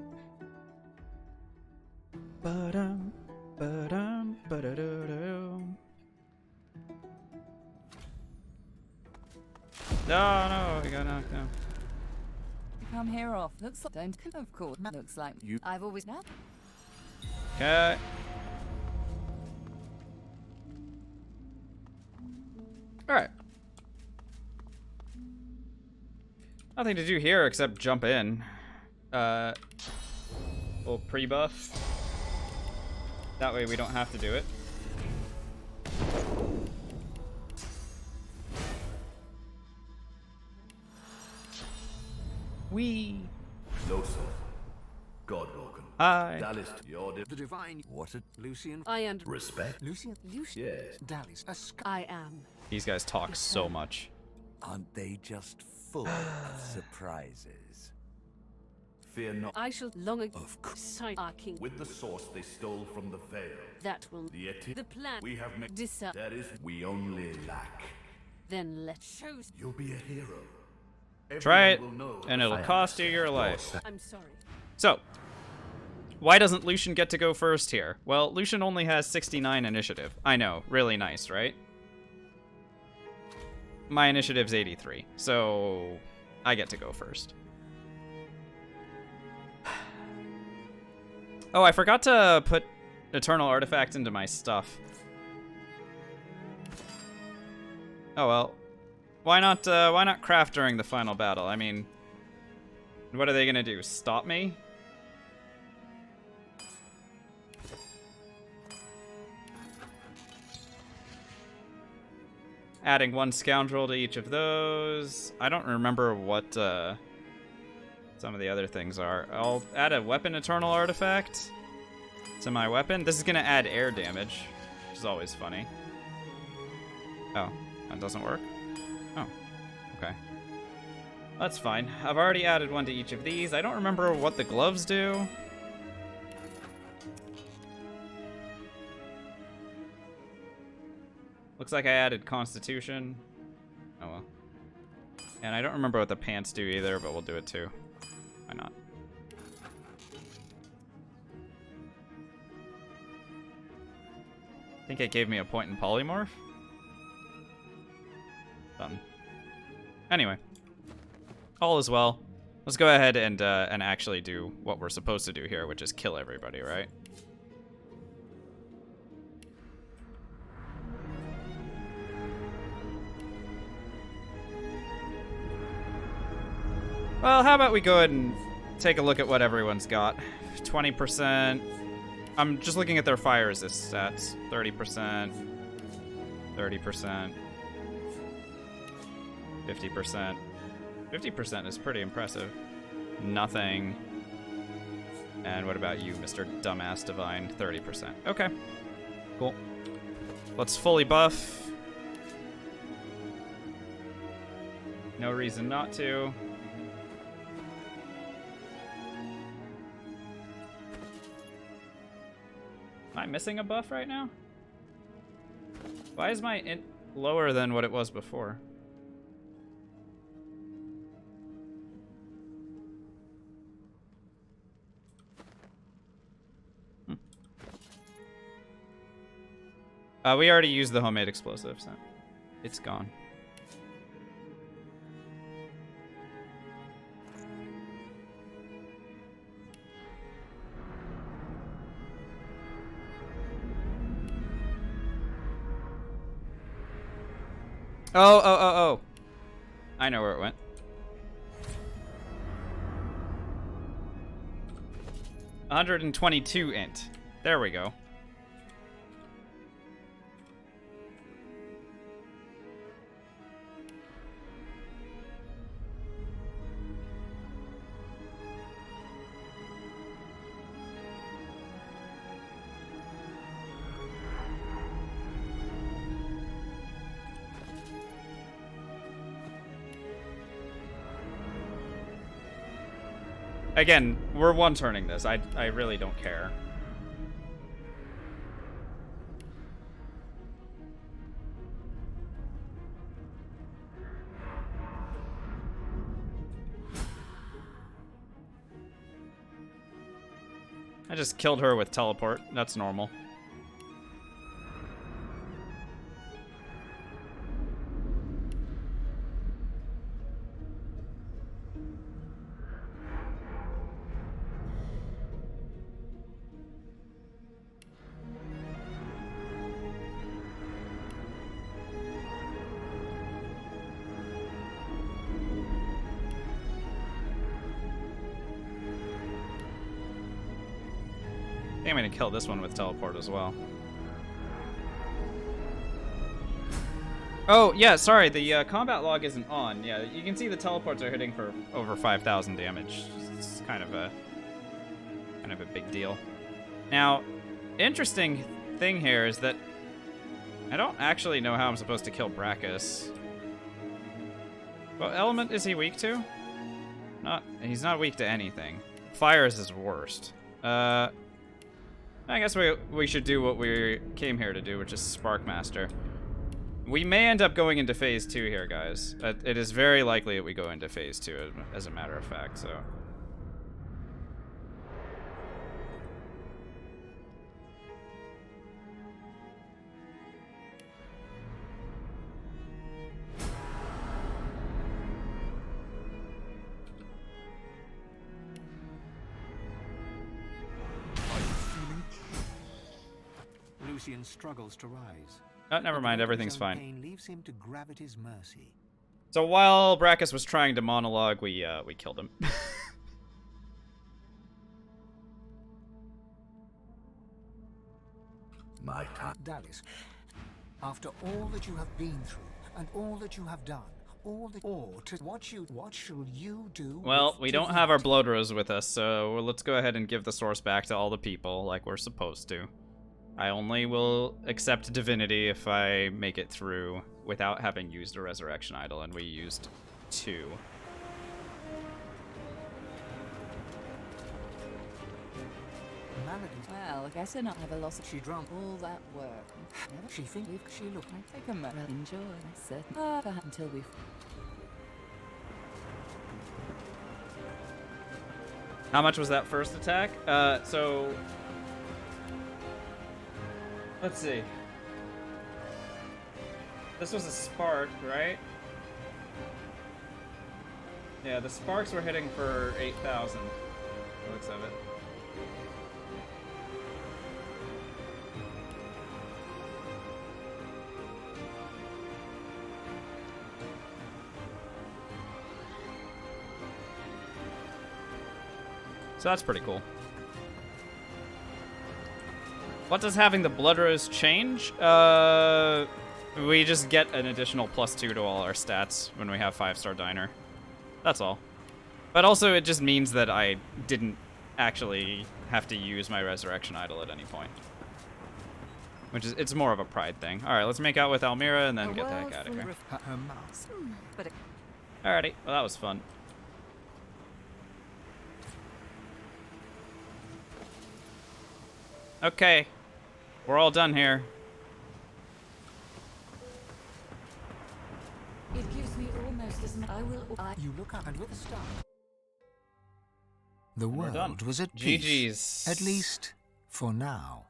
Ba-dum, ba-dum, ba-da-da-dum. No, we got knocked down. Come here off. Looks like don't of course. Looks like you. I've always not. Okay. Alright. Nothing to do here except jump in. Little pre-buff. That way we don't have to do it. Lohse, Godwoken. Hi. Dallas, your The divine. What a Lucian. I and respect. Lucian. Yes. Dallas. A sky. I am. These guys talk so much. Aren't they just full of surprises? Fear not. I shall long ago Of course. sight our king. With the source they stole from the veil. That will The plan. we have made. Decide. That is, we only lack. Then let shows. You'll be a hero. Try it, Everyone will know and that it'll I cost you understand your your life. side. I'm sorry. So, why doesn't Lucian get to go first here? Well, Lucian only has 69 initiative. I know, really nice, right? My initiative's 83, so I get to go first. Oh, I forgot to put Eternal Artifact into my stuff. Oh well. Why not craft during the final battle? I mean, what are they gonna do? Stop me? Adding 1 scoundrel to each of those. I don't remember what some of the other things are. I'll add a weapon eternal artifact to my weapon. This is gonna add air damage, which is always funny. Oh, that doesn't work? Oh, okay. That's fine. I've already added 1 to each of these. I don't remember what the gloves do. Looks like I added Constitution. Oh well. And I don't remember what the pants do either, but we'll do it too. Why not? I think it gave me a point in polymorph. Done. Anyway. All is well. Let's go ahead and actually do what we're supposed to do here, which is kill everybody, right? Well, how about we go ahead and take a look at what everyone's got. 20%. I'm just looking at their fire resist stats. 30%. 30%. 50%. 50% is pretty impressive. Nothing. And what about you, Mr. Dumbass Divine? 30%. Okay. Cool. Let's fully buff. No reason not to. Am I missing a buff right now? Why is my int lower than what it was before? We already used the homemade explosive, so it's gone. Oh. I know where it went. 122 int. There we go. Again, we're one-turning this. I really don't care. I just killed her with teleport. That's normal. I think I'm gonna kill this one with teleport as well. Oh, yeah, sorry, the combat log isn't on. Yeah, you can see the teleports are hitting for over 5,000 damage. It's kind of a big deal. Now, interesting thing here is that I don't actually know how I'm supposed to kill Brachus. What element is he weak to? He's not weak to anything. Fire is his worst. I guess we should do what we came here to do, which is Sparkmaster. We may end up going into phase 2 here, guys. It is very likely that we go into phase 2, as a matter of fact, so. Lucian struggles to rise. Oh, never mind. Everything's His own fine. pain leaves him to gravity's mercy. So while Brackus was trying to monologue, we killed him. My time. Dallas, after all that you have been through, and all that you have done, what shall you do? Well, with we don't have our blood rose with us, so let's go ahead and give the source back to all the people like we're supposed to. I only will accept divinity if I make it through without having used a resurrection idol, and we used 2. Well, I guess I not have a loss. She drunk all that work. Never she think she look like take a moment. Enjoy. I certain until we. How much was that first attack? So let's see. This was a spark, right? Yeah, the sparks were hitting for 8,000. Looks of it. So that's pretty cool. What does having the blood rose change? We just get an additional +2 to all our stats when we have 5-star diner. That's all. But also it just means that I didn't actually have to use my resurrection idol at any point. Which is, it's more of a pride thing. Alright, let's make out with Almira and then get the heck out of here. Alrighty, well that was fun. Okay, we're all done here. It gives me almost as much. You look up and with a start. The We're world done. was at GG's. peace, at least for now.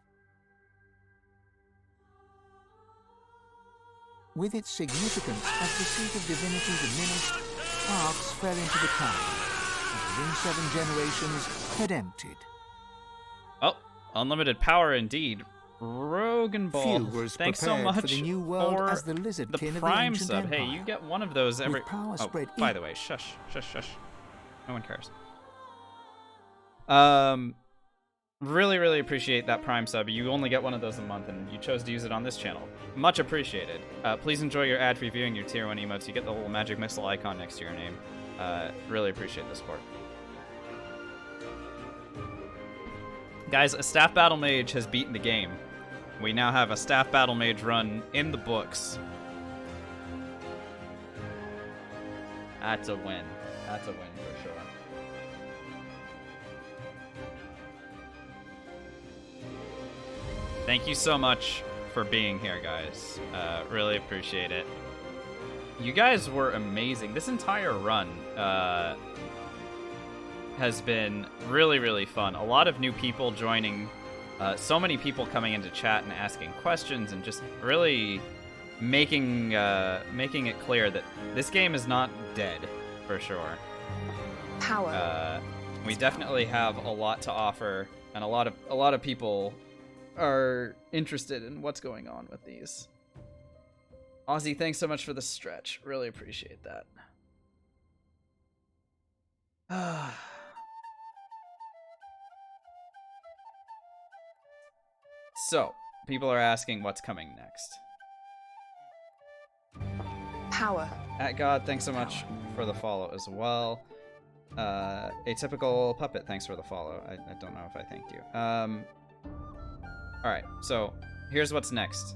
With its significance as the seat of divinity diminished, Arx fell into decline, and within 7 generations had emptied. Oh, unlimited power indeed. Rogan Ball. Few was Thanks so prepared much for the new world for as the lizardkin of the Prime ancient sub. Hey, empire. you get one of those every. With power Oh, spread by in- the way, shush, shush, shush. No one cares. Really, really appreciate that Prime sub. You only get one of those a month, and you chose to use it on this channel. Much appreciated. Please enjoy your ad-free viewing, your tier 1 emotes. You get the little magic missile icon next to your name. Really appreciate the support. Guys, a staff battle mage has beaten the game. We now have a staff battle mage run in the books. That's a win. That's a win for sure. Thank you so much for being here, guys. Really appreciate it. You guys were amazing. This entire run has been really, really fun. A lot of new people joining. So many people coming into chat and asking questions and just really making it clear that this game is not dead, for sure. Power. We definitely have a lot to offer, and a lot of people are interested in what's going on with these. Ozzy, thanks so much for the stretch. Really appreciate that. So, people are asking what's coming next. Power. At God, thanks so much for the follow as well. Atypical Puppet, thanks for the follow. I don't know if I thanked you. Alright, so here's what's next.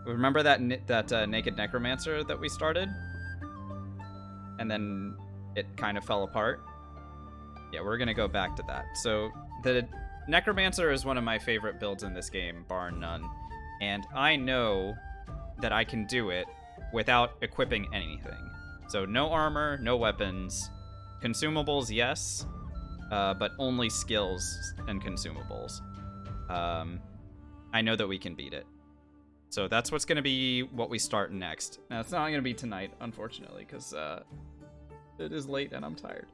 Remember that Naked Necromancer that we started? And then it kind of fell apart? Yeah, we're gonna go back to that. So, the Necromancer is one of my favorite builds in this game, bar none. And I know that I can do it without equipping anything. So no armor, no weapons. Consumables, yes, but only skills and consumables. I know that we can beat it. So that's what's going to be what we start next. Now, it's not going to be tonight, unfortunately, because it is late and I'm tired.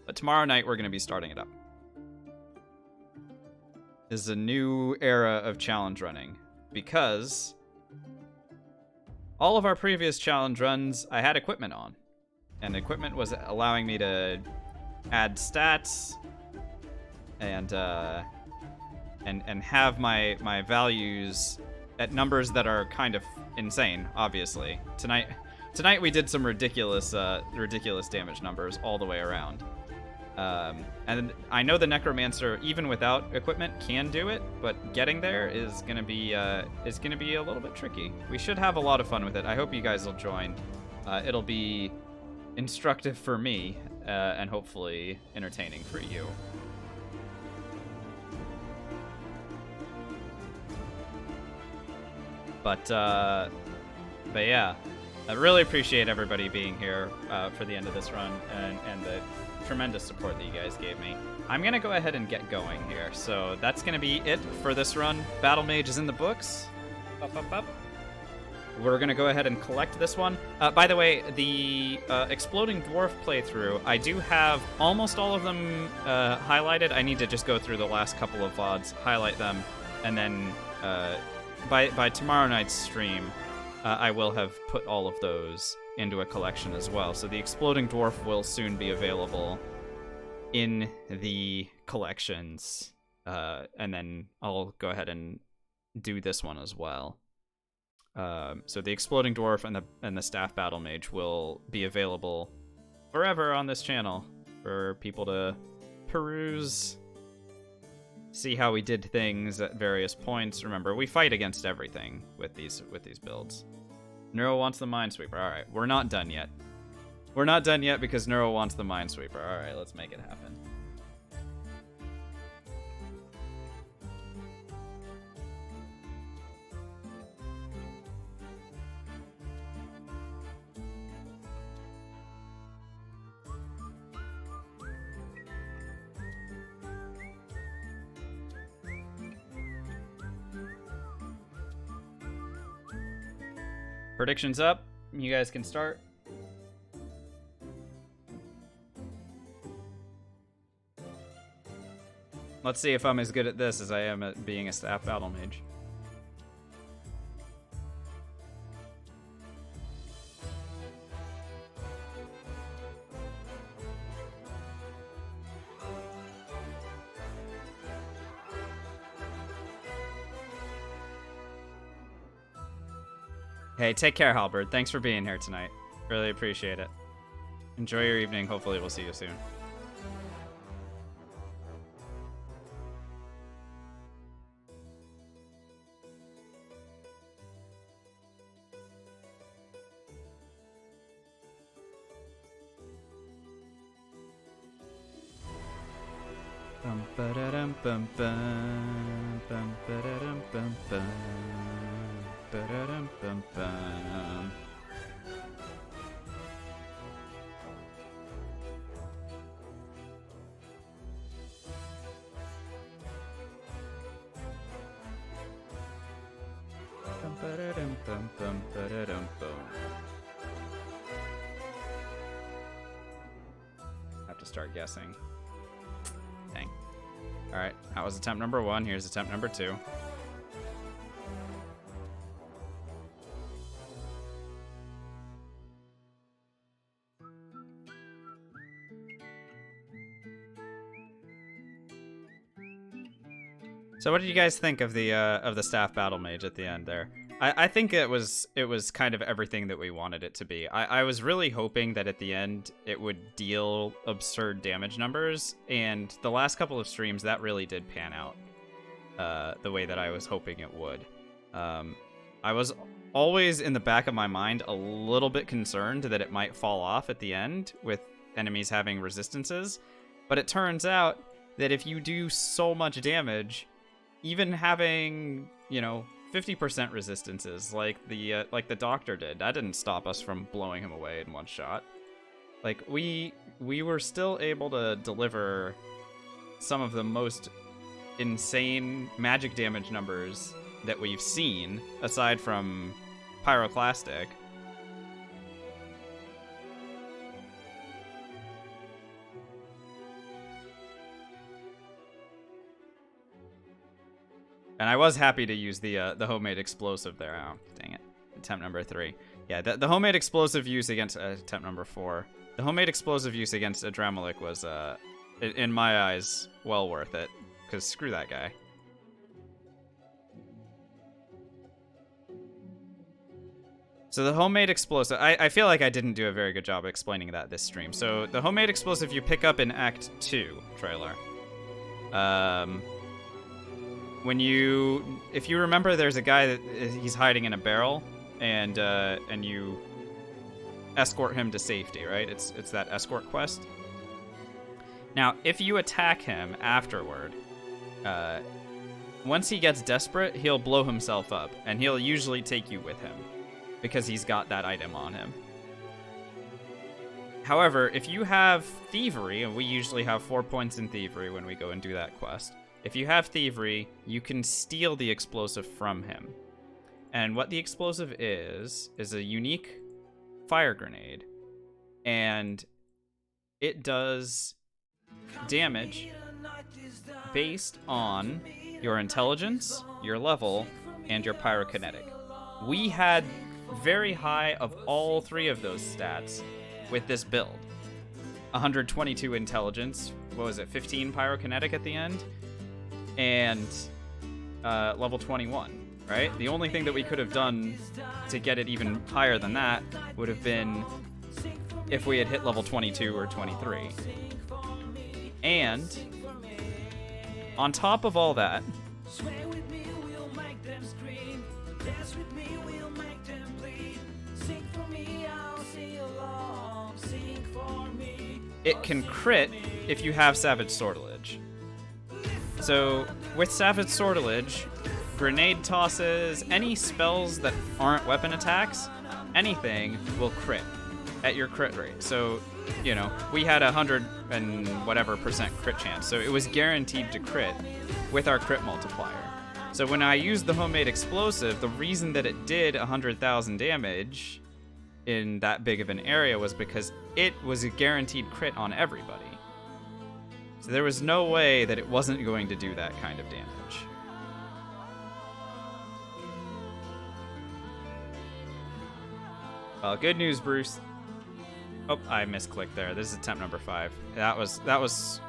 But tomorrow night, we're going to be starting it up. This is a new era of challenge running. because all of our previous challenge runs, I had equipment on. And equipment was allowing me to add stats and have my values at numbers that are kind of insane, obviously. Tonight we did some ridiculous damage numbers all the way around. And I know the Necromancer, even without equipment, can do it, but getting there is gonna be a little bit tricky. We should have a lot of fun with it. I hope you guys will join. It'll be instructive for me, and hopefully entertaining for you. But yeah, I really appreciate everybody being here for the end of this run and the tremendous support that you guys gave me. I'm gonna go ahead and get going here. So that's gonna be it for this run. Battlemage is in the books. Up. We're gonna go ahead and collect this one. By the way, the Exploding Dwarf playthrough, I do have almost all of them highlighted. I need to just go through the last couple of VODs, highlight them, and then by tomorrow night's stream, I will have put all of those into a collection as well. So the Exploding Dwarf will soon be available in the collections, and then I'll go ahead and do this one as well. So the Exploding Dwarf and the Staff Battlemage will be available forever on this channel for people to peruse, see how we did things at various points. Remember, we fight against everything with these builds. Neuro wants the Minesweeper. All right, we're not done yet. We're not done yet because Neuro wants the Minesweeper. All right, let's make it happen. Predictions up. You guys can start. Let's see if I'm as good at this as I am at being a Staff Battlemage. Hey, take care, Halberd. Thanks for being here tonight. Really appreciate it. Enjoy your evening. Hopefully we'll see you soon. Bum ba-da-dum bum bum bum ba-da-dum bum bum ba-da-dum bum bum. Bum ba-da-dum bum bum ba-da-dum bum. Have to start guessing. Dang. Alright, that was attempt number 1. Here's attempt number 2. So what did you guys think of the Staff Battlemage at the end there? I think it was kind of everything that we wanted it to be. I was really hoping that at the end it would deal absurd damage numbers, and the last couple of streams that really did pan out the way that I was hoping it would. I was always in the back of my mind a little bit concerned that it might fall off at the end with enemies having resistances, but it turns out that if you do so much damage, even having, 50% resistances like the Doctor did, that didn't stop us from blowing him away in one shot. Like, we were still able to deliver some of the most insane magic damage numbers that we've seen, aside from Pyroclastic. And I was happy to use the homemade explosive there. Oh, dang it. Attempt number 3. Yeah, the homemade explosive use against attempt number 4. The homemade explosive use against Adramelech was, in my eyes, well worth it. Because screw that guy. So the homemade explosive, I feel like I didn't do a very good job explaining that this stream. So the homemade explosive you pick up in Act 2 trailer. If you remember, there's a guy that he's hiding in a barrel, and you escort him to safety, right? It's that escort quest. Now, if you attack him afterward, once he gets desperate, he'll blow himself up, and he'll usually take you with him, because he's got that item on him. However, if you have Thievery, and we usually have 4 points in Thievery when we go and do that quest, if you have Thievery, you can steal the explosive from him. And what the explosive is a unique fire grenade, and it does damage based on your intelligence, your level, and your pyrokinetic. We had very high of all 3 of those stats with this build. 122 intelligence, what was it, 15 pyrokinetic at the end, and level 21, right? The only thing that we could have done to get it even higher than that would have been if we had hit level 22 or 23. And on top of all that, it can crit if you have Savage Sortilege. So with Savage Sortilege, grenade tosses, any spells that aren't weapon attacks, anything will crit at your crit rate. So, you know, we had 100 and whatever % crit chance, so it was guaranteed to crit with our crit multiplier. So when I used the homemade explosive, the reason that it did 100,000 damage in that big of an area was because it was a guaranteed crit on everybody. So there was no way that it wasn't going to do that kind of damage. Well, good news, Bruce. Oh, I misclicked there. This is attempt number 5. That was,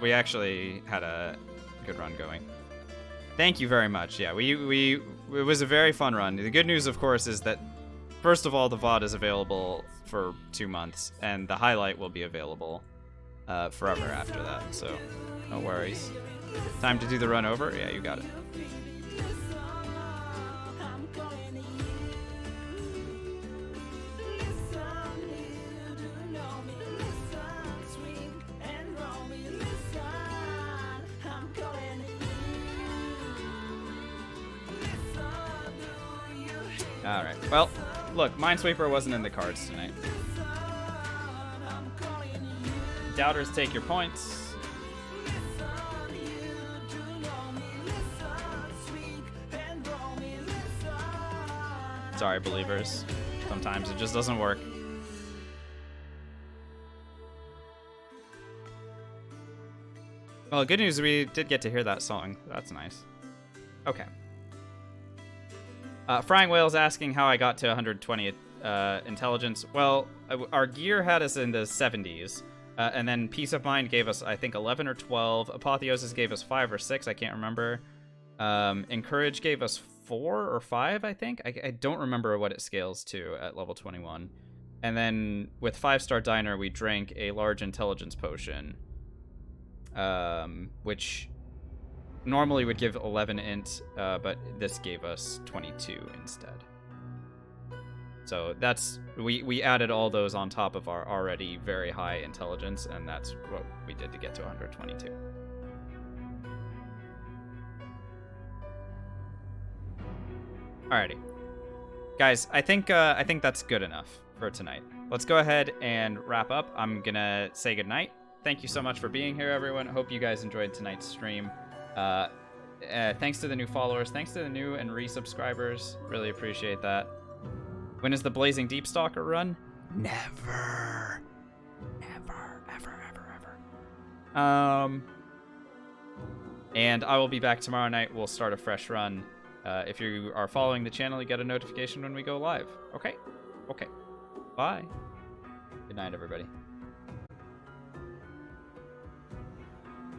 we actually had a good run going. Thank you very much. Yeah, it was a very fun run. The good news, of course, is that first of all, the VOD is available for 2 months, and the highlight will be available forever after that, so no worries. Time to do the run over? Yeah, you got it. Alright, well, look, Minesweeper wasn't in the cards tonight. Doubters, take your points. Sorry, believers. Sometimes it just doesn't work. Well, good news, we did get to hear that song. That's nice. Okay. Frying Whale's asking how I got to 120 intelligence. Well, our gear had us in the 70s, and then Peace of Mind gave us, I think, 11 or 12. Apotheosis gave us 5 or 6, I can't remember. Encourage gave us 4 or 5, I think. I don't remember what it scales to at level 21. And then with 5-star Diner, we drank a large intelligence potion, which normally would give 11 int, but this gave us 22 instead. So that's, we added all those on top of our already very high intelligence, and that's what we did to get to 122. Alrighty. Guys, I think that's good enough for tonight. Let's go ahead and wrap up. I'm gonna say goodnight. Thank you so much for being here, everyone. Hope you guys enjoyed tonight's stream. Thanks to the new followers. Thanks to the new and resubscribers. Really appreciate that. When is the Blazing Deep Stalker run? Never. Never. Ever. And I will be back tomorrow night. We'll start a fresh run. If you are following the channel, you get a notification when we go live. Okay? Okay. Bye. Good night, everybody.